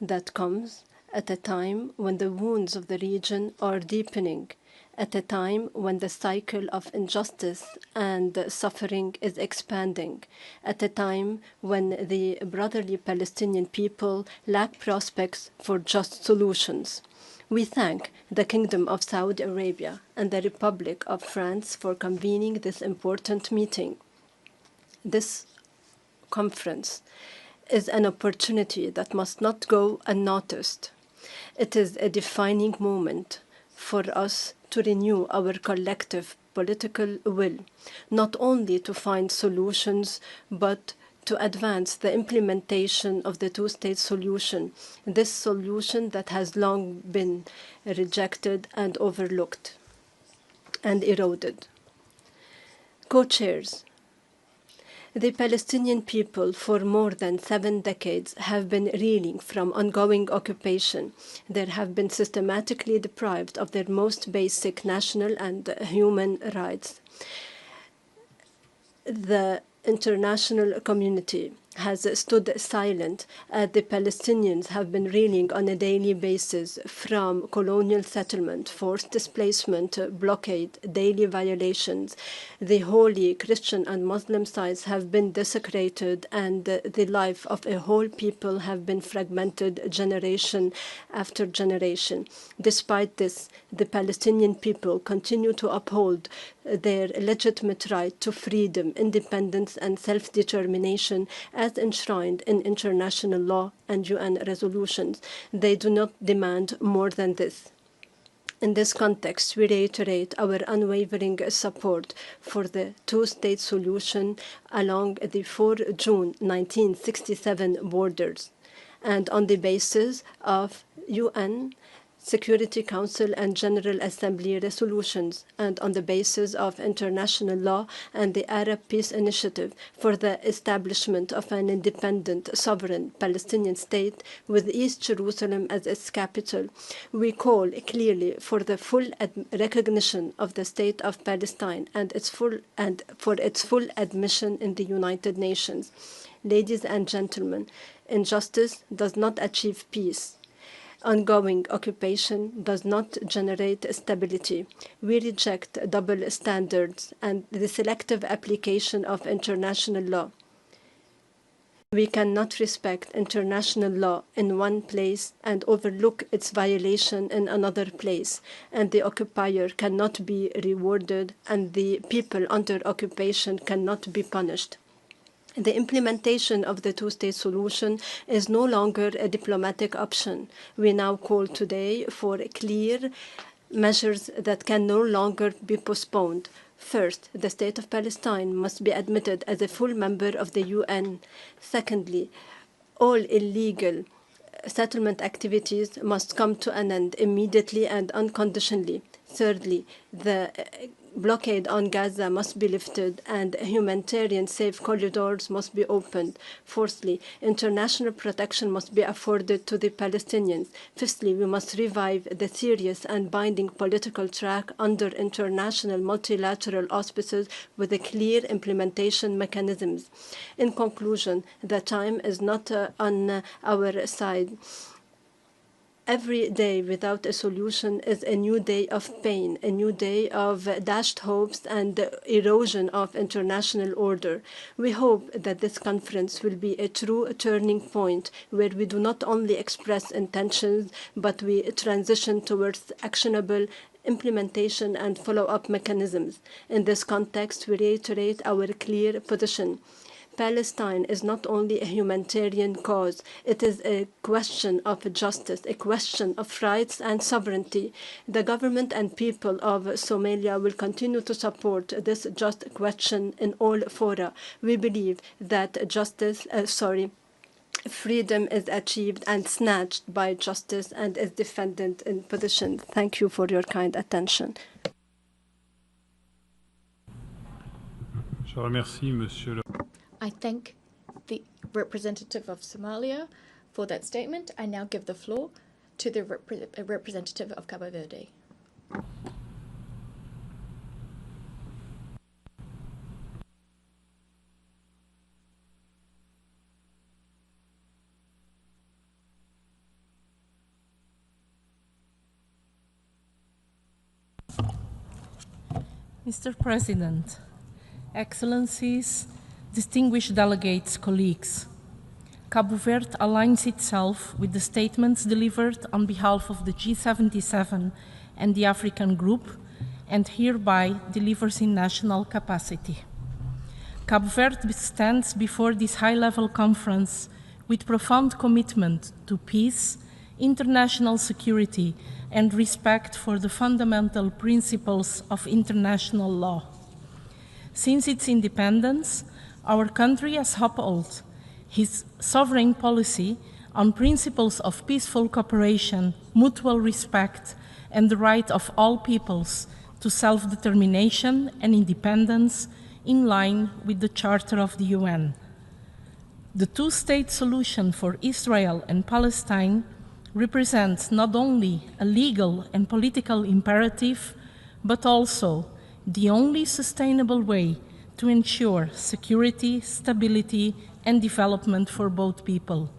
that comes at a time when the wounds of the region are deepening, at a time when the cycle of injustice and suffering is expanding, at a time when the brotherly Palestinian people lack prospects for just solutions. We thank the Kingdom of Saudi Arabia and the Republic of France for convening this important meeting. This conference is an opportunity that must not go unnoticed. It is a defining moment for us to renew our collective political will, not only to find solutions, but to advance the implementation of the two-state solution, this solution that has long been rejected and overlooked and eroded. Co-chairs, the Palestinian people for more than 7 decades have been reeling from ongoing occupation. They have been systematically deprived of their most basic national and human rights. The international community has stood silent as the Palestinians have been reeling on a daily basis from colonial settlement, forced displacement, blockade, daily violations. The holy Christian and Muslim sites have been desecrated, and the life of a whole people have been fragmented generation after generation. Despite this, the Palestinian people continue to uphold their legitimate right to freedom, independence, and self-determination as enshrined in international law and UN resolutions. They do not demand more than this. In this context, we reiterate our unwavering support for the two-state solution along the 4 June 1967 borders and on the basis of UN Security Council and General Assembly resolutions, and on the basis of international law and the Arab Peace Initiative for the establishment of an independent, sovereign Palestinian state with East Jerusalem as its capital, we call clearly for the full recognition of the State of Palestine and for its full admission in the United Nations. Ladies and gentlemen, injustice does not achieve peace. Ongoing occupation does not generate stability. We reject double standards and the selective application of international law. We cannot respect international law in one place and overlook its violation in another place, and the occupier cannot be rewarded and the people under occupation cannot be punished. The implementation of the two-state solution is no longer a diplomatic option. We now call today for clear measures that can no longer be postponed. First, the State of Palestine must be admitted as a full member of the UN. Secondly, all illegal settlement activities must come to an end immediately and unconditionally. Thirdly, the blockade on Gaza must be lifted and humanitarian safe corridors must be opened. Fourthly, international protection must be afforded to the Palestinians. Fifthly, we must revive the serious and binding political track under international multilateral auspices with a clear implementation mechanisms. In conclusion, the time is not on our side. Every day without a solution is a new day of pain, a new day of dashed hopes and erosion of international order. We hope that this conference will be a true turning point where we do not only express intentions, but we transition towards actionable implementation and follow-up mechanisms. In this context, we reiterate our clear position. Palestine is not only a humanitarian cause, it is a question of justice, a question of rights and sovereignty. The government and people of Somalia will continue to support this just question in all fora. We believe that freedom is achieved and snatched by justice and is defended in position. Thank you for your kind attention. Je remercie Monsieur le I thank the representative of Somalia for that statement. I now give the floor to the representative of Cabo Verde. Mr. President, Excellencies, distinguished delegates, colleagues, Cabo Verde aligns itself with the statements delivered on behalf of the G77 and the African Group, and hereby delivers in national capacity. Cabo Verde stands before this high-level conference with profound commitment to peace, international security, and respect for the fundamental principles of international law. Since its independence, our country has upheld his sovereign policy on principles of peaceful cooperation, mutual respect, and the right of all peoples to self-determination and independence in line with the Charter of the UN. The two-state solution for Israel and Palestine represents not only a legal and political imperative, but also the only sustainable way to ensure security, stability, and development for both people.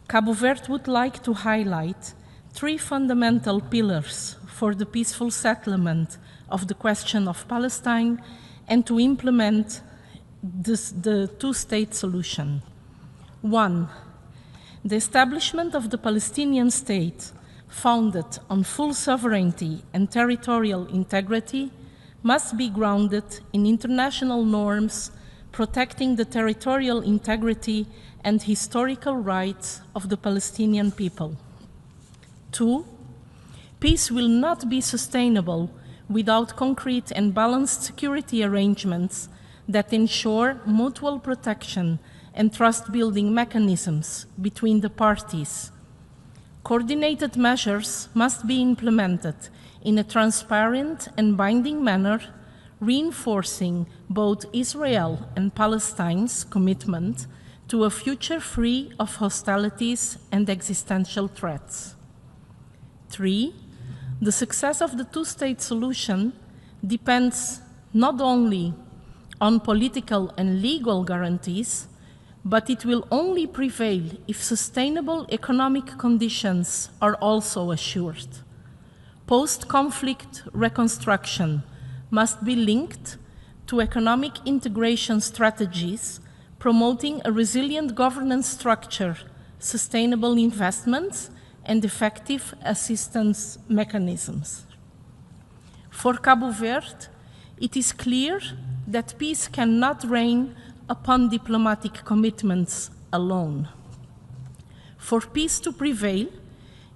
Cabo Verde would like to highlight three fundamental pillars for the peaceful settlement of the question of Palestine and to implement the two-state solution. One, the establishment of the Palestinian state, founded on full sovereignty and territorial integrity, must be grounded in international norms protecting the territorial integrity and historical rights of the Palestinian people. Two, peace will not be sustainable without concrete and balanced security arrangements that ensure mutual protection and trust-building mechanisms between the parties. Coordinated measures must be implemented in a transparent and binding manner, reinforcing both Israel and Palestine's commitment to a future free of hostilities and existential threats. 3. The success of the two-state solution depends not only on political and legal guarantees, but it will only prevail if sustainable economic conditions are also assured. Post-conflict reconstruction must be linked to economic integration strategies, promoting a resilient governance structure, sustainable investments, and effective assistance mechanisms. For Cabo Verde, it is clear that peace cannot reign upon diplomatic commitments alone. For peace to prevail,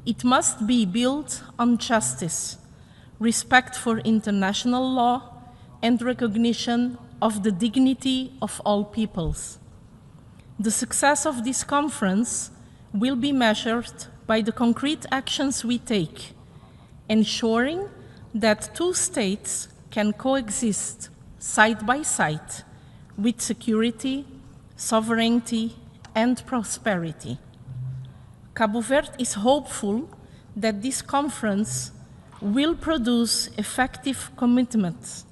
it must be built on justice, respect for international law, and recognition of the dignity of all peoples. The success of this conference will be measured by the concrete actions we take, ensuring that two states can coexist side by side with security, sovereignty, and prosperity. Cabo Verde is hopeful that this conference will produce effective commitments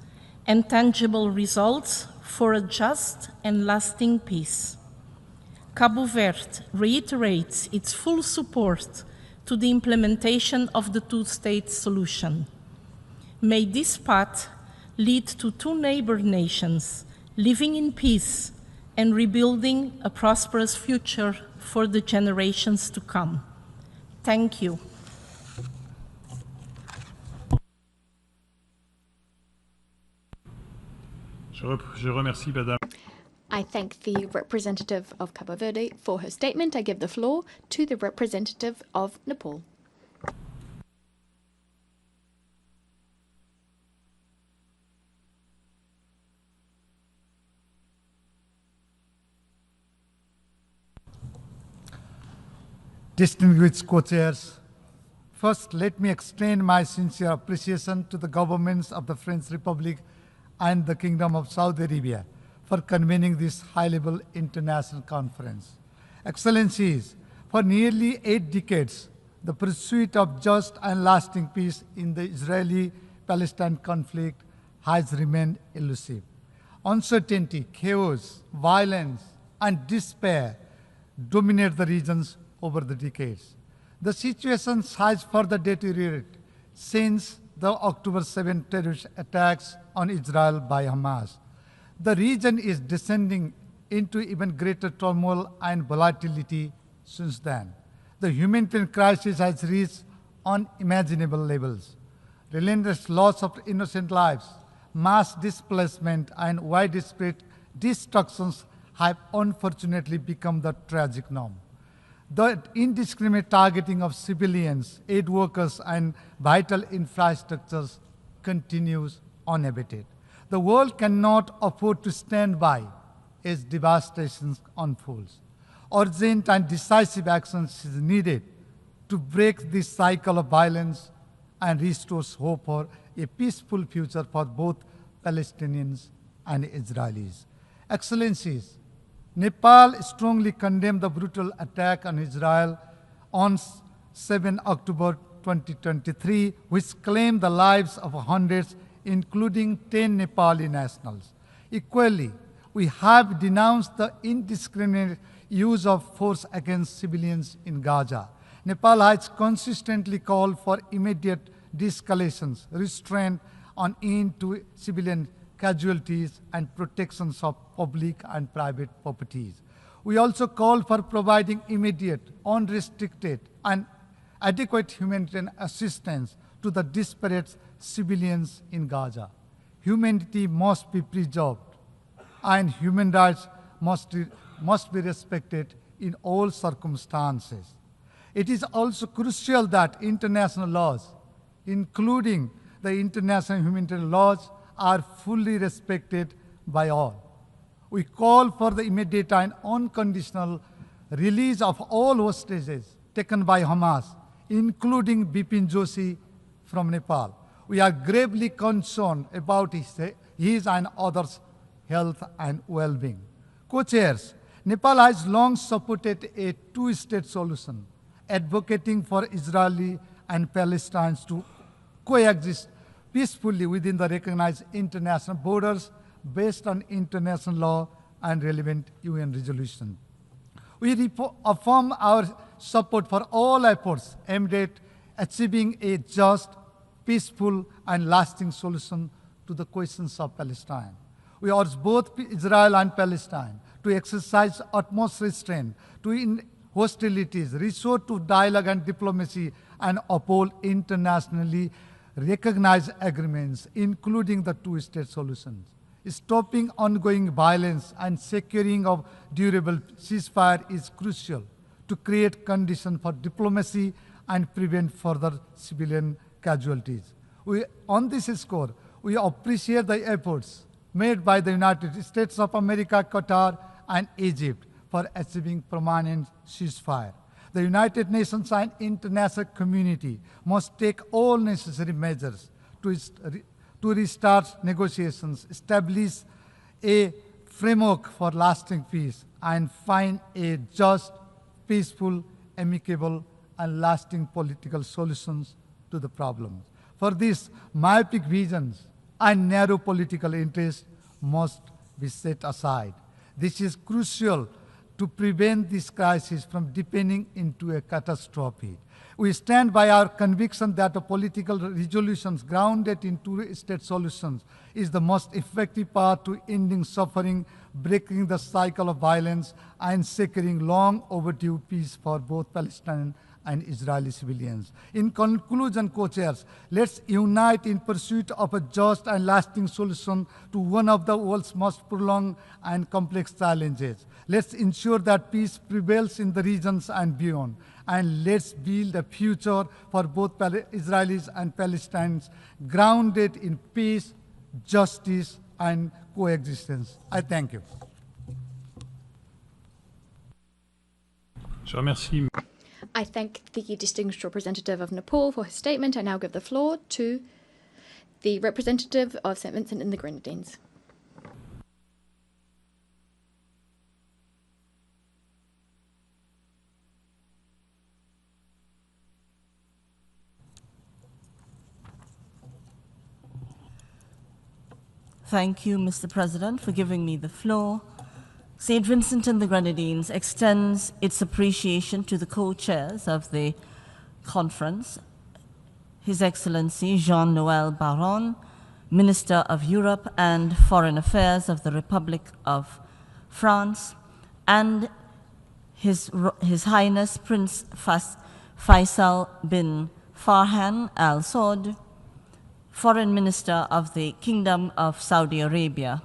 and tangible results for a just and lasting peace. Cabo Verde reiterates its full support to the implementation of the two-state solution. May this path lead to two neighbor nations living in peace and rebuilding a prosperous future for the generations to come. Thank you. Je remercie Madame. I thank the representative of Cabo Verde for her statement. I give the floor to the representative of Nepal. Distinguished co-chairs, first let me extend my sincere appreciation to the governments of the French Republic and the Kingdom of Saudi Arabia for convening this high-level international conference. Excellencies, for nearly 8 decades, the pursuit of just and lasting peace in the Israeli-Palestine conflict has remained elusive. Uncertainty, chaos, violence, and despair dominate the regions over the decades. The situation has further deteriorated since the October 7 terrorist attacks on Israel by Hamas. The region is descending into even greater turmoil and volatility since then. The humanitarian crisis has reached unimaginable levels. Relentless loss of innocent lives, mass displacement, and widespread destructions have unfortunately become the tragic norm. The indiscriminate targeting of civilians, aid workers, and vital infrastructures continues unabated. The world cannot afford to stand by as devastation unfolds. Urgent and decisive action is needed to break this cycle of violence and restore hope for a peaceful future for both Palestinians and Israelis. Excellencies, Nepal strongly condemned the brutal attack on Israel on 7 October 2023, which claimed the lives of hundreds, including 10 Nepali nationals. Equally, we have denounced the indiscriminate use of force against civilians in Gaza. Nepal has consistently called for immediate de-escalations, restraint on end to civilian casualties, and protections of public and private properties. We also call for providing immediate, unrestricted, and adequate humanitarian assistance to the disparate civilians in Gaza. Humanity must be preserved, and human rights must be respected in all circumstances. It is also crucial that international laws, including the international humanitarian laws, are fully respected by all. We call for the immediate and unconditional release of all hostages taken by Hamas, including Bipin Joshi from Nepal. We are gravely concerned about his and others' health and well-being. Co-chairs, Nepal has long supported a two-state solution, advocating for Israeli and Palestinians to coexist peacefully within the recognized international borders based on international law and relevant UN resolution. We affirm our support for all efforts aimed at achieving a just, peaceful, and lasting solution to the questions of Palestine. We urge both Israel and Palestine to exercise utmost restraint, to end hostilities, resort to dialogue and diplomacy, and uphold internationally recognized agreements, including the two-state solutions. Stopping ongoing violence and securing of durable ceasefire is crucial to create conditions for diplomacy and prevent further civilian casualties. On this score, we appreciate the efforts made by the United States of America, Qatar, and Egypt for achieving permanent ceasefire. The United Nations and international community must take all necessary measures to restart negotiations, establish a framework for lasting peace, and find a just, peaceful, amicable, and lasting political solutions to the problems. For this, myopic visions and narrow political interests must be set aside. This is crucial to prevent this crisis from deepening into a catastrophe. We stand by our conviction that the political resolutions grounded in two-state solutions is the most effective path to ending suffering, breaking the cycle of violence, and securing long overdue peace for both Palestinian and Israeli civilians. In conclusion, co-chairs, let's unite in pursuit of a just and lasting solution to one of the world's most prolonged and complex challenges. Let's ensure that peace prevails in the regions and beyond. And let's build a future for both Israelis and Palestinians grounded in peace, justice, and coexistence. I thank you. Je remercie. I thank the distinguished representative of Nepal for his statement. I now give the floor to the representative of St. Vincent and the Grenadines. Thank you, Mr. President, for giving me the floor. St. Vincent and the Grenadines extends its appreciation to the co-chairs of the conference, His Excellency Jean-Noel Barrot, Minister of Europe and Foreign Affairs of the Republic of France, and His Highness Prince Faisal bin Farhan Al Saud, Foreign Minister of the Kingdom of Saudi Arabia.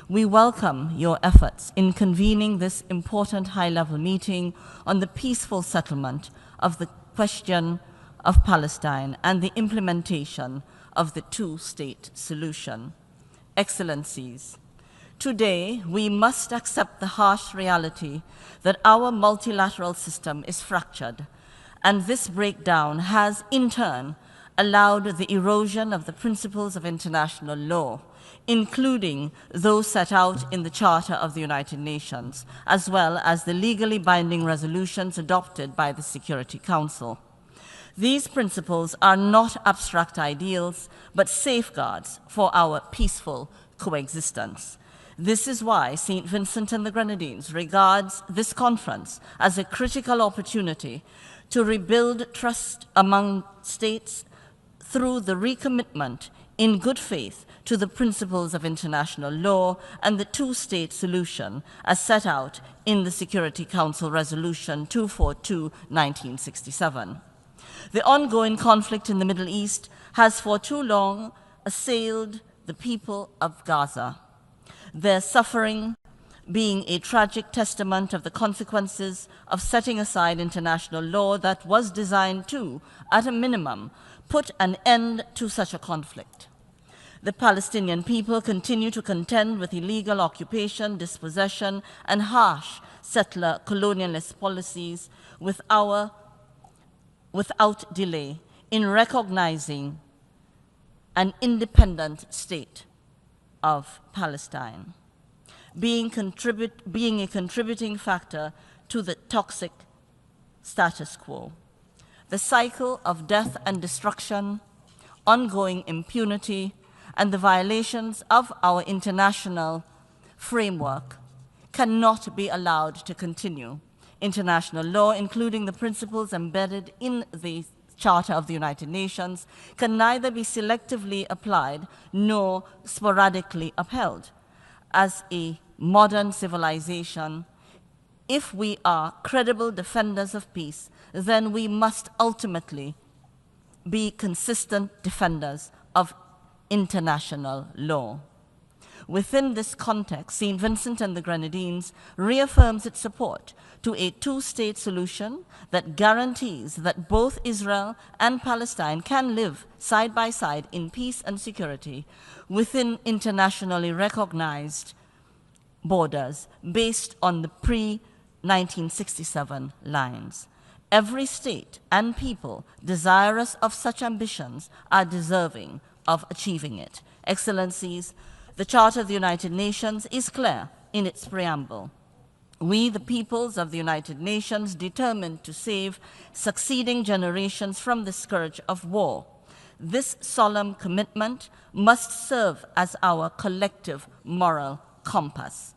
We welcome your efforts in convening this important high-level meeting on the peaceful settlement of the question of Palestine and the implementation of the two-state solution. Excellencies, today we must accept the harsh reality that our multilateral system is fractured, and this breakdown has in turn allowed the erosion of the principles of international law, including those set out in the Charter of the United Nations, as well as the legally binding resolutions adopted by the Security Council. These principles are not abstract ideals, but safeguards for our peaceful coexistence. This is why St. Vincent and the Grenadines regards this conference as a critical opportunity to rebuild trust among states through the recommitment in good faith to the principles of international law and the two-state solution as set out in the Security Council Resolution 242/1967. The ongoing conflict in the Middle East has for too long assailed the people of Gaza, their suffering being a tragic testament of the consequences of setting aside international law that was designed to, at a minimum, put an end to such a conflict. The Palestinian people continue to contend with illegal occupation, dispossession, and harsh settler colonialist policies, with our without delay in recognizing an independent state of Palestine, being a contributing factor to the toxic status quo. The cycle of death and destruction, ongoing impunity, and the violations of our international framework cannot be allowed to continue. International law, including the principles embedded in the Charter of the United Nations, can neither be selectively applied nor sporadically upheld. As a modern civilization, if we are credible defenders of peace, then we must ultimately be consistent defenders of international law. Within this context, St. Vincent and the Grenadines reaffirms its support to a two-state solution that guarantees that both Israel and Palestine can live side by side in peace and security within internationally recognized borders based on the pre-1967 lines. Every state and people desirous of such ambitions are deserving of achieving it. Excellencies, the Charter of the United Nations is clear in its preamble. We, the peoples of the United Nations, determined to save succeeding generations from the scourge of war. This solemn commitment must serve as our collective moral compass.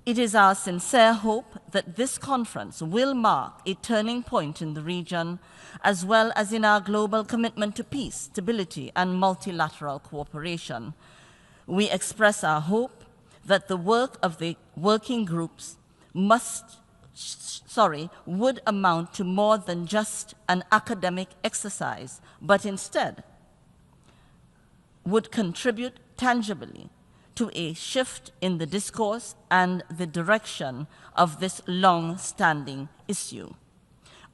It is our sincere hope that this conference will mark a turning point in the region, as well as in our global commitment to peace, stability, and multilateral cooperation. We express our hope that the work of the working groups would amount to more than just an academic exercise, but instead would contribute tangibly to a shift in the discourse and the direction of this long-standing issue,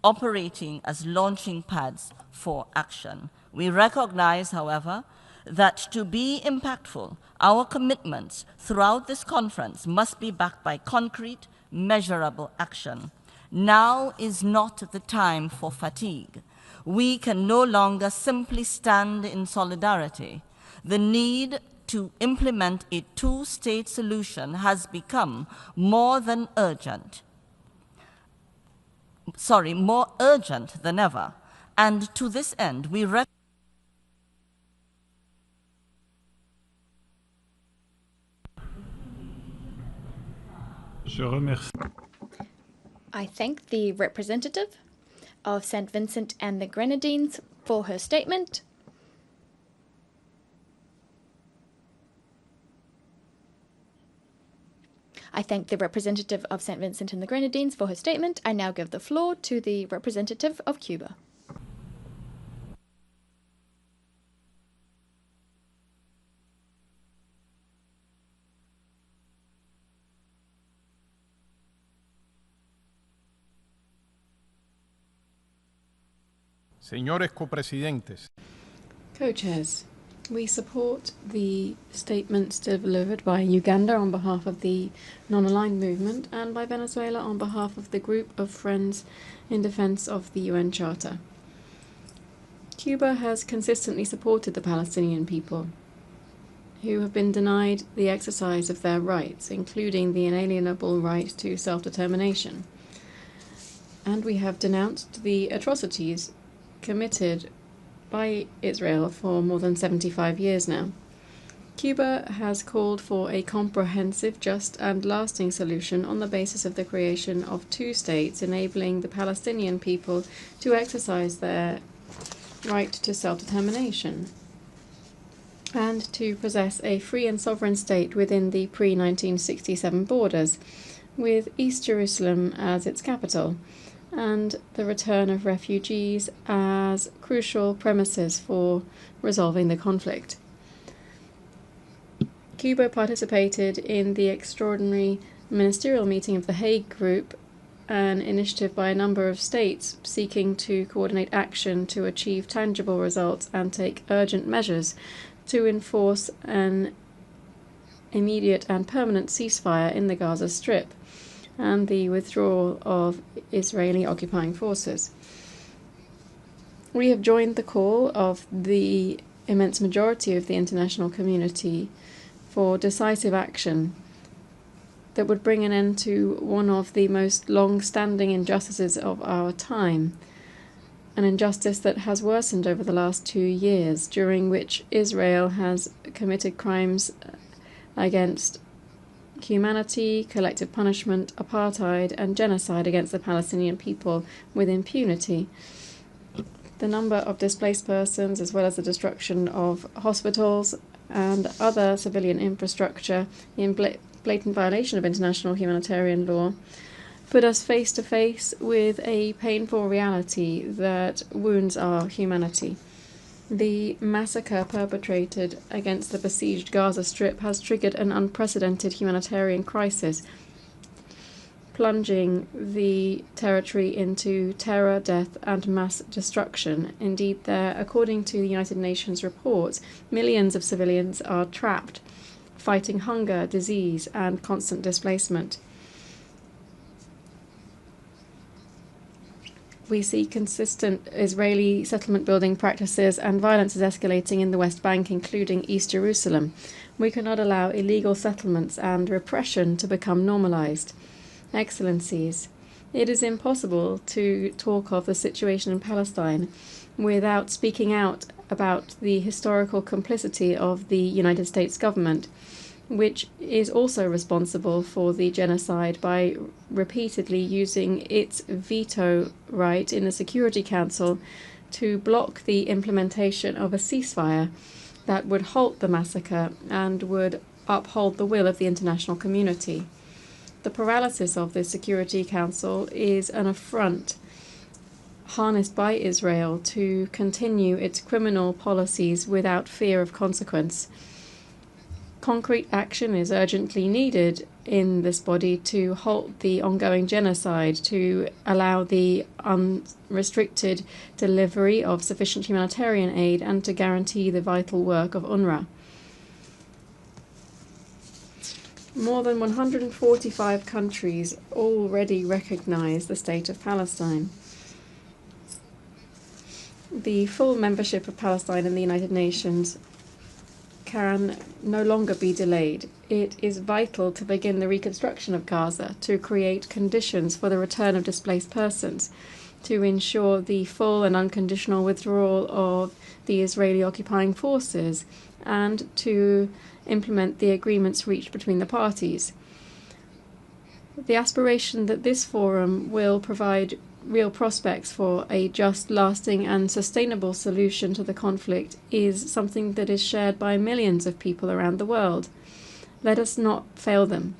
operating as launching pads for action. We recognize, however, that to be impactful, our commitments throughout this conference must be backed by concrete, measurable action. Now is not the time for fatigue. We can no longer simply stand in solidarity. The need to implement a two-state solution has become more urgent than ever. And to this end, we I thank the representative of St. Vincent and the Grenadines for her statement. I thank the representative of St. Vincent and the Grenadines for her statement. I now give the floor to the representative of Cuba. Señores copresidentes. Co-chairs, we support the statements delivered by Uganda on behalf of the non-aligned movement and by Venezuela on behalf of the group of friends in defense of the UN Charter. Cuba has consistently supported the Palestinian people, who have been denied the exercise of their rights, including the inalienable right to self-determination. And we have denounced the atrocities committed by Israel for more than 75 years now. Cuba has called for a comprehensive, just and lasting solution on the basis of the creation of two states, enabling the Palestinian people to exercise their right to self-determination and to possess a free and sovereign state within the pre-1967 borders, with East Jerusalem as its capital, and the return of refugees as crucial premises for resolving the conflict. Cuba participated in the extraordinary ministerial meeting of the Hague Group, an initiative by a number of states seeking to coordinate action to achieve tangible results and take urgent measures to enforce an immediate and permanent ceasefire in the Gaza Strip and the withdrawal of Israeli occupying forces. We have joined the call of the immense majority of the international community for decisive action that would bring an end to one of the most long-standing injustices of our time, an injustice that has worsened over the last 2 years, during which Israel has committed crimes against humanity, collective punishment, apartheid, and genocide against the Palestinian people with impunity. The number of displaced persons, as well as the destruction of hospitals and other civilian infrastructure in blatant violation of international humanitarian law, put us face to face with a painful reality that wounds our humanity. The massacre perpetrated against the besieged Gaza Strip has triggered an unprecedented humanitarian crisis, plunging the territory into terror, death, and mass destruction. Indeed, according to the United Nations reports, millions of civilians are trapped, fighting hunger, disease, and constant displacement. We see consistent Israeli settlement building practices, and violence is escalating in the West Bank, including East Jerusalem. We cannot allow illegal settlements and repression to become normalized. Excellencies, it is impossible to talk of the situation in Palestine without speaking out about the historical complicity of the United States government, which is also responsible for the genocide by repeatedly using its veto right in the Security Council to block the implementation of a ceasefire that would halt the massacre and would uphold the will of the international community. The paralysis of the Security Council is an affront harnessed by Israel to continue its criminal policies without fear of consequence. Concrete action is urgently needed in this body to halt the ongoing genocide, to allow the unrestricted delivery of sufficient humanitarian aid, and to guarantee the vital work of UNRWA. More than 145 countries already recognize the state of Palestine. The full membership of Palestine in the United Nations can no longer be delayed. It is vital to begin the reconstruction of Gaza, to create conditions for the return of displaced persons, to ensure the full and unconditional withdrawal of the Israeli occupying forces, and to implement the agreements reached between the parties. The aspiration that this forum will provide real prospects for a just, lasting, and sustainable solution to the conflict is something that is shared by millions of people around the world. Let us not fail them.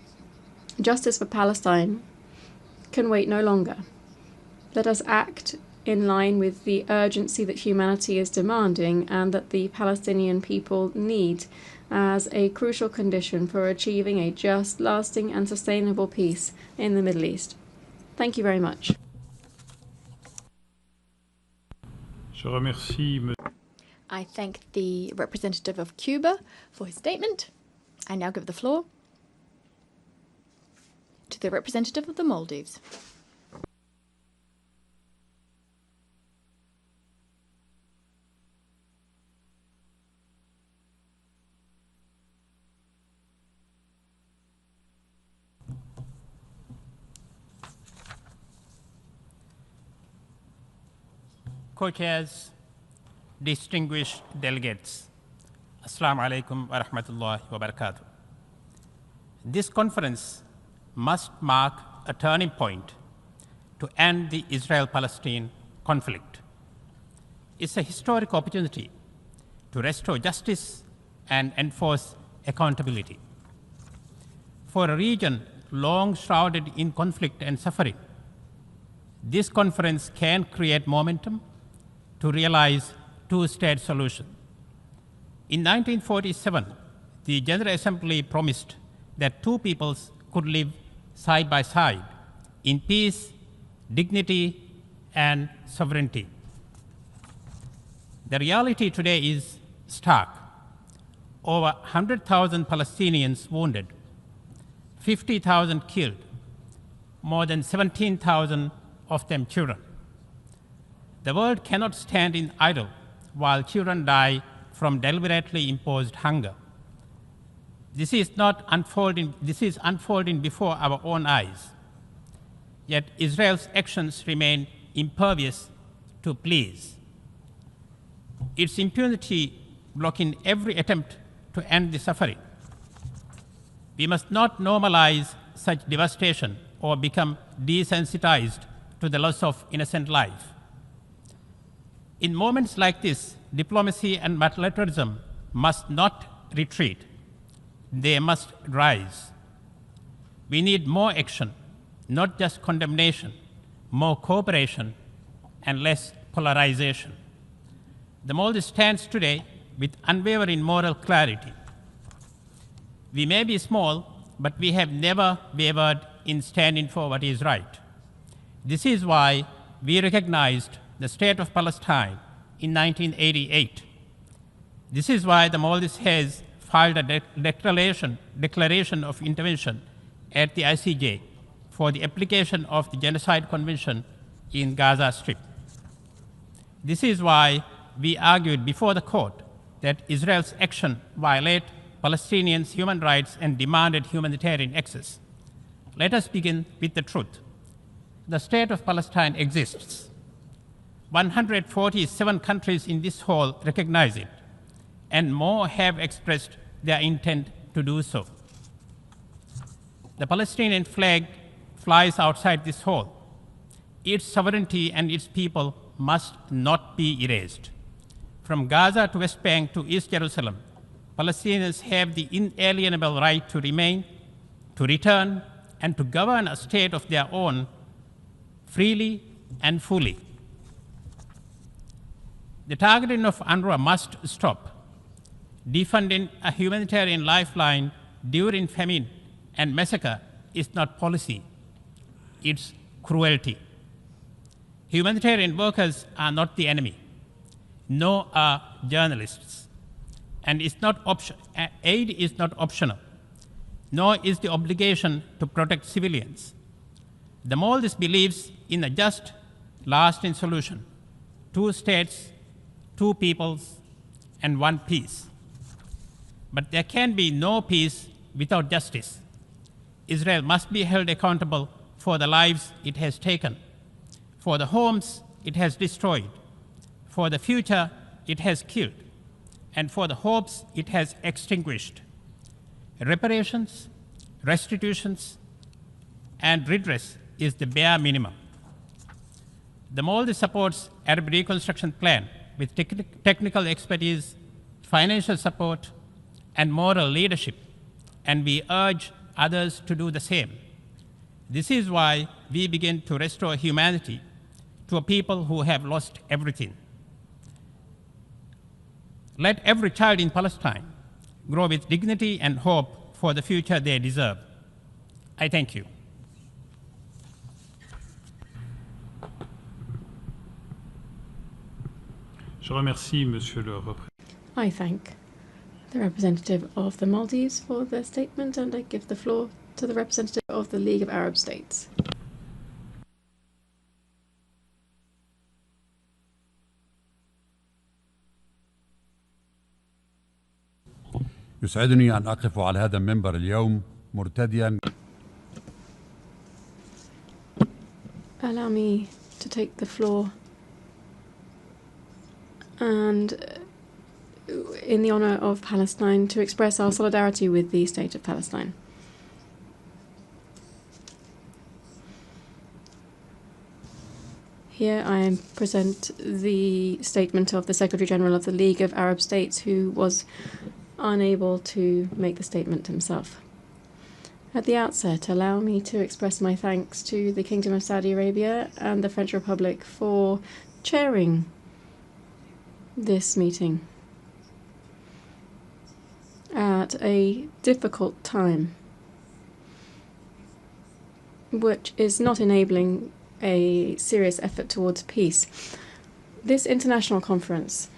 Justice for Palestine can wait no longer. Let us act in line with the urgency that humanity is demanding and that the Palestinian people need as a crucial condition for achieving a just, lasting, and sustainable peace in the Middle East. Thank you very much. I thank the representative of Cuba for his statement. I now give the floor to the representative of the Maldives. Co-chairs, distinguished delegates, Assalamu alaikum wa rahmatullahi wa barakatuh. This conference must mark a turning point to end the Israel-Palestine conflict. It's a historic opportunity to restore justice and enforce accountability. For a region long shrouded in conflict and suffering, this conference can create momentum to realize two-state solution. In 1947, the General Assembly promised that two peoples could live side by side in peace, dignity, and sovereignty. The reality today is stark. Over 100,000 Palestinians wounded, 50,000 killed, more than 17,000 of them children. The world cannot stand in idle while children die from deliberately imposed hunger. This is unfolding before our own eyes. Yet Israel's actions remain impervious to pleas. Its impunity blocking every attempt to end the suffering. We must not normalize such devastation or become desensitized to the loss of innocent life. In moments like this, diplomacy and multilateralism must not retreat. They must rise. We need more action, not just condemnation, more cooperation, and less polarization. The Maldives stands today with unwavering moral clarity. We may be small, but we have never wavered in standing for what is right. This is why we recognized the state of Palestine in 1988. This is why the Maldives has filed a declaration of intervention at the ICJ for the application of the Genocide Convention in Gaza Strip. This is why we argued before the court that Israel's action violate Palestinians' human rights and demanded humanitarian access. Let us begin with the truth. The state of Palestine exists. 147 countries in this hall recognize it, and more have expressed their intent to do so. The Palestinian flag flies outside this hall. Its sovereignty and its people must not be erased. From Gaza to West Bank to East Jerusalem, Palestinians have the inalienable right to remain, to return, and to govern a state of their own freely and fully. The targeting of UNRWA must stop. Defunding a humanitarian lifeline during famine and massacre is not policy, it's cruelty. Humanitarian workers are not the enemy, nor are journalists. And aid is not optional, nor is the obligation to protect civilians. The Maldives believes in a just, lasting solution: 2 states, 2 peoples, and 1 peace. But there can be no peace without justice. Israel must be held accountable for the lives it has taken, for the homes it has destroyed, for the future it has killed, and for the hopes it has extinguished. Reparations, restitutions, and redress is the bare minimum. The Maldives supports Arab Reconstruction Plan with technical expertise, financial support, and moral leadership, and we urge others to do the same. This is why we begin to restore humanity to a people who have lost everything. Let every child in Palestine grow with dignity and hope for the future they deserve. I thank you. Je remercie Monsieur le représentant. I thank the representative of the Maldives for their statement, and I give the floor to the representative of the League of Arab States. يسعدني أن أقف على هذا المنبر اليوم مرتديا. Allow me to take the floor and in the honour of Palestine to express our solidarity with the state of Palestine. Here I present the statement of the Secretary General of the League of Arab States, who was unable to make the statement himself. At the outset, allow me to express my thanks to the Kingdom of Saudi Arabia and the French Republic for chairing this meeting at a difficult time, which is not enabling a serious effort towards peace. This international conference,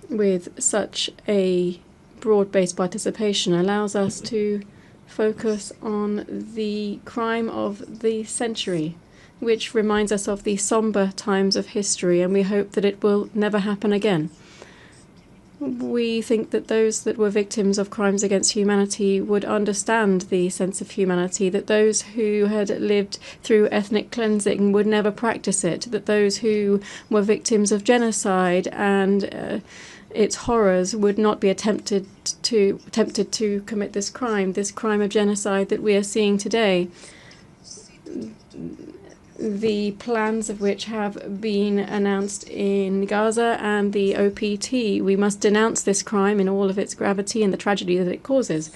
with such a broad-based participation, allows us to focus on the crime of the century, which reminds us of the somber times of history, and we hope that it will never happen again. We think that those that were victims of crimes against humanity would understand the sense of humanity, that those who had lived through ethnic cleansing would never practice it, that those who were victims of genocide and its horrors would not be tempted to commit this crime of genocide that we are seeing today. The plans of which have been announced in Gaza and the OPT. We must denounce this crime in all of its gravity and the tragedy that it causes.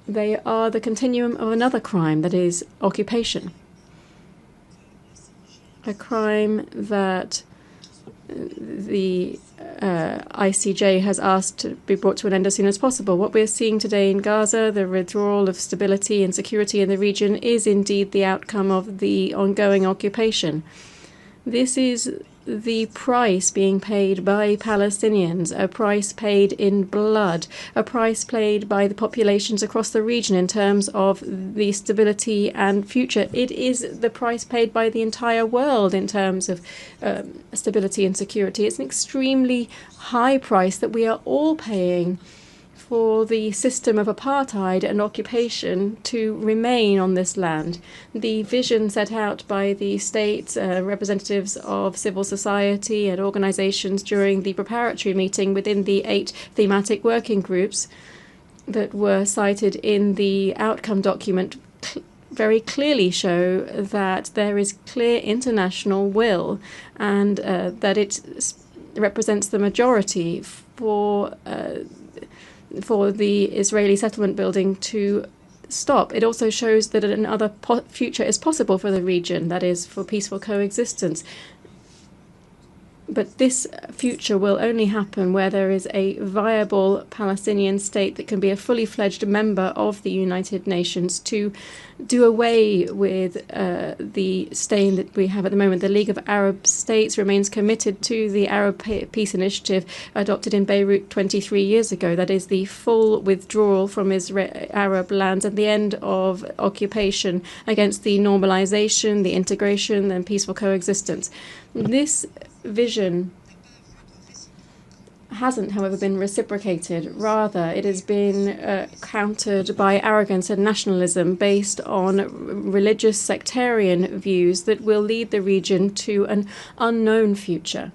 They are the continuum of another crime, that is occupation. A crime that the ICJ has asked to be brought to an end as soon as possible. What we're seeing today in Gaza, the withdrawal of stability and security in the region, is indeed the outcome of the ongoing occupation. This is the price being paid by Palestinians, a price paid in blood, a price paid by the populations across the region in terms of the stability and future. It is the price paid by the entire world in terms of stability and security. It's an extremely high price that we are all paying for the system of apartheid and occupation to remain on this land. The vision set out by the state, representatives of civil society and organizations during the preparatory meeting within the 8 thematic working groups that were cited in the outcome document very clearly show that there is clear international will and that it represents the majority for the Israeli settlement building to stop. It also shows that another future is possible for the region, that is, for peaceful coexistence. But this future will only happen where there is a viable Palestinian state that can be a fully fledged member of the United Nations to do away with the stain that we have at the moment. The League of Arab States remains committed to the Arab Peace Initiative adopted in Beirut 23 years ago. That is the full withdrawal from Arab lands and the end of occupation against the normalization, the integration and peaceful coexistence. This vision hasn't, however, been reciprocated. Rather, it has been countered by arrogance and nationalism based on religious sectarian views that will lead the region to an unknown future.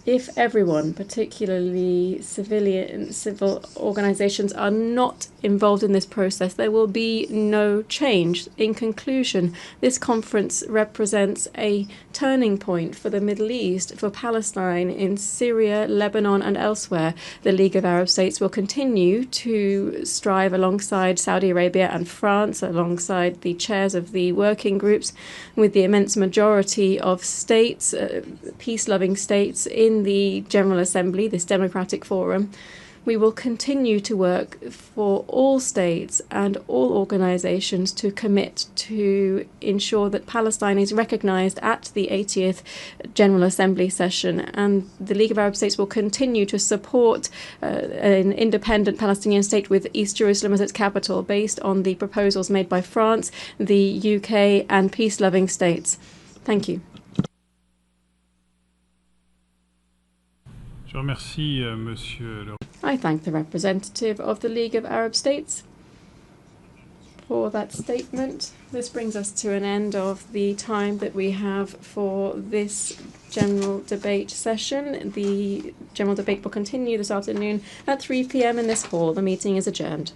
If everyone, particularly civil organizations, are not involved in this process, there will be no change. In conclusion, this conference represents a turning point for the Middle East, for Palestine, in Syria, Lebanon, and elsewhere. The League of Arab States will continue to strive alongside Saudi Arabia and France, alongside the chairs of the working groups, with the immense majority of states, peace-loving states, in the General Assembly, this democratic forum. We will continue to work for all states and all organizations to commit to ensure that Palestine is recognized at the 80th General Assembly session, and the League of Arab States will continue to support an independent Palestinian state with East Jerusalem as its capital, based on the proposals made by France, the UK, and peace-loving states. Thank you. I thank the representative of the League of Arab States for that statement. This brings us to an end of the time that we have for this general debate session. The general debate will continue this afternoon at 3 p.m. in this hall. The meeting is adjourned.